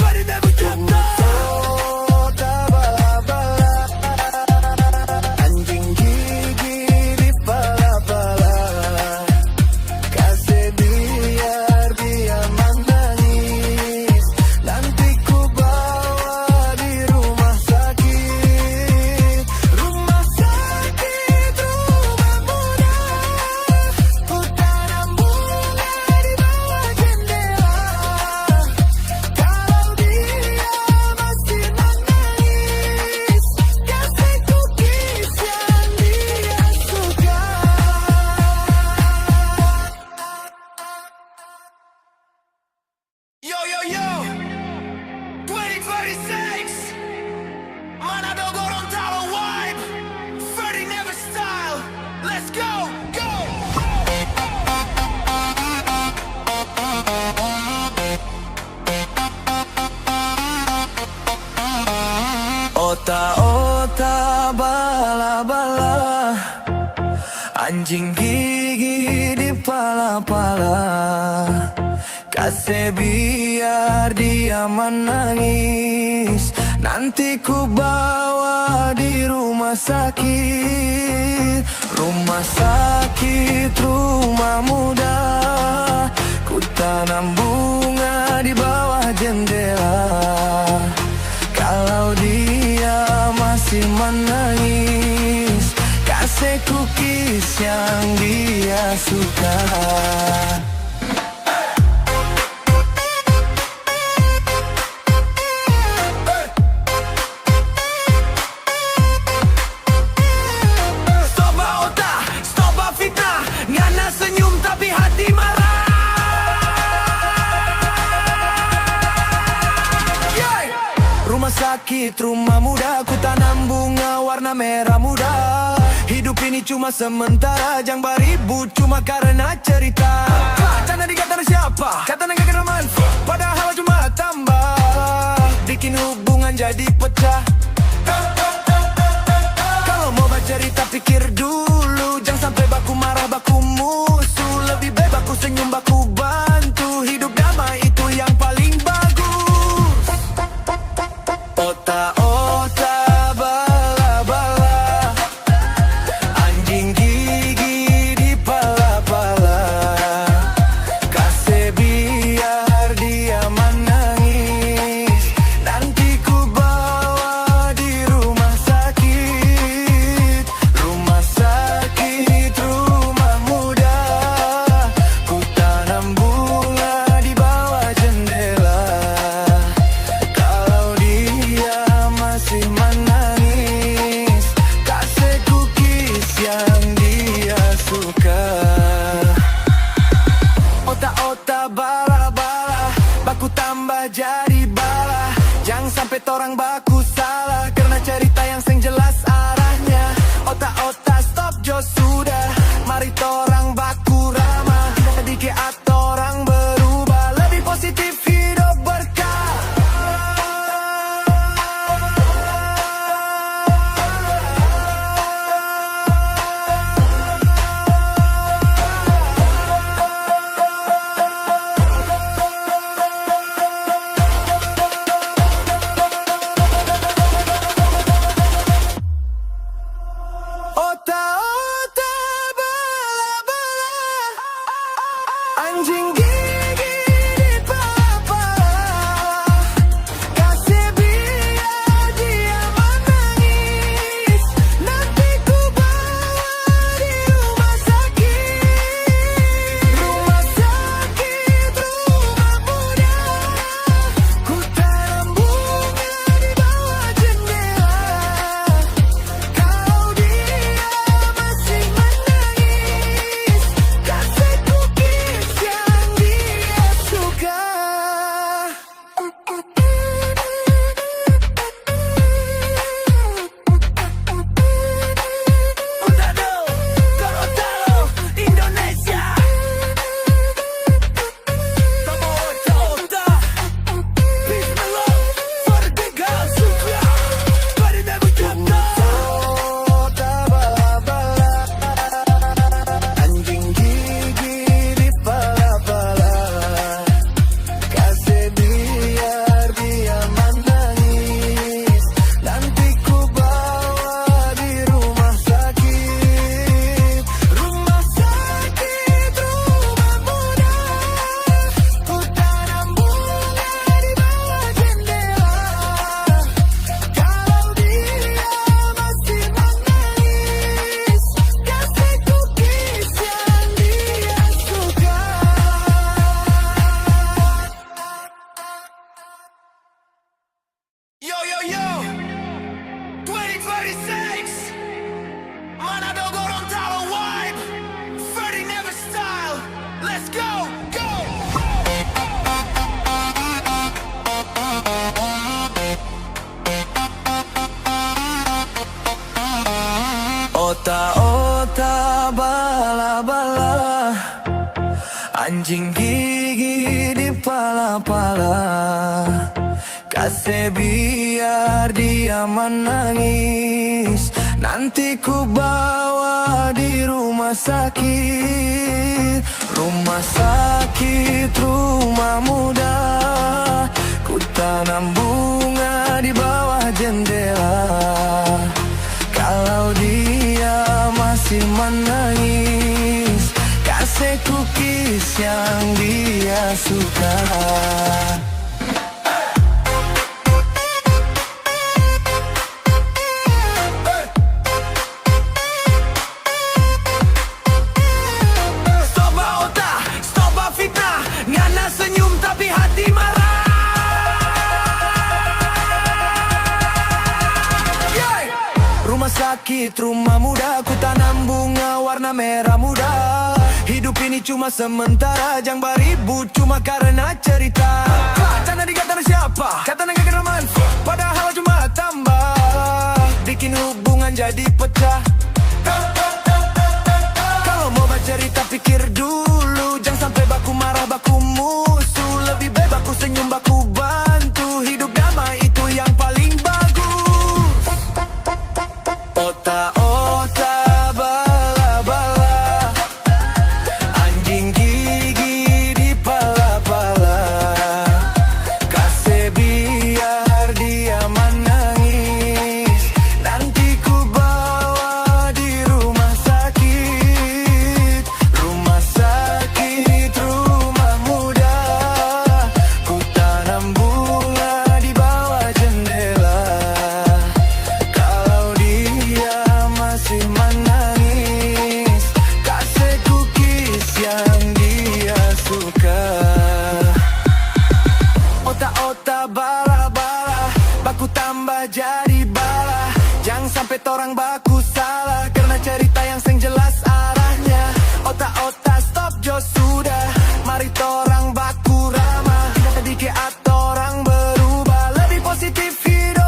But it never dropped otak bala-bala, anjing gigi di pala-pala. Kasih biar dia menangis, nanti ku bawa di rumah sakit. Rumah sakit, rumah muda. Ku tanam bunga di bawah jendela. Kalau dia masih menangis, kasih cookies yang dia suka. Yo yo yo, 2026, Manado Gorontalo vibe, Ferdy Never style. Let's go, go. Otak-otak bala-bala, anjing gigi di pala-pala. Kasih biar dia menangis, nanti ku bawa di rumah sakit. Rumah sakit, rumah muda. Ku tanam bunga di bawah jendela. Kalau dia masih menangis, kasih cookies yang dia suka. Stop otak, stop fitnah, ngana senyum tapi hati marah. Yeah. Rumah sakit, rumah muda. Ku tanam bunga warna merah muda. Hidup ini cuma sementara, jangan beribut cuma karena cerita. Canda dikata siapa? Kata gak kena manfaat, padahal cuma tambah bikin hubungan jadi pecah. Kalau mau bercerita pikir dulu, jangan sampai baku marah, baku musuh. Lebih baik baku senyum, baku bantu. Hidup damai itu yang paling bagus. Otak-otak orang baku salah karena cerita yang seng jelas arahnya. Otak-otak stop jo sudah, mari torang baku ramah. Dikit atau orang berubah, lebih positif hidup berkah. Otak-otak bala-bala, anjing gigi di pala-pala. Kasih biar dia menangis, nanti ku bawa di rumah sakit. Rumah sakit, rumah muda. Ku tanam bunga di bawah jendela. Kalau dia masih menangis, kasih cookies yang dia suka. Utado, Gorontalo, Indonesia. Tamo otak-otak, peace and love for the girls who cry, but it never dropped off. Otak bala-bala, anjing gigi di pala-pala. Kasih biar dia menangis, nanti ku bawa di rumah sakit. Rumah sakit, rumah muda. Ku tanam bunga di bawah jendela. Kalau dia masih menangis, kasih cookies yang dia suka. Yo yo yo, 2026, Manado Gorontalo vibe, Ferdy Never style, let's go, go! Otak-otak bala-bala, anjing gigi di pala-pala. Kasih biar dia menangis, nanti ku bawa di rumah sakit. Rumah sakit, rumah muda. Ku tanam bunga di bawah jendela. Kalau dia masih menangis, kasih cookies yang dia suka. Stop otak, stop fitnah, ngana senyum tapi hati marah. Yeah. Rumah sakit, rumah muda, ku tanam bunga warna merah muda. Hidup ini cuma sementara, jangan beribut cuma karena cerita. Canda dikatakan siapa? Kata gak kenal manfaat, padahal cuma tambah bikin hubungan jadi pecah. Kalau mau bercerita pikir dulu, jangan sampai baku marah, baku musuh. Lebih baik baku senyum, baku bantu. Hidup damai itu yang paling bagus. Otak-otak bala-bala, anjing gigi di pala-pala. Kasih biar dia menangis, nanti ku bawa di rumah sakit. Rumah sakit, rumah muda. Ku tanam bunga di bawah jendela. Kalau dia masih menangis, kasih cookies yang dia suka. Otak-otak bala-bala, baku tambah jadi bala. Jangan sampai torang baku salah karena cerita yang seng jelas arahnya. Otak-otak stop jo sudah, mari torang baku ramah. Dikit atau orang berubah, lebih positif hidup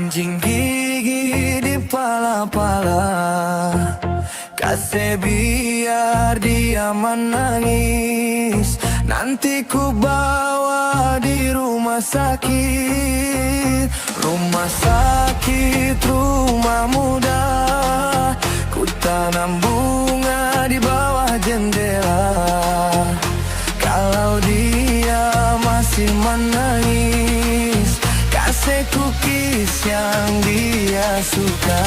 Anjing gigi di pala-pala, kasih biar dia menangis. Nanti ku bawa di rumah sakit. Rumah sakit, rumah muda. Ku tanam bunga di bawah jendela. Kalau dia masih menangis, kasih cookies yang dia suka.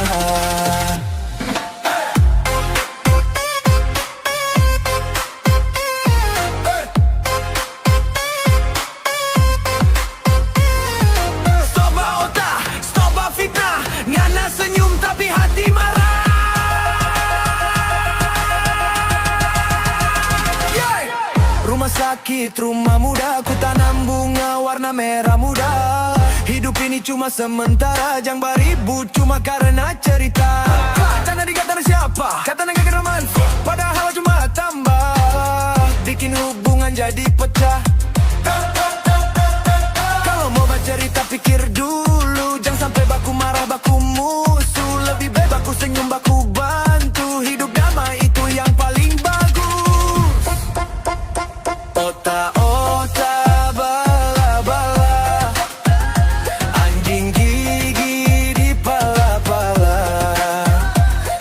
Rumah sakit, rumah muda, ku tanam bunga warna merah muda. Hidup ini cuma sementara, jangan beribut cuma karena cerita. Jangan dikatakan siapa, kata negara manfaat, padahal cuma tambah bikin hubungan jadi pecah. Kalau mau bercerita pikir dulu, jangan sampai baku marah, baku musuh. Lebih baik baku senyum, baku bantu. Hidup damai itu yang paling bagus. Otak-otak bala-bala, anjing gigi di pala-pala,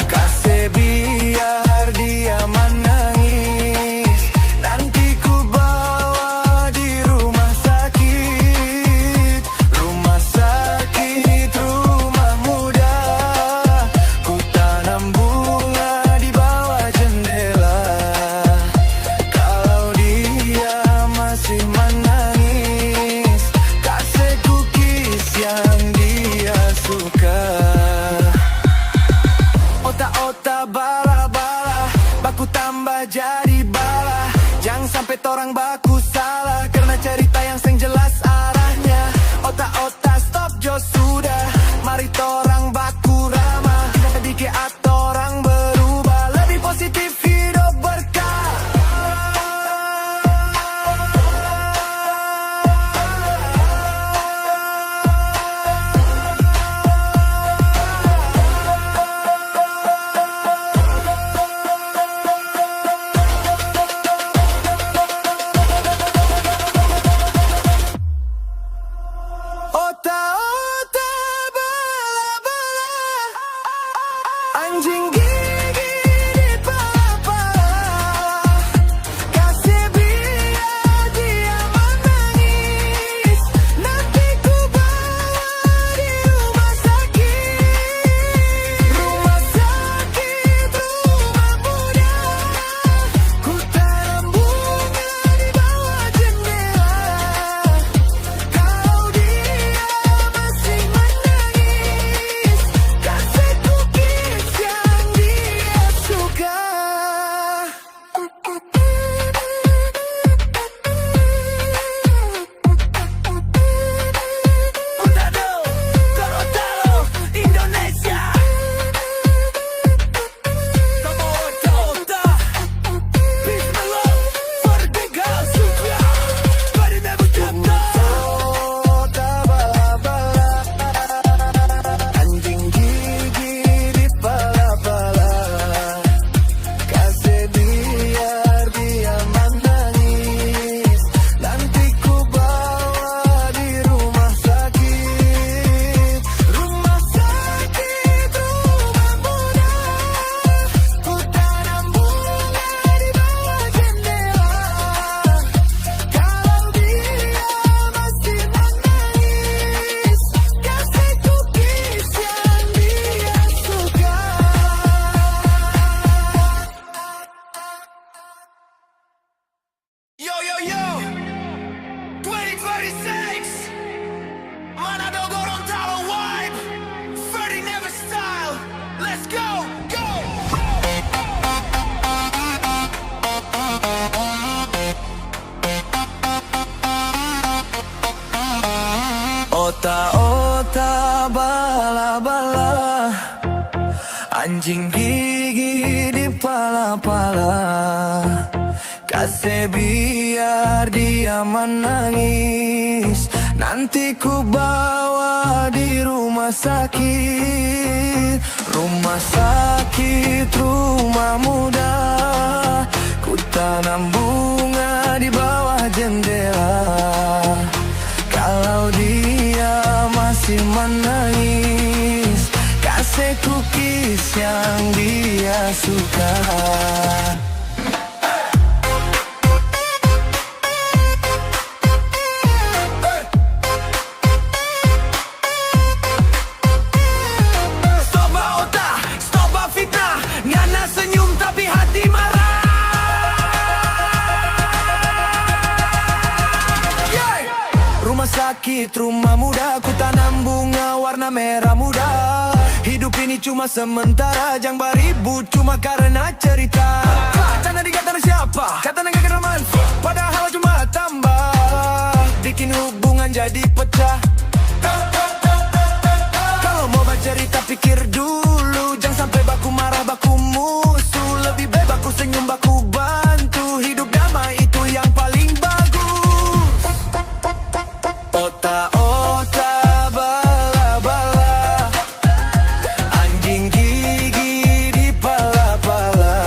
kasih biar dia menangis. Nanti ku bawa di rumah sakit. Rumah sakit, rumah muda. Ku tanam bunga di bawah jendela. Kalau dia masih menangis, kasih cookies yang dia suka. Otak-otak bala-bala, baku tambah jadi bala. Jangan sampai torang baku salah, karena cerita yang seng jelas arahnya. Otak-otak stop jo sudah, mari torang baku ramah. Tidak sedikit atau orang berubah, lebih positif hidup berkah. Otak-otak bala-bala, anjing gigi di pala-pala, kasih biar dia menangis. Nanti ku bawa di rumah sakit. Rumah sakit, rumah muda. Ku tanam bunga di bawah jendela. Kalau dia masih menangis, kasih cookies yang dia suka. Utado, Gorontalo, Indonesia. Kamu otak-otak, peace and love for the big house. Bari never chapter. Otak bala-bala, anjing gigi di pala-pala, kasih biar dia menangis. Nanti ku bawa di rumah sakit. Rumah sakit, rumah muda. Ku tanam bunga di bawah jendela. Kalau dia masih menangis, kasih cookies yang dia suka. Yo, yo, yo, 2026, Manado Gorontalo vibe, Ferdy Never style, let's go, go! Otak-otak bala-bala, anjing gigi di pala-pala, kasih biar dia menangis. nanti ku bawa di rumah sakit. Rumah sakit, rumah muda, ku tanam bunga di bawah jendela. Kalau dia masih menangis, kasih cookies yang dia suka. Sakit rumah muda, ku tanam bunga warna merah muda. Hidup ini cuma sementara, jangan beribut cuma karena cerita. Canda dikata siapa, kata gak kena manfaat, padahal cuma tambah bikin hubungan jadi pecah. Kalau mau bercerita pikir dulu, jangan sampai baku marah baku musuh. Lebih baik baku senyum baku bantu, hidup damai itu yang paling bagus. Otak-otak bala-bala, anjing gigi di pala-pala,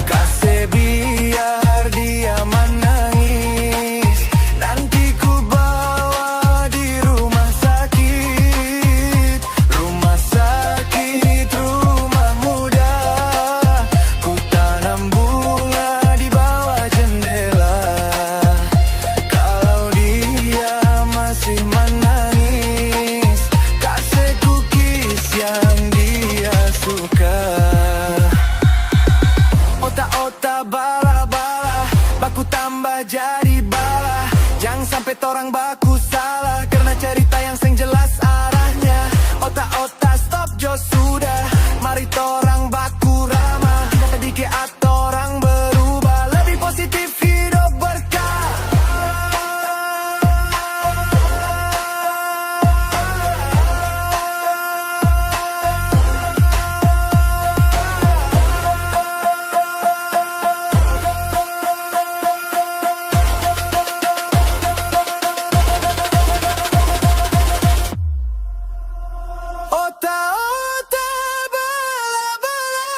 kasih biar dia menangis, nanti ku bawa di rumah sakit. Rumah sakit, rumah muda, ku tanam bunga di bawah jendela. Kalau dia masih menangis, kasih cookies yang dia suka. Otak-otak bala-bala, baku tambah jadi bala. Jangan sampai torang baku salah, karena cerita yang seng jelas arahnya. Otak-otak stop jo sudah, mari torang baku ramah. Sedikit atau orang berubah, lebih positif hidup berkah. Otak-otak bala-bala,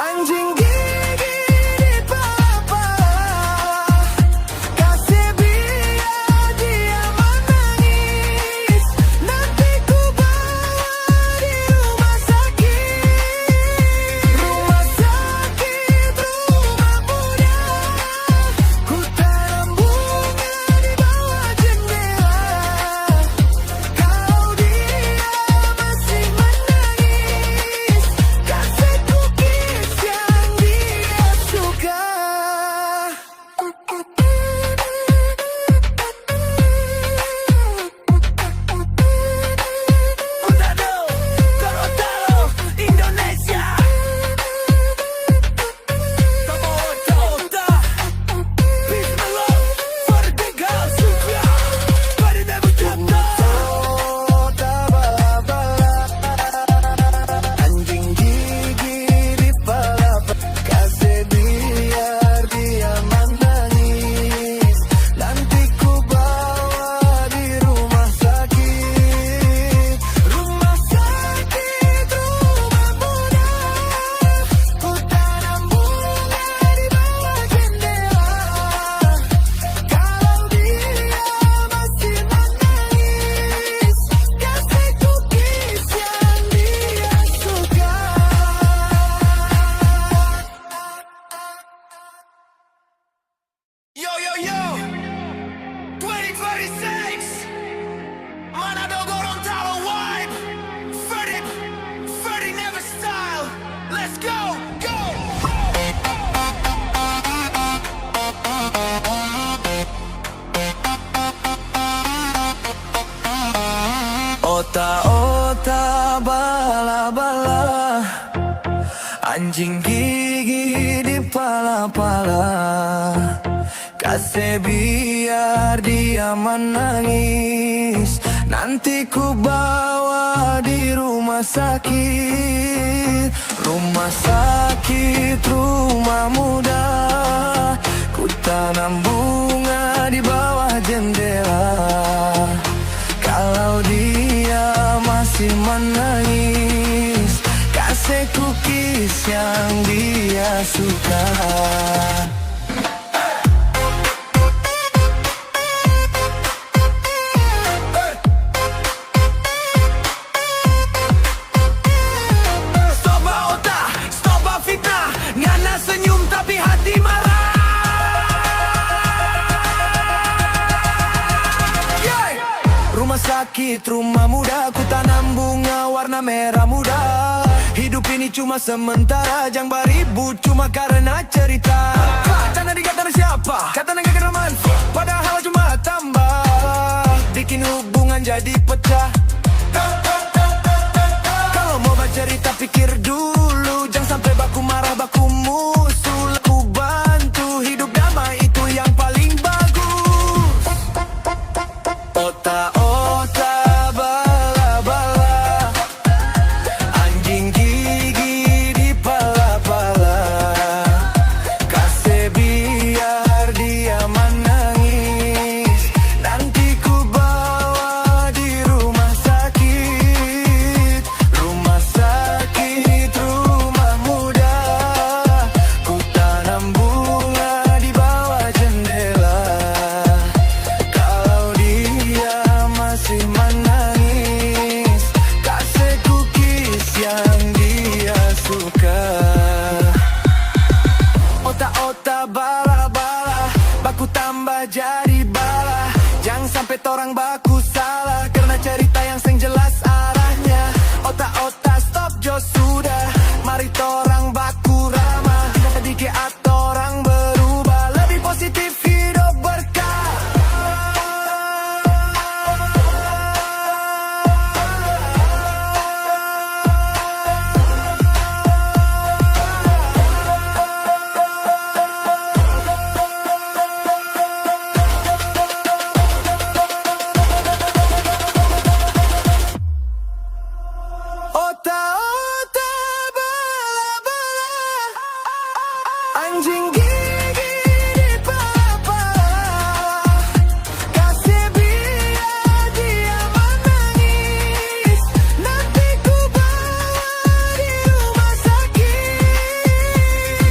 anjing gigi di pala-pala, kasih biar dia menangis, nanti ku bawa di rumah sakit. Rumah sakit, rumah muda, ku tanam bunga di bawah jendela. Kalau dia masih menangis, kasih cookies yang dia suka. Utado, Gorontalo, Indonesia. Kamu otak-otak, peace and love for the girls who cry, but it never dropped off. Anjing gigi di pala-pala, kasih biar dia menangis, nanti ku bawa di rumah sakit. Rumah sakit, rumah muda, ku tanam bunga di bawah jendela. Kalau dia masih menangis, kasih cookies yang dia suka. Yo yo yo, 2026, Manado Gorontalo vibe, Ferdy never style. Let's go, go. Otak-otak bala-bala, anjing gigi di pala-pala, kasih biar dia menangis, nanti ku bawa di rumah sakit. Rumah sakit, rumah muda, ku tanam bunga di bawah jendela. menangis. Kasih cookies yang dia suka. Rumah sakit, rumah muda, ku tanam bunga warna merah muda. Hidup ini cuma sementara, jangan beribut cuma karena cerita. Canda dikatakan siapa? Kata gak kena manfaat, padahal cuma tambah bikin hubungan jadi pecah. Kalau mau bercerita pikir dulu, jangan sampai baku marah, baku musuh. Ku bantu hidup damai, itu yang paling bagus. Otak-otak bala-bala, anjing gigi di pala-pala. Kasih biar dia menangis, nanti ku bawa di rumah sakit. Rumah sakit, rumah muda. Ku tanam bunga di bawah jendela. Kalau dia masih menangis, kasih cookies yang dia suka. Otak-otak bala-bala, baku tambah jadi bala. Jangan sampai torang baku salah, karena cerita yang seng jelas arahnya. Otak-otak stop jo sudah, mari torang baku ramah. Sedikit atau orang berubah, lebih positif hidup berkah. Otak-otak bala-bala, anjing gigi di pala-pala. Kasih biar dia menangis, nanti ku bawa di rumah sakit.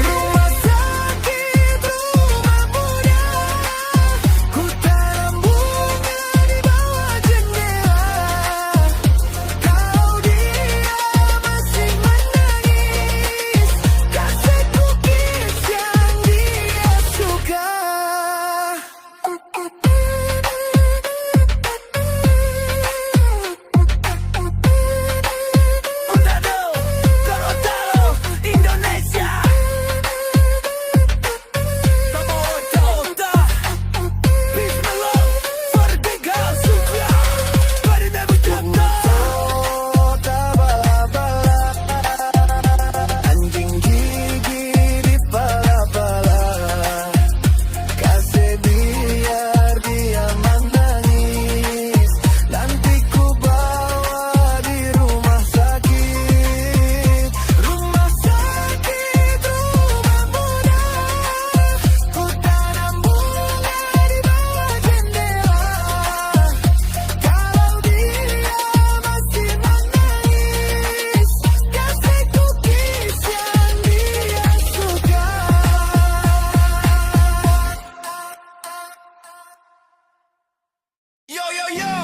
Rumah sakit, rumah muda. Ku tanam bunga di bawah jendela. Kalau dia masih menangis, kasih cookies yang dia suka. Utado, Gorontalo, Indonesia. Sama otak-otak, peace and love for the big girls who cry, but it never dropped off. Otak bala-bala, anjing gigi di pala-pala. Kasih biar dia menangis, nanti ku bawa di rumah sakit. Rumah sakit, rumah muda. Ku tanam bunga di bawah jendela. Kalau dia masih menangis, kasih cookies yang dia suka. Yo yo yo,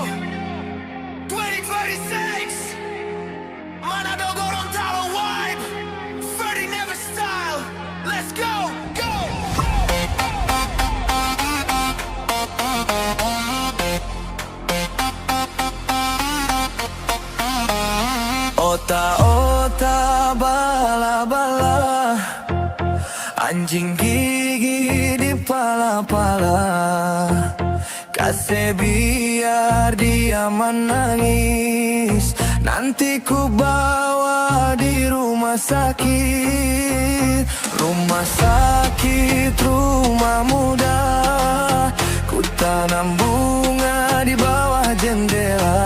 2026, Manado Gorontalo vibe, Ferdy Never style, let's go, go. Otak-otak bala-bala, anjing gigi di pala-pala. Kasih biar dia menangis, nanti ku bawa di rumah sakit. Rumah sakit, rumah muda. Ku tanam bunga di bawah jendela.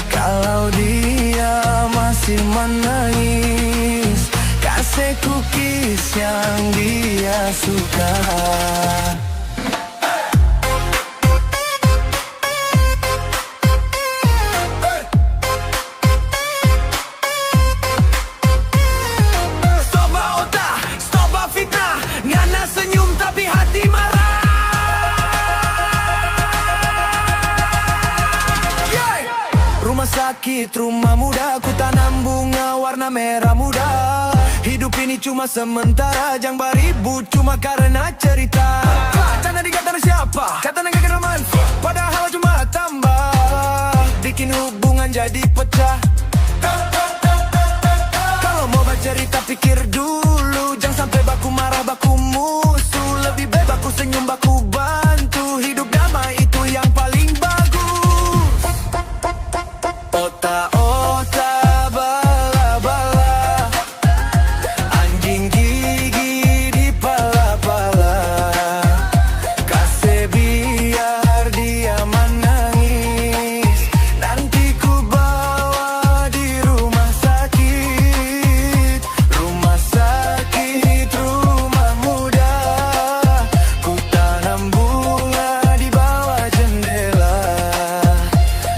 Kalau dia masih menangis, kasih cookies yang dia suka. sakit rumah muda, ku tanam bunga warna merah muda. Hidup ini cuma sementara, jangan beribut cuma karena cerita. Canda dikatakan siapa? Kata gak kenal manfaat, padahal cuma tambah bikin hubungan jadi pecah. Kalau mau bercerita pikir dulu, jangan sampai baku marah baku musuh. Lebih baik baku senyum baku bantu, hidup damai itu yang paling bagus. Otak-otak bala-bala, anjing gigi di pala-pala. Kasih biar dia menangis, nanti ku bawa di rumah sakit. Rumah sakit, rumah muda, ku tanam bunga di bawah jendela.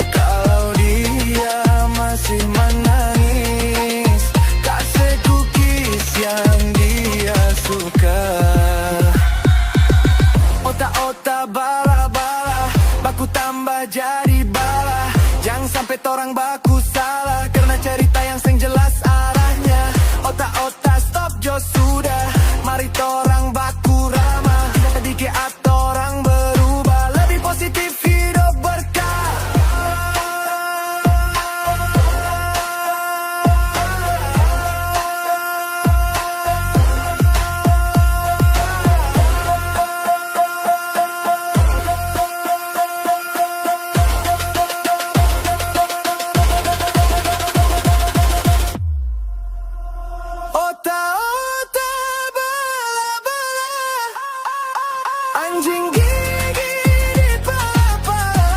Kalau dia masih menangis, kasih cookies yang dia suka. Otak-otak bala-bala, baku tambah jadi bala. Jangan sampai torang baku salah, karena cerita yang seng jelas arahnya. Otak-otak stop jo sudah, mari torang baku ramah. Sedikit atau orang berubah, lebih positif hidup berkah. Otak-otak bala-bala, anjing gigi di pala-pala.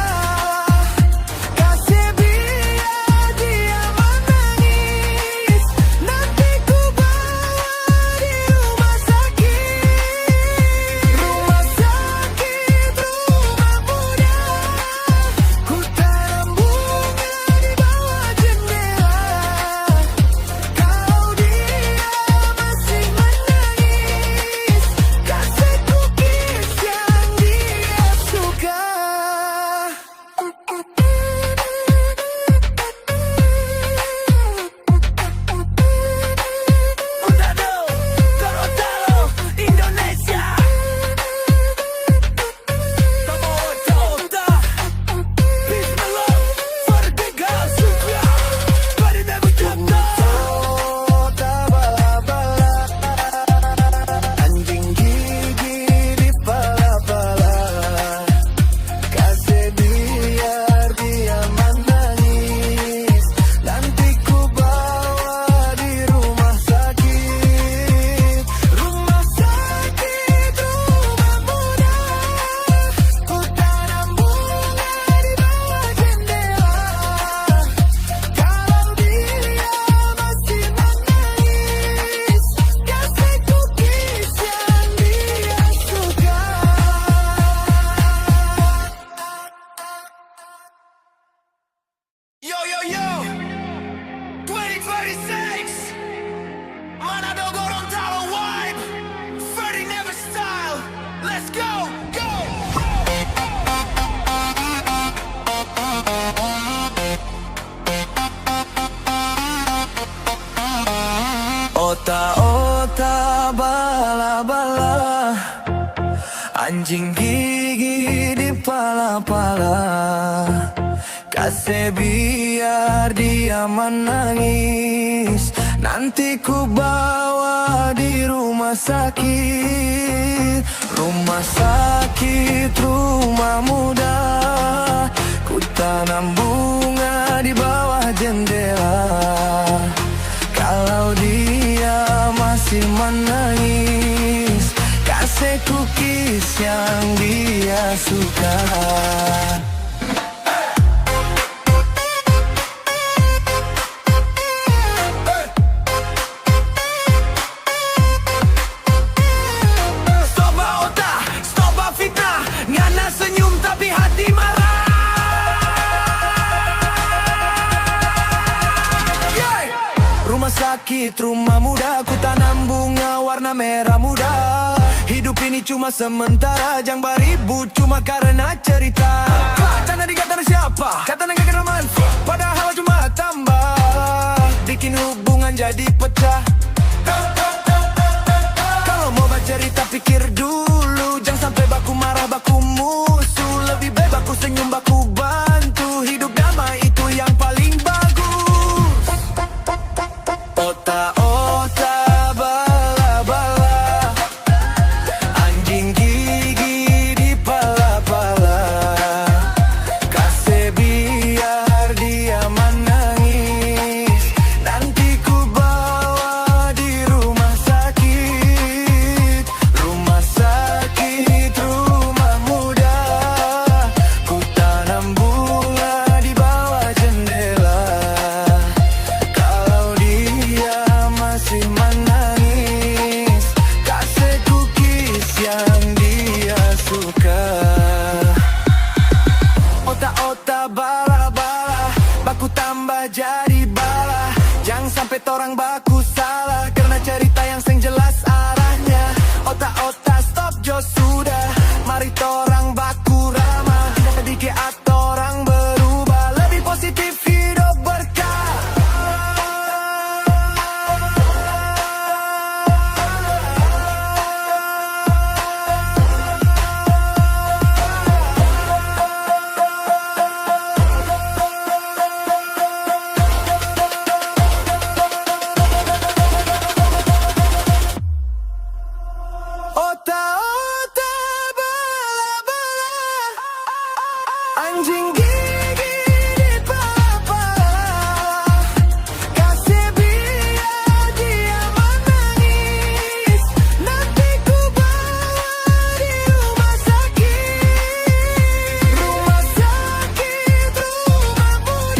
Kasih biar dia menangis, nanti ku bawa di rumah sakit. Rumah sakit, rumah muda, ku tanam bunga di bawah jendela. Kalau dia masih menangis, kasih cookies yang dia suka. Utado, Gorontalo, Indonesia. Tamo otak-otak, peace and love for the big girls. Body never jatuh. Otak bala-bala, anjing gigi di pala-pala. Kasih biar dia menangis, nanti ku bawa di rumah sakit. Rumah sakit, rumah muda, ku tanam bunga di bawah jendela. Kalau dia masih menangis, kasih cookies yang dia suka. Yo yo yo, 2026, Manado Gorontalo vibe, Ferdy Never style, let's go, go! Otak-otak bala-bala, anjing gigi di pala-pala. Kasih biar dia menangis, nanti ku bawa di rumah sakit. Rumah sakit, rumah muda, ku tanam bunga di bawah jendela. Kalau dia masih menangis, kasih cookies yang dia suka. Stop otak, stop fitnah, ngana senyum tapi hati marah. Rumah sakit, rumah muda, ku tanam bunga warna merah muda. Hidup ini cuma sementara, jangan beribut cuma karena cerita. Canda dikatakan dari siapa? Kata nggak kena manfaat, padahal cuma tambah bikin hubungan jadi pecah. Kalau mau bercerita pikir dulu, jangan sampai baku marah, baku musuh. Lebih baik baku senyum, baku bantu. Hidup damai itu yang paling bagus. Otak-otak bala-bala, anjing gigi di pala-pala. Kasih biar dia menangis, nanti ku bawa di rumah sakit. Rumah sakit, rumah muda. Ku tanam bunga di bawah jendela. Kalau dia masih menangis, kasih cookies yang dia suka. Otak-otak bala-bala, baku tambah jadi bala. Jangan sampai torang baku salah, karena cerita yang seng jelas arahnya. Otak-otak stop jo sudah, mari torang baku ramah. Sedikit atau orang berubah, lebih positif hidup berkah. Otak-otak bala-bala, anjing gigi di pala-pala. Kasih biar dia menangis, nanti ku bawa di rumah sakit. Rumah sakit, rumah muda.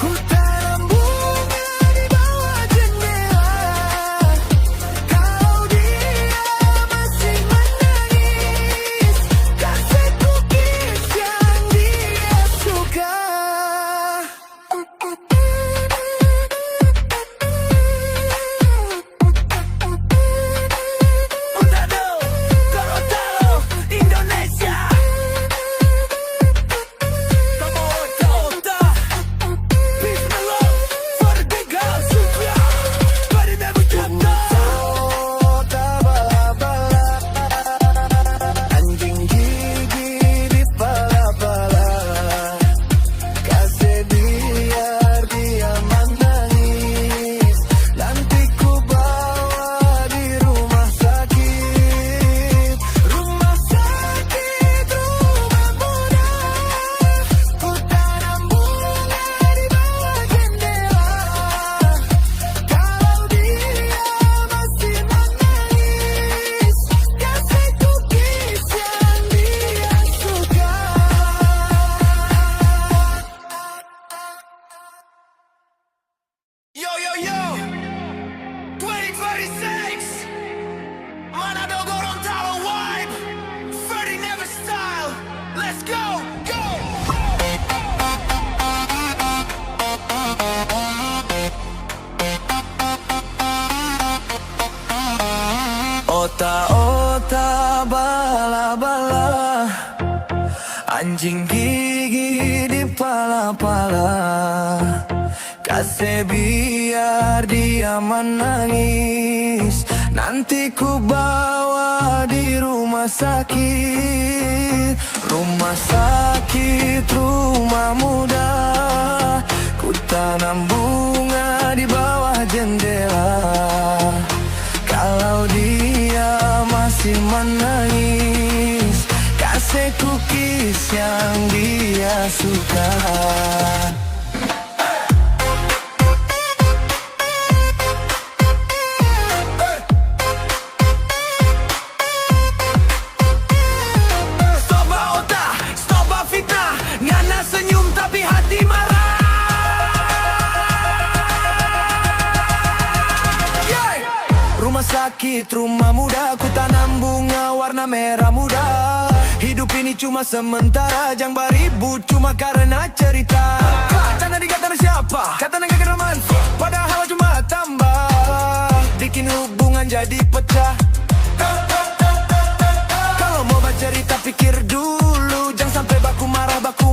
Ku tanam bunga di bawah jendela. Kalau dia masih menangis, kasih cookies yang dia suka. Untado, Gorontalo, Indonesia. Come on, otak-otak. Peace and love for the big house. Bari never jatuh. Otak bala-bala, anjing gigi di pala-pala. Kasih biar dia menangis, nanti ku bawa di rumah sakit. Rumah sakit, rumah muda. Ku tanam bunga di bawah jendela. Kalau dia masih menangis, kasih cookies yang dia suka. Yo yo yo, 2026, Manado Gorontalo vibe, Freddie Never style. Let's go, go. Otak-otak bala-bala, anjing gigi di pala-pala. Kasih biar dia menangis, nanti ku bawa di rumah sakit. Rumah sakit, rumah muda. Ku tanam bunga di bawah jendela. Kalau dia masih menangis, kasih cookies yang dia suka. Stop otak, stop fitnah. Ngana senyum tapi hati marah. Yeah. Rumah sakit, rumah muda. Ku tanam bunga warna merah muda. Hidup ini cuma sementara, jangan beribut cuma karena cerita. Canda dikata siapa? Kata nggak kena manfaat, padahal cuma tambah bikin hubungan jadi pecah. Kalau mau bercerita pikir dulu, jangan sampai baku marah, baku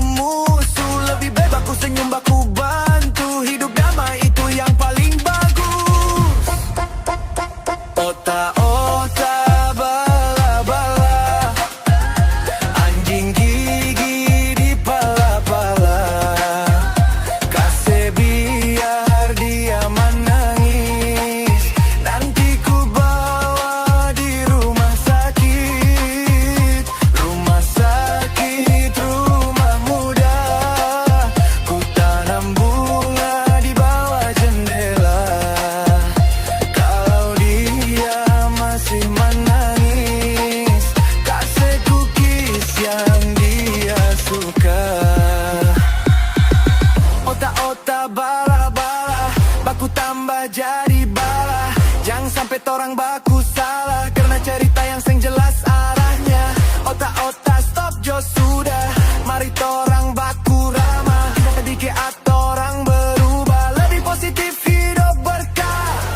tambah jadi bala. Jangan sampai torang baku salah, karena cerita yang seng jelas arahnya. Otak-otak stop jo sudah, mari torang baku ramah. Sedikit atau orang berubah, lebih positif hidup berkah.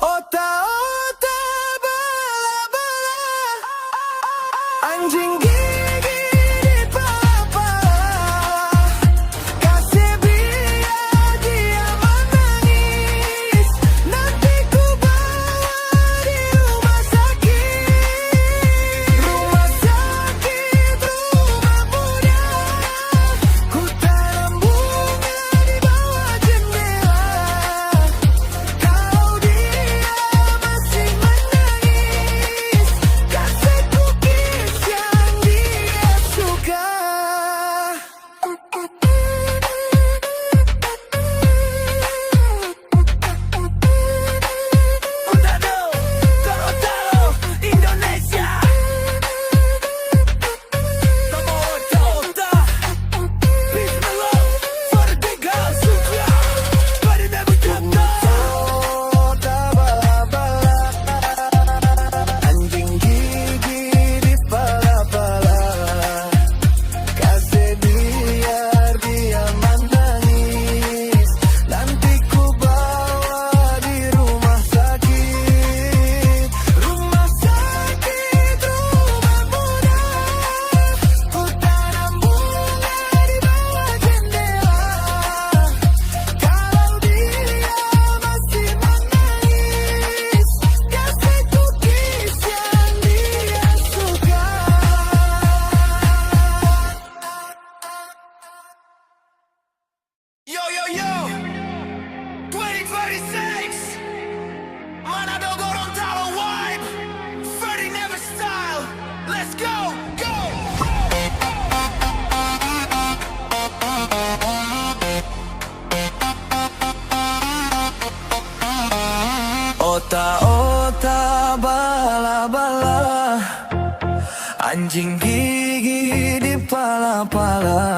Otak-otak bala-bala, anjing gigi di pala-pala. Kasih biar dia menangis, nanti ku bawa di rumah sakit. Rumah sakit, rumah muda. Ku tanam bunga di bawah jendela. Kalau dia masih menangis, kasih cookies yang dia suka. Utado, Gorontalo, Indonesia. Como otak-otak, peace and love for the big house. Pada never otak bala-bala, anjing gigi di pala-pala. Kasih biar dia menangis, nanti ku bawa di rumah sakit. Rumah sakit, rumah muda. Ku tanam bunga di bawah jendela. Kalau dia masih menangis, kasih cookies yang dia suka. Yo yo yo, 2026, Manado Gorontalo vibe, Ferdy Never style, let's go, go. Otak-otak bala-bala, anjing gigi di pala-pala.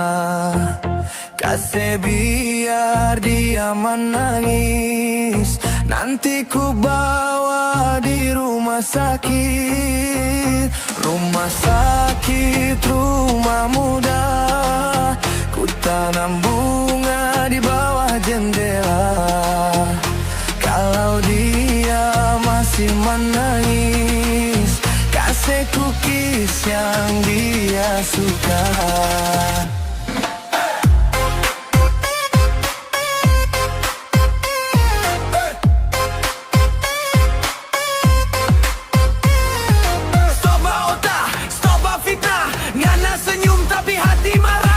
Kasih biar dia menangis, nanti ku bawa di rumah sakit. Rumah sakit, rumah muda. Ku tanam bunga di bawah jendela. Kalau dia masih menangis, kasih cookies yang dia suka. Stop otak, stop fitnah, ngana senyum tapi hati marah.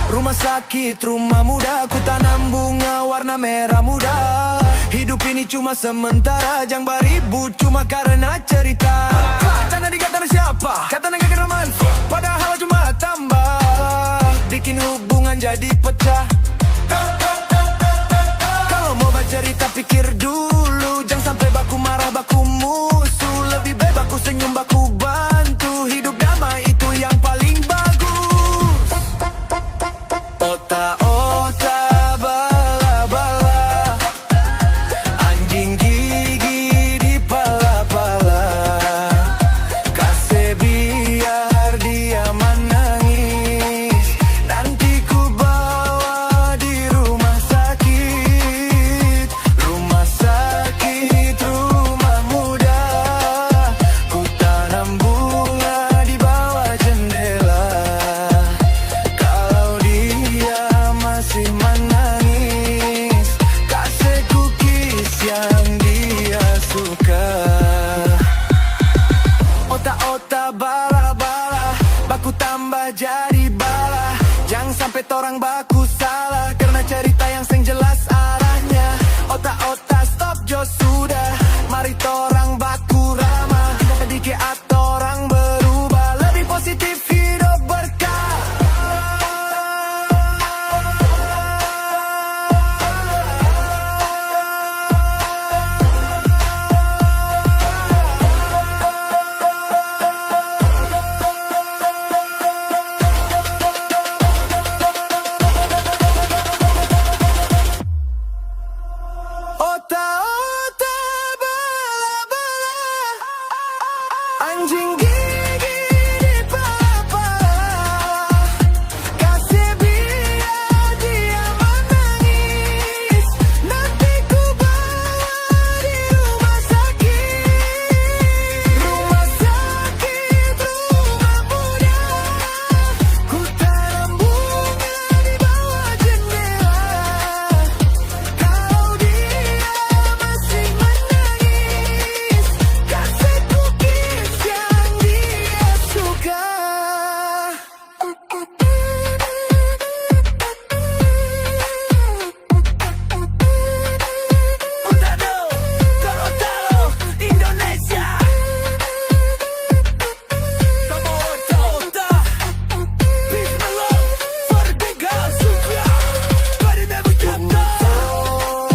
Rumah sakit, rumah muda. Ku tanam bunga warna merah muda. Hidup ini cuma sementara, jangan beribut cuma karena cerita. Canda dikata siapa? Kata negara kena manfaat, padahal cuma tambah bikin hubungan jadi pecah. Kalau mau bercerita pikir dulu, jangan sampai baku marah, baku musuh. Lebih baik baku senyum, baku bantu. Hidup damai itu yang paling bagus. Otak-otak bala-bala, anjing gigi di pala-pala. Kasih biar dia menangis, nanti ku bawa di rumah sakit. Rumah sakit, rumah muda. Ku tanam bunga di bawah jendela. Kalau dia masih menangis, kasih cookies yang dia suka. Otak-otak bala-bala, baku tambah jadi bala. Jangan sampai torang baku salah, karena cerita yang seng jelas arahnya. Otak-otak stop jo sudah, mari torang baku ramah. Sedikit atau Anjing gigi di pala-pala, kasih biar dia menangis. Nanti ku bawa di rumah sakit. Rumah sakit, rumah muda. Ku tanam bunga di bawah jendela. Kalau dia masih menangis, kasih cookies yang dia suka. Utado, Gorontalo, Indonesia. Ota, Bismillah, Merdeka Suka. Bari never jump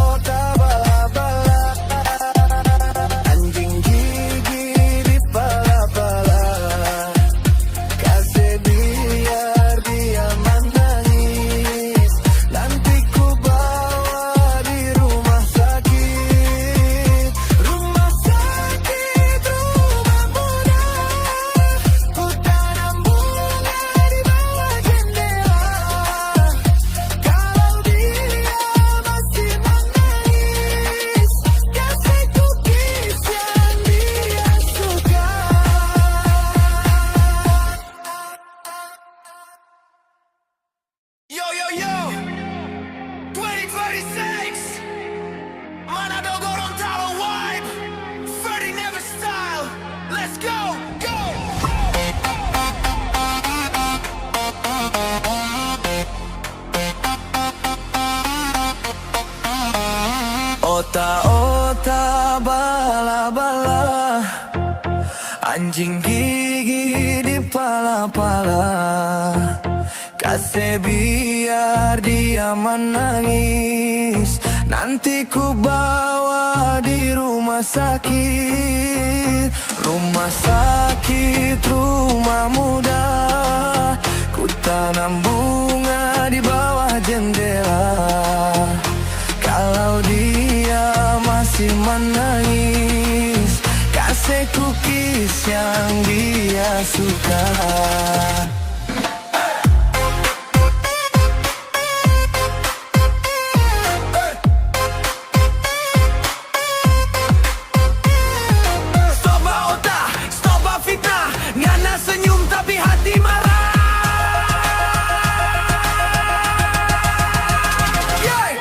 Ota bala-bala, anjing gigi di pala-pala, kasih biar dia menangis. Nanti ku bawa di rumah sakit. Rumah sakit, rumah muda. Ku tanam bunga di bawah jendela. Kalau dia masih menangis, kasih cookies yang dia suka. Yo, yo, yo, 2026, Manado Gorontalo vibe, Ferdy Never style, let's go, go! Ota-ota bala-bala, anjing gigi di pala-pala, kasih biar dia menangis. Nanti ku bawa di rumah sakit. Rumah sakit, rumah muda. Ku tanam bunga di bawah jendela. Kalau dia masih menangis, kasih cookies yang dia suka. Stop ota, stop fitnah, ngana senyum tapi hati marah. Yeay!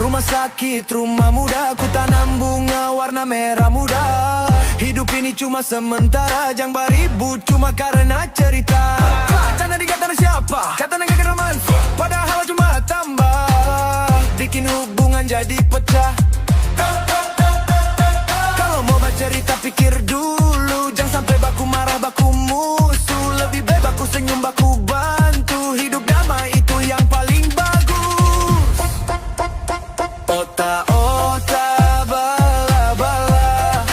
Rumah sakit, rumah muda, ku tanam bunga warna merah muda. Hidup ini cuma sementara, jangan beribut cuma karena cerita. Canda dikata siapa? Kata gak kena manfaat, padahal cuma tambah bikin hubungan jadi pecah. Kalau mau bercerita pikir dulu, jangan sampai baku marah, baku musuh. Lebih baik baku senyum, baku bantu. Hidup damai itu yang paling bagus. Ota-ota bala-bala,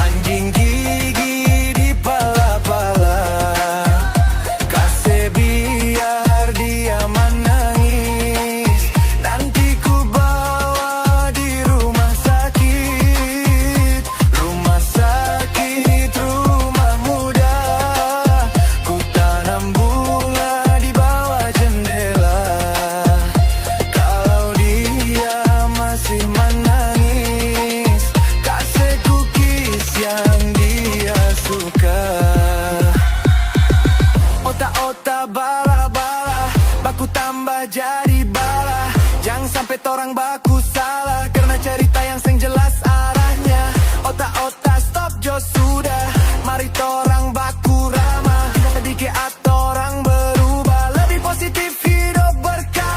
anjing gigi di pala-pala, kasih biar dia menangis. Nanti ku bawa di rumah sakit. Rumah sakit, rumah muda. Ku tanam bunga di bawah jendela. Kalau dia masih menangis, kasih cookies yang dia suka. Ota-ota bala-bala, baku tambah jadi bala. Jangan sampai torang baku salah, karena cerita yang seng jelas arahnya. Ota-ota stop jo sudah, mari torang baku ramah. Sedikit atau orang berubah, lebih positif hidup berkah.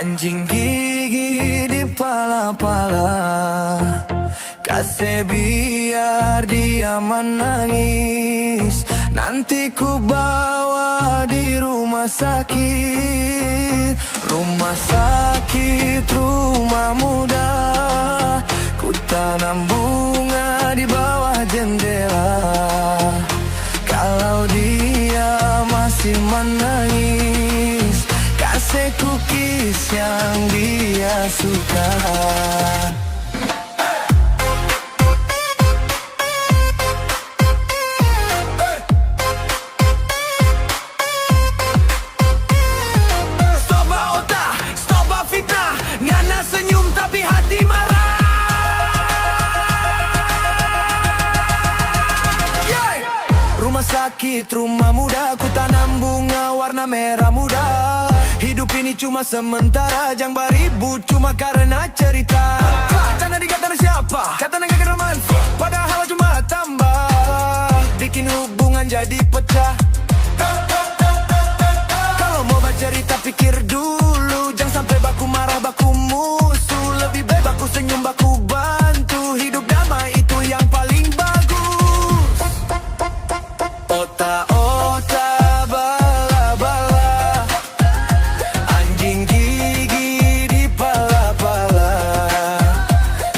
Anjing gigi di pala-pala, kasih biar dia menangis. Nanti ku bawa di rumah sakit. Rumah sakit, rumah muda. Ku tanam bunga di bawah jendela. Kalau dia masih menangis, kasih cookies yang dia suka. Senyum tapi hati marah. Rumah sakit, rumah muda. Ku tanam bunga warna merah muda. Hidup ini cuma sementara. Jangan beribut cuma karena cerita. Canda dikatakan siapa? Kata gak kena manfaat, padahal cuma tambah bikin hubungan jadi pecah. Kalau mau bercerita pikir dulu. Jangan sampai baku marah, baku musuh. Lebih baik baku senyum, baku bantu. Hidup damai itu yang paling bagus. Otak-otak bala-bala, anjing gigi di pala-pala,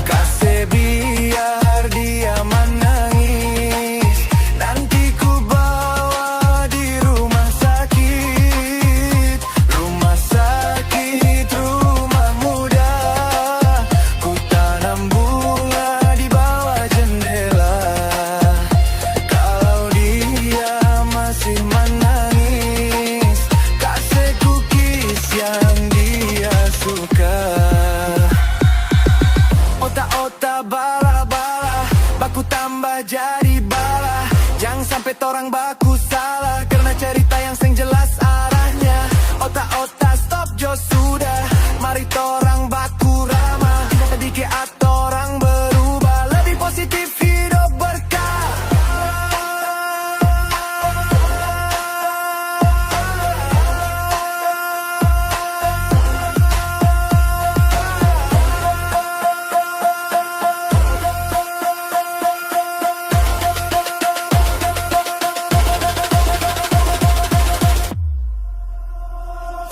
kasih biar dia menangis. Nanti ku bawa di rumah sakit. Rumah sakit, rumah muda. Ku tanam bunga di bawah jendela. Kalau dia masih menangis, kasih cookies yang dia suka. Otak-otak bala-bala, baku tambah jadi bala. Jangan sampai torang baku salah, karena cerita yang seng jelas arahnya. Otak-otak stop jo sudah, mari torang baku ramah. Sedikit atau orang berubah, lebih positif hidup berkah.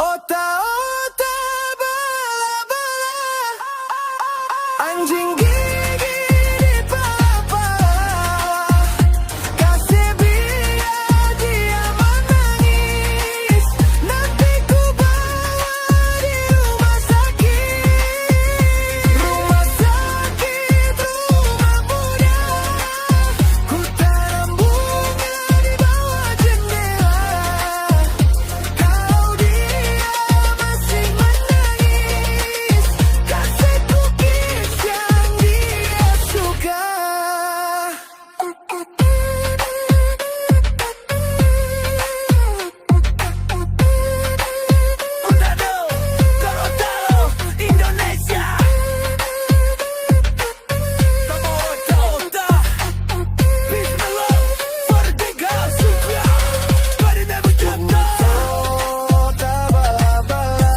Otak-otak bala-bala, anjing gigi di pala-pala, kasih biar dia menangis. Nanti ku bawa di rumah sakit. Rumah sakit, rumah muda. Ku tanam bunga di bawah jendela. Kalau dia masih menangis, kasih cookies yang dia suka. Untado, Gorontalo, Indonesia. Sama otak-otak, peace and love for the big house. But it never dropped off. Bala-bala,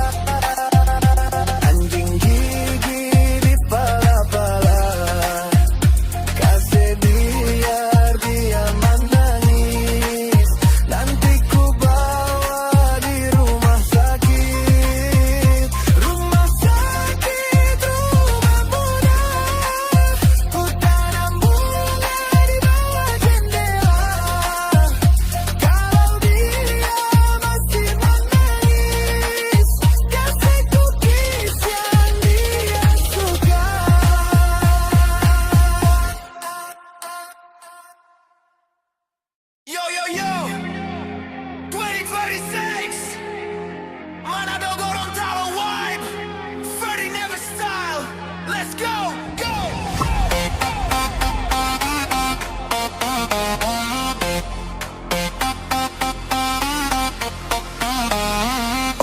anjing gigi di pala-pala, kasih biar dia menangis. Nanti ku bawa di rumah sakit. Rumah sakit, rumah muda. Ku tanam bunga di bawah jendela. Kalau dia masih menangis, kasih cookies yang dia suka. Yo, yo, yo, 2026, Manado Gorontalo vibe, Ferdy Never style, let's go, go!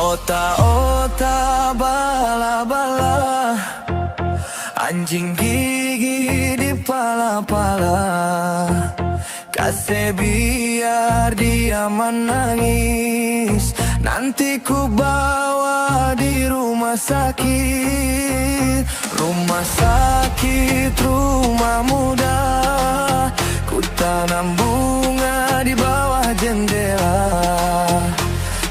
Otak-otak bala-bala, anjing gigi di pala-pala, kasih biar dia menangis. Nanti ku bawa di rumah rumah sakit, rumah sakit, rumah muda. Ku tanam bunga di bawah jendela.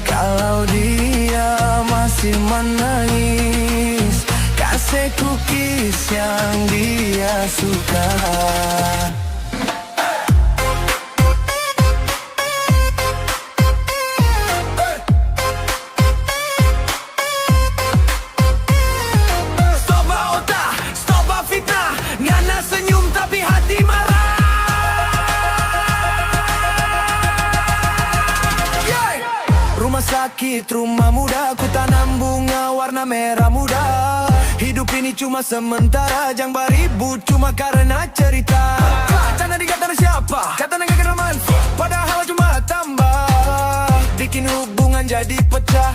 Kalau dia masih menangis, kasih cookies yang dia suka. Rumah sakit, rumah muda, ku tanam bunga warna merah muda. Hidup ini cuma sementara, jangan beribut cuma karena cerita. Canda dikatakan siapa? Kata gak kena manfaat, padahal cuma tambah bikin hubungan jadi pecah.